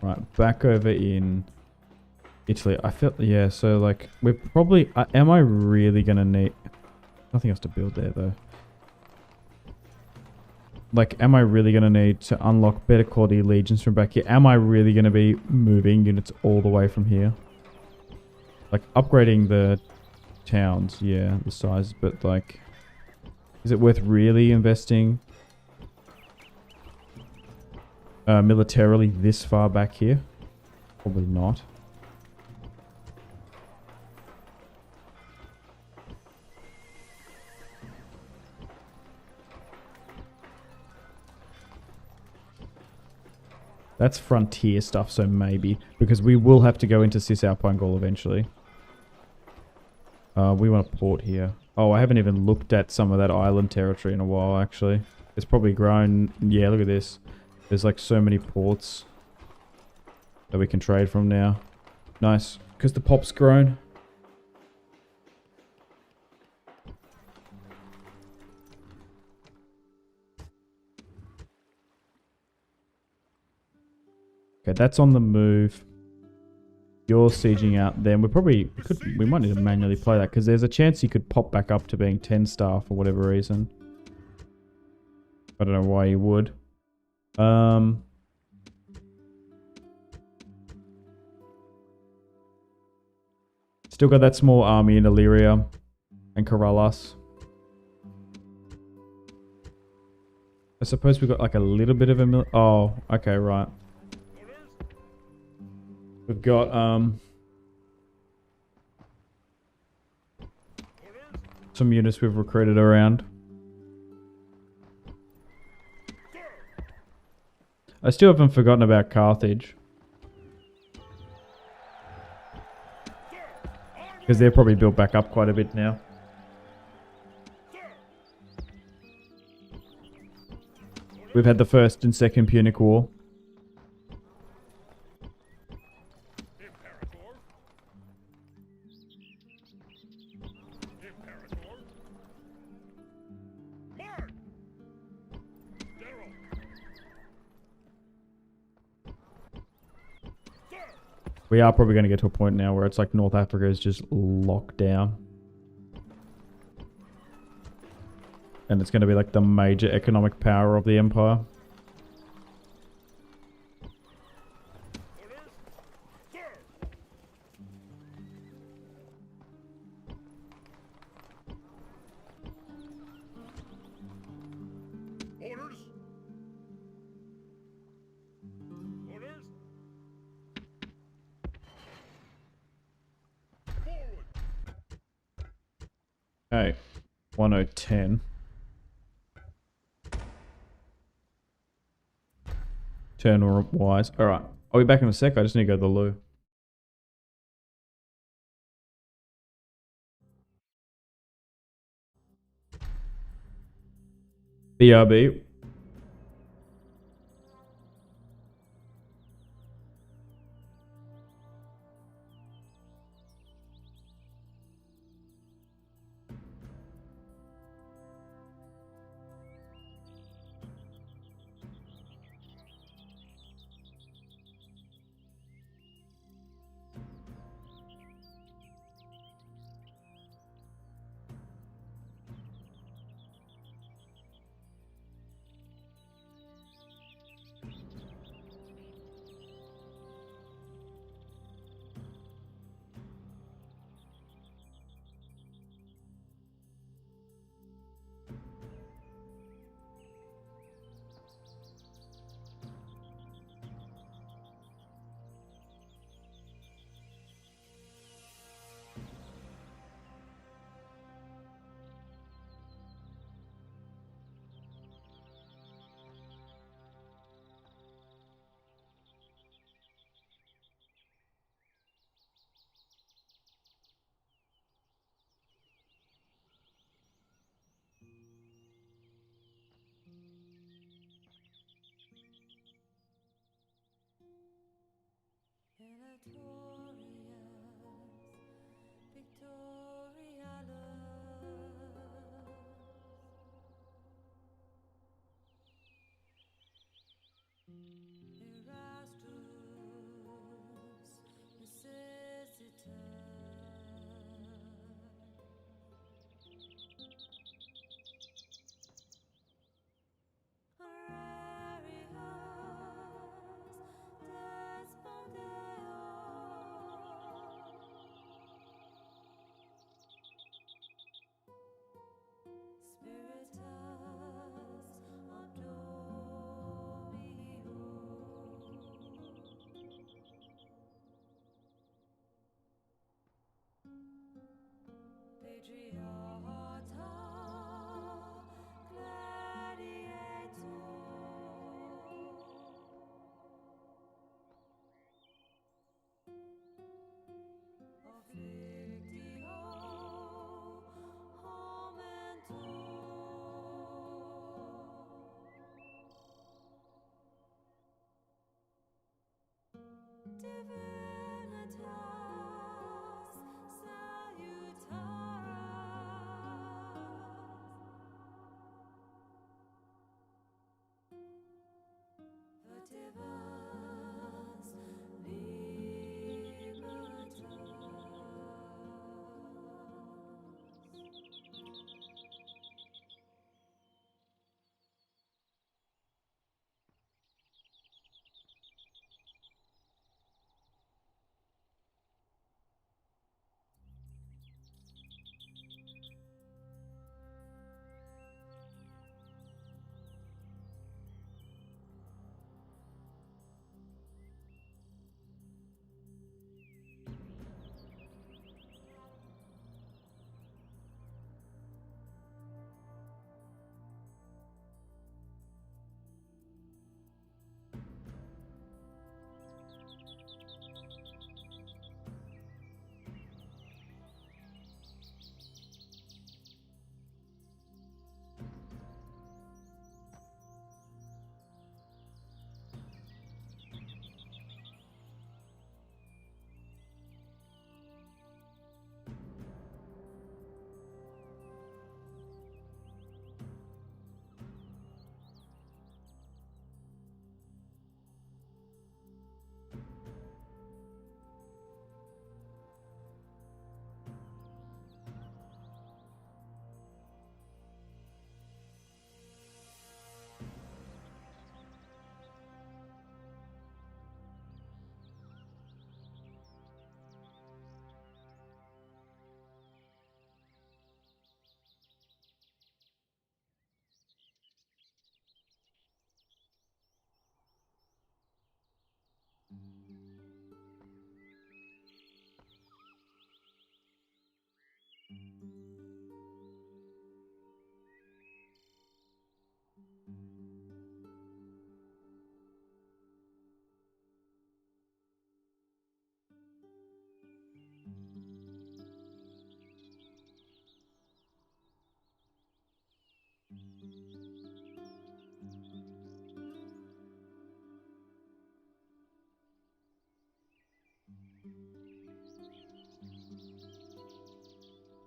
Right, back over in Italy. I feel, yeah, so, like, we're probably... am I really going to need... Nothing else to build there, though. Like, am I really going to need to unlock better quality legions from back here? Am I really going to be moving units all the way from here? Like, upgrading the towns, yeah, the size, but, like, is it worth really investing militarily this far back here? Probably not. That's frontier stuff, so maybe. Because we will have to go into Cisalpine Gaul eventually. We want a port here. Oh, I haven't even looked at some of that island territory in a while, actually. It's probably grown... Yeah, look at this. There's like so many ports that we can trade from now. Nice. Because the pop's grown. Okay, that's on the move. You're sieging out them. We might need to manually play that because there's a chance he could pop back up to being 10 star for whatever reason. I don't know why he would. Still got that small army in Illyria and Karalas. I suppose we got like a little bit of a oh, okay, right. We've got some units we've recruited around. I still haven't forgotten about Carthage. Because they're probably built back up quite a bit now. We've had the First and Second Punic War. We are probably going to get to a point now where it's like North Africa is just locked down. And it's going to be like the major economic power of the empire.
Orders. Orders. Forward.
Okay. 1010. Turn wise. Alright. I'll be back in a sec. I just need to go to the loo. BRB.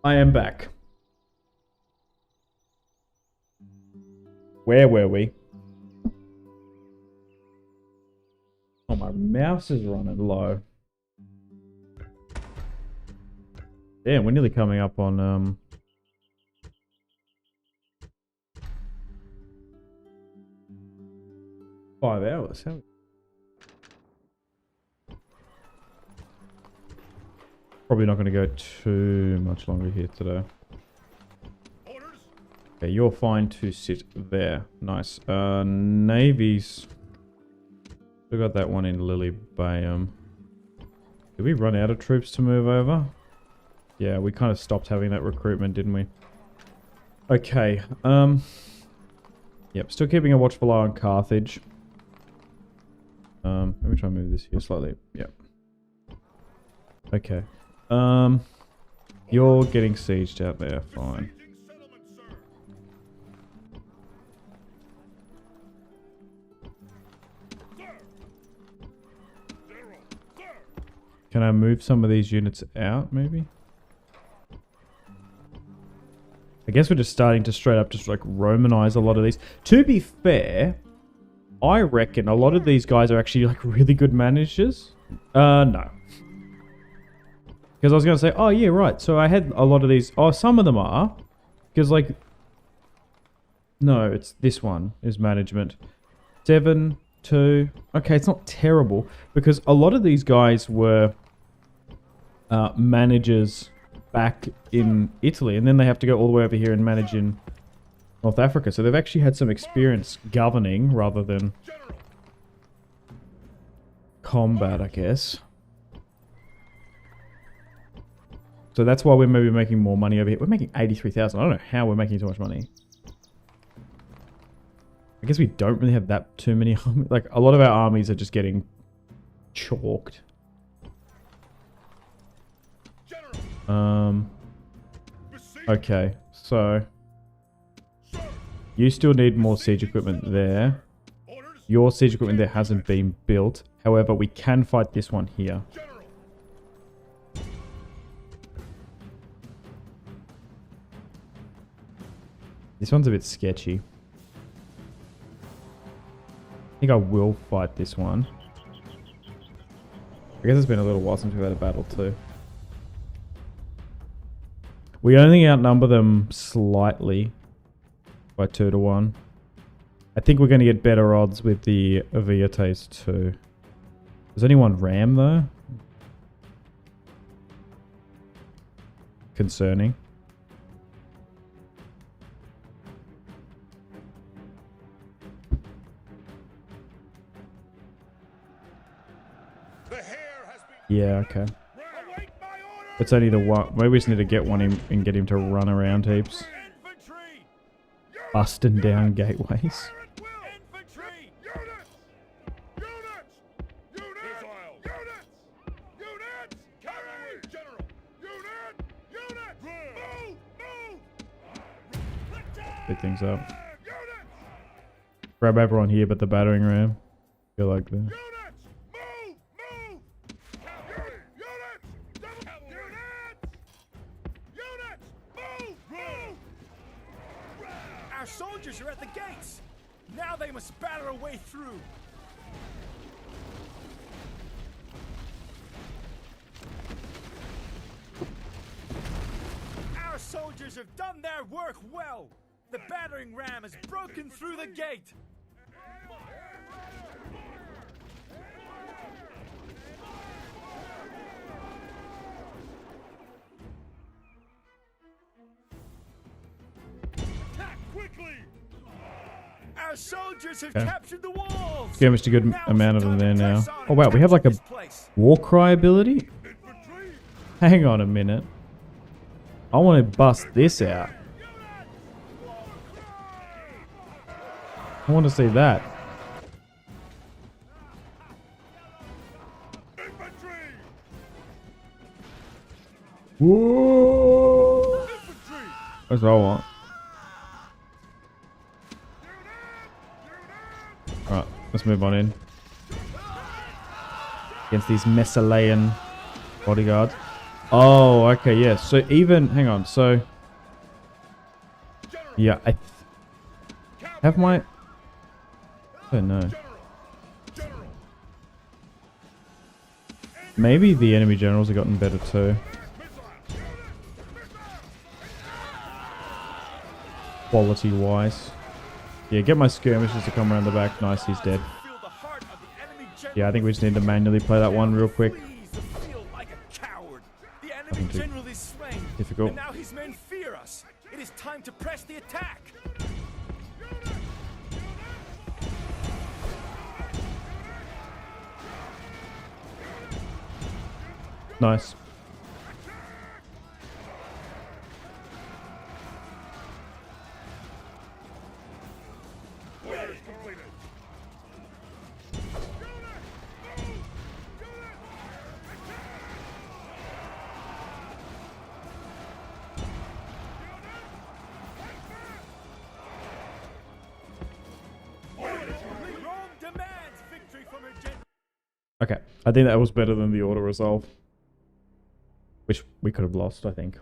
I am back. Where were we? Oh, my mouse is running low. Damn, we're nearly coming up on 5 hours. Probably not going to go too much longer here today. Okay, you're fine to sit there. Nice. Navy's still got that one in Lily Bay. Did we run out of troops to move over? Yeah, we kind of stopped having that recruitment, didn't we? Okay. Yep, still keeping a watchful eye on Carthage. Let me try and move this here slightly. Yep. Okay. You're getting sieged out there. Fine. Can I move some of these units out, maybe? I guess we're just starting to straight up just like Romanize a lot of these. To be fair, I reckon a lot of these guys are actually like really good managers. No. Because I was going to say, oh yeah, right. So I had a lot of these. Oh, some of them are. Because like, no, it's this one is management. 7, 2. Okay, it's not terrible. Because a lot of these guys were managers back in Italy, and then they have to go all the way over here and manage in North Africa. So they've actually had some experience governing rather than combat, I guess. So that's why we're maybe making more money over here. We're making 83,000. I don't know how we're making so much money. I guess we don't really have that too many armies. Like, a lot of our armies are just getting chalked. Okay, so you still need more siege equipment there. Your siege equipment there hasn't been built. However, we can fight this one here. This one's a bit sketchy. I think I will fight this one. I guess it's been a little while since we've had a battle too. We only outnumber them slightly by 2 to 1. I think we're going to get better odds with the Aviates too. There's only one ram though. Concerning. Yeah, okay. It's only the one. Maybe we just need to get one in and get him to run around heaps. Busting down gateways. Pick things up. Grab everyone here but the battering ram. Feel like that.
Our soldiers are at the gates. Now they must batter a way through. Our soldiers have done their work well. The battering ram has broken through the gate. Attack quickly! Our soldiers have captured the walls.
Skirmished a good amount of them there now. Oh wow, we have like a war cry ability? Hang on a minute. I want to bust this out. I want to see that. Whoa! That's what I want. Alright, let's move on in. Against these Messalaean bodyguards. Oh, okay, yeah. So even, hang on. So, yeah, I have my, I don't know. Maybe the enemy generals have gotten better too. Quality wise. Yeah, get my skirmishers to come around the back. Nice, he's dead.
Feel the heart of the enemy
Yeah, I think we just need to manually play that one real quick.
Please, the field like a coward. The enemy
too
general is slain.
difficult.
And now his men fear us. It is time to press the attack.
Nice.
Rome demands victory from her general.
Okay, I think that was better than the auto resolve, which we could have lost, I think.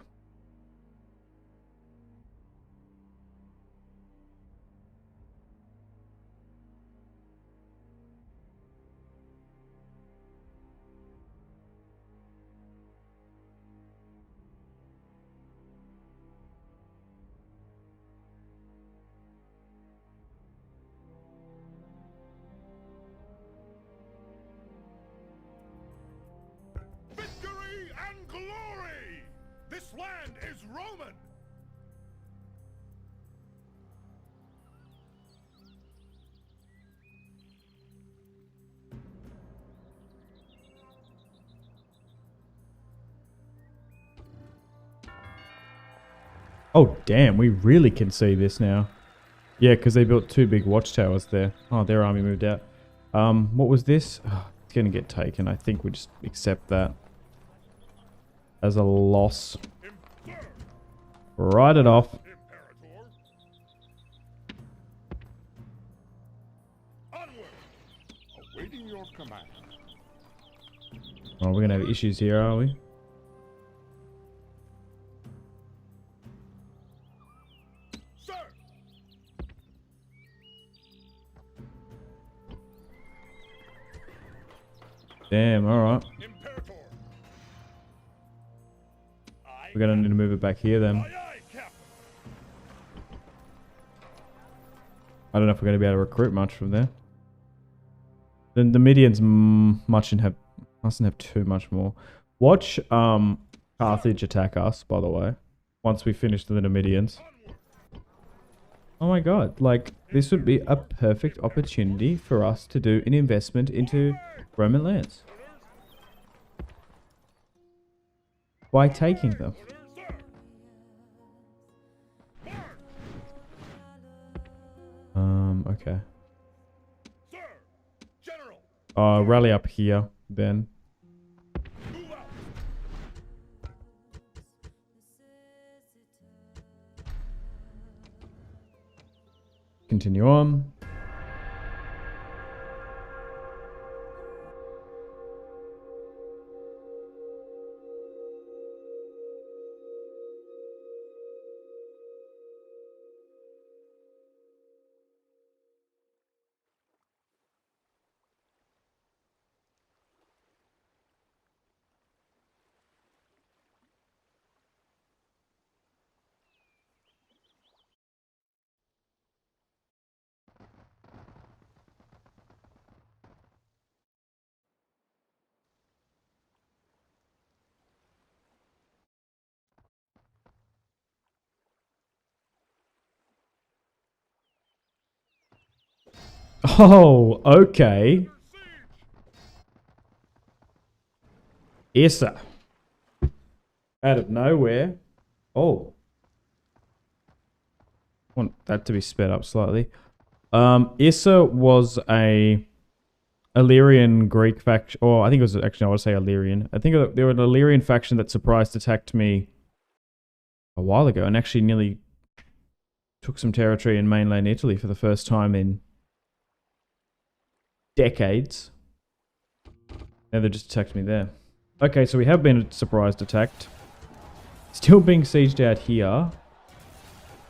Victory and glory! This land is Roman!
Oh, damn, we really can see this now. Yeah, because they built 2 big watchtowers there. Oh, their army moved out. What was this? Oh, it's going to get taken. I think we just accept that as a loss. Write it off.
Imperator. Onward!
Awaiting your command.
Oh, we're going to have issues here, are we?
Sir!
Damn, alright.
Imperator!
We're going to need to move it back here then.
Aye, aye, Captain!
I don't know if we're going to be able to recruit much from there. Then the Medians mustn't have too much more. Watch Carthage attack us, by the way, once we finish the Numidians. Oh my god, like, this would be a perfect opportunity for us to do an investment into Roman lands. By taking them. Okay.
Sir! General!
Rally up here, then.
Move out!
Continue on. Oh, okay. Issa. Out of nowhere. Oh. Want that to be sped up slightly. Issa was a Illyrian Greek faction. Or I think it was actually, I would say Illyrian. I think they were an Illyrian faction that surprise attacked me a while ago and actually nearly took some territory in mainland Italy for the first time in decades. Now they just attacked me there. Okay, so we have been surprise attacked. Still being sieged out here.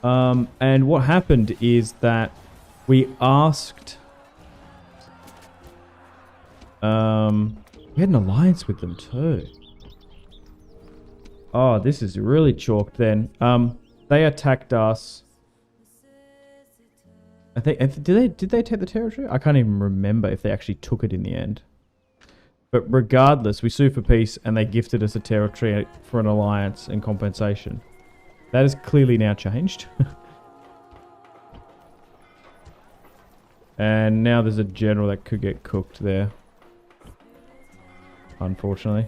And what happened is that we asked... we had an alliance with them too. Oh, this is really chalked then. They attacked us. I think did they take the territory? I can't even remember if they actually took it in the end. But regardless, we sued for peace and they gifted us a territory for an alliance in compensation. That has clearly now changed. And now there's a general that could get cooked there. Unfortunately.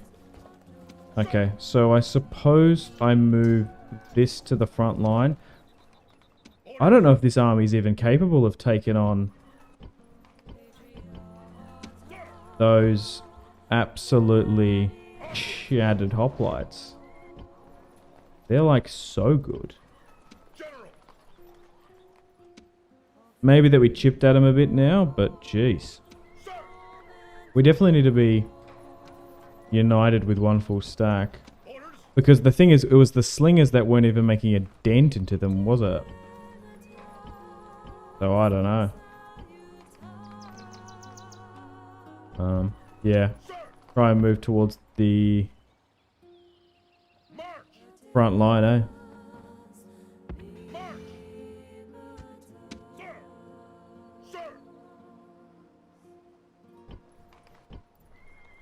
Okay, so I suppose I move this to the front line. I don't know if this army is even capable of taking on those absolutely shattered hoplites. They're like so good. Maybe that we chipped at them a bit now, but jeez. We definitely need to be united with one full stack. Because the thing is, it was the slingers that weren't even making a dent into them, was it? So I don't know. Yeah. Try and move towards the front line, eh?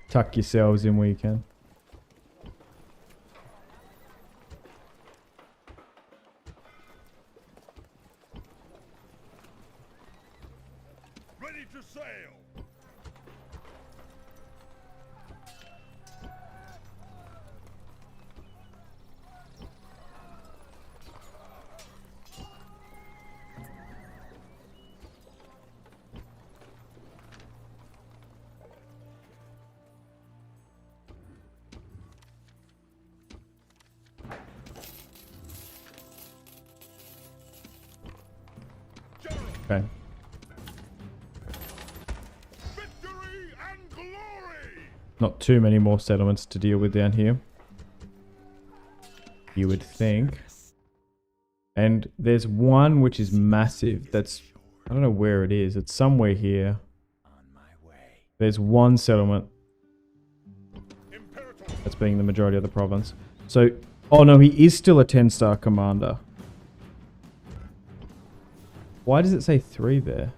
Tuck yourselves in where you can.
Ready to sail.
Okay.
Victory and glory.
Not too many more settlements to deal with down here, you would think. And there's one which is massive. That's, I don't know where it is. It's somewhere here. There's one settlement that's being the majority of the province. So, oh no, he is still a 10-star commander. Why does it say 3 there?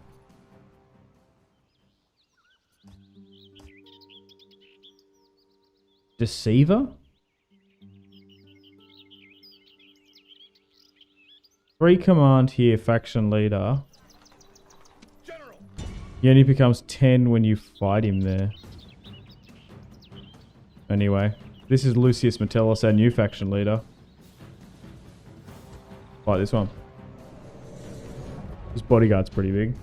Deceiver? 3 command here, faction leader.
General.
He only becomes 10 when you fight him there. Anyway, this is Lucius Metellus, our new faction leader. Fight this one. His bodyguard's pretty big.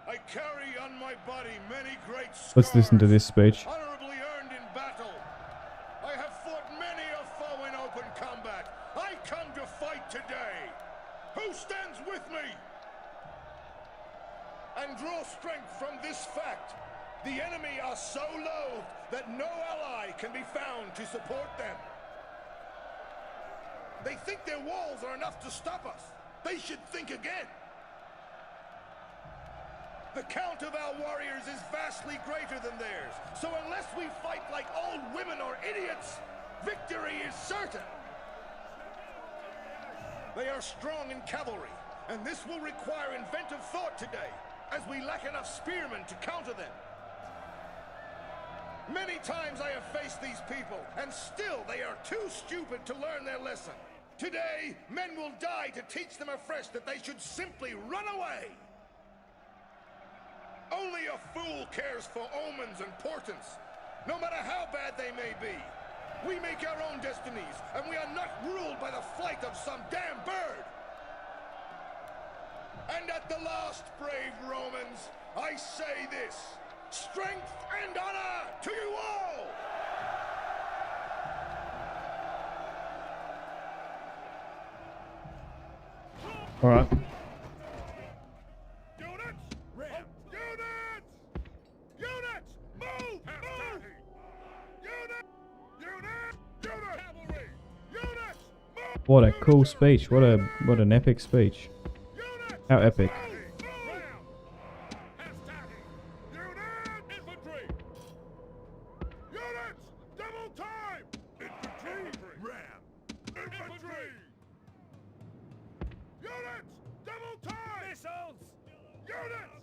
I carry on my body many great scars.
Let's listen to this speech.
Honorably earned in battle. I have fought many a foe in open combat. I come to fight today. Who stands with me? And draw strength from this fact. The enemy are so loathed that no ally can be found to support them. They think their walls are enough to stop us. They should think again. The count of our warriors is vastly greater than theirs. So unless we fight like old women or idiots, victory is certain. They are strong in cavalry, and this will require inventive thought today, as we lack enough spearmen to counter them. Many times I have faced these people, and still they are too stupid to learn their lesson. Today, men will die to teach them afresh that they should simply run away. Only a fool cares for omens and portents, no matter how bad they may be. We make our own destinies, and we are not ruled by the flight of some damn bird. And at the last, brave Romans, I say this: strength and honor to you all!
All right.
Units! Ram! Units! Units! Move! Move! Units! Units! Units! Cavalry! Units! Move!
What a cool speech. What an epic speech.
Units!
How epic.
Infantry! Units! Double time! Infantry! Ram! Infantry! Units! Double time! Missiles! Units!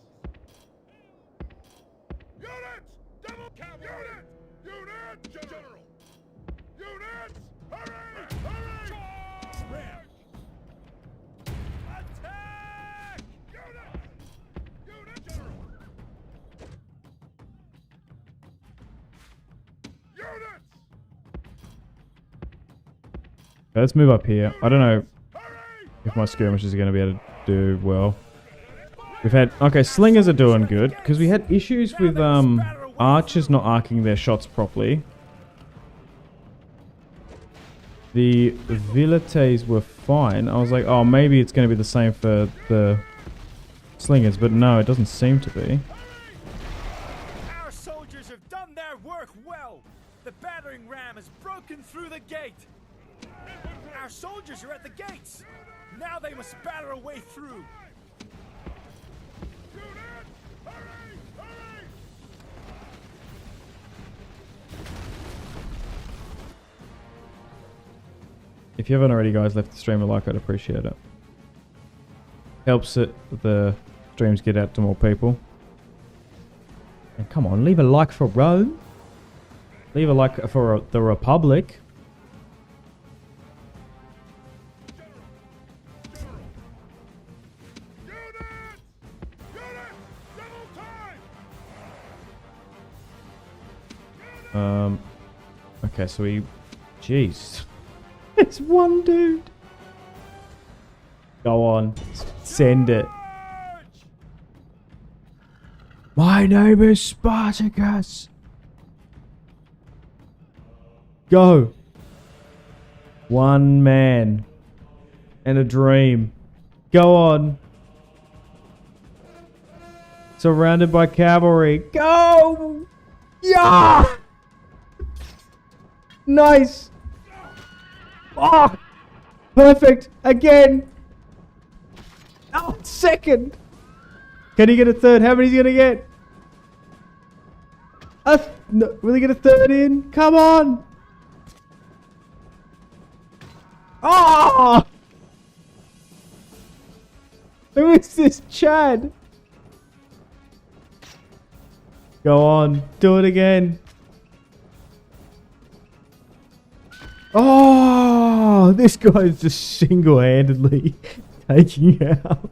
Units! Double cavalry! Units! General! Units! Hurry! Hurry! Ram! Attack! Units! Units! General! Units!
Okay, let's move up here. I don't know
Hurry!
if my skirmishers are going to be able to do well. We've had... Okay, slingers are doing good. Because we had issues with archers not arcing their shots properly. The villetes were fine. I was like, oh, maybe it's going to be the same for the slingers. But no, it doesn't seem to be.
Our soldiers have done their work well. The battering ram has broken through the gate. Our soldiers are at the gates. Now they must batter a way through.
Units! Hurry! Hurry!
If you haven't already, guys, left the stream a like, I'd appreciate it. Helps it the streams get out to more people. And come on, leave a like for Rome. Leave a like for the Republic.
Units! Units! Double time!
Okay, so we... Jeez. It's one dude. Go on. Send it. My name is Spartacus. Go. One man. And a dream. Go on. Surrounded by cavalry. Go! Yeah! Nice! Oh! Perfect! Again! Oh, second! Can he get a third? How many is he gonna get? No, will he get a third in? Come on! Oh! Who is this Chad? Go on, do it again. Oh, this guy is just single-handedly taking out.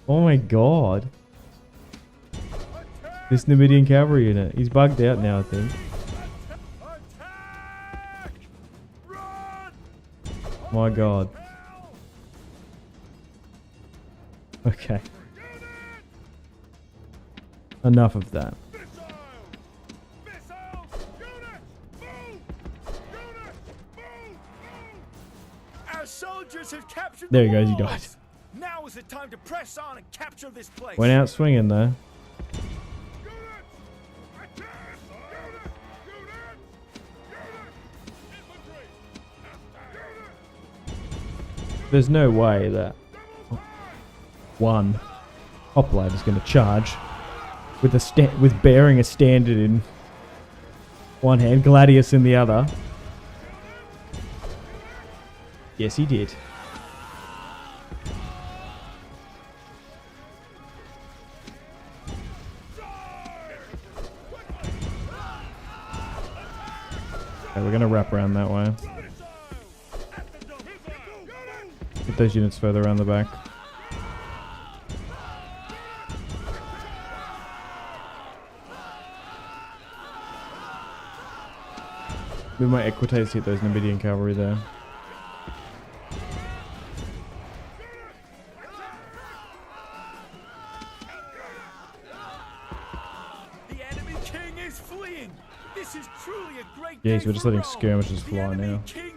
Oh my god. This Numidian cavalry unit. He's bugged out now, I think.
Attack! Run!
My god. Okay. Enough of that.
Missiles! Missiles! Units! Move! Units! Move! Move!
Our soldiers have captured
There
the
he goes, he
walls.
died.
Now is the time to press on and capture this place.
Went out swinging though.
Units! Attack! Units! Units! Units! Infantry! Units!
There's no way that one hoplite is going to charge with with bearing a standard in one hand, gladius in the other. Yes, he did. Okay, we're going to wrap around that way. Get those units further around the back. We might equitate hit those Numidian cavalry there.
The enemy king is fleeing. This is truly a great
Yeah,
day
so we're just
for
letting
Rome.
skirmishers
The
fly
enemy
now.
king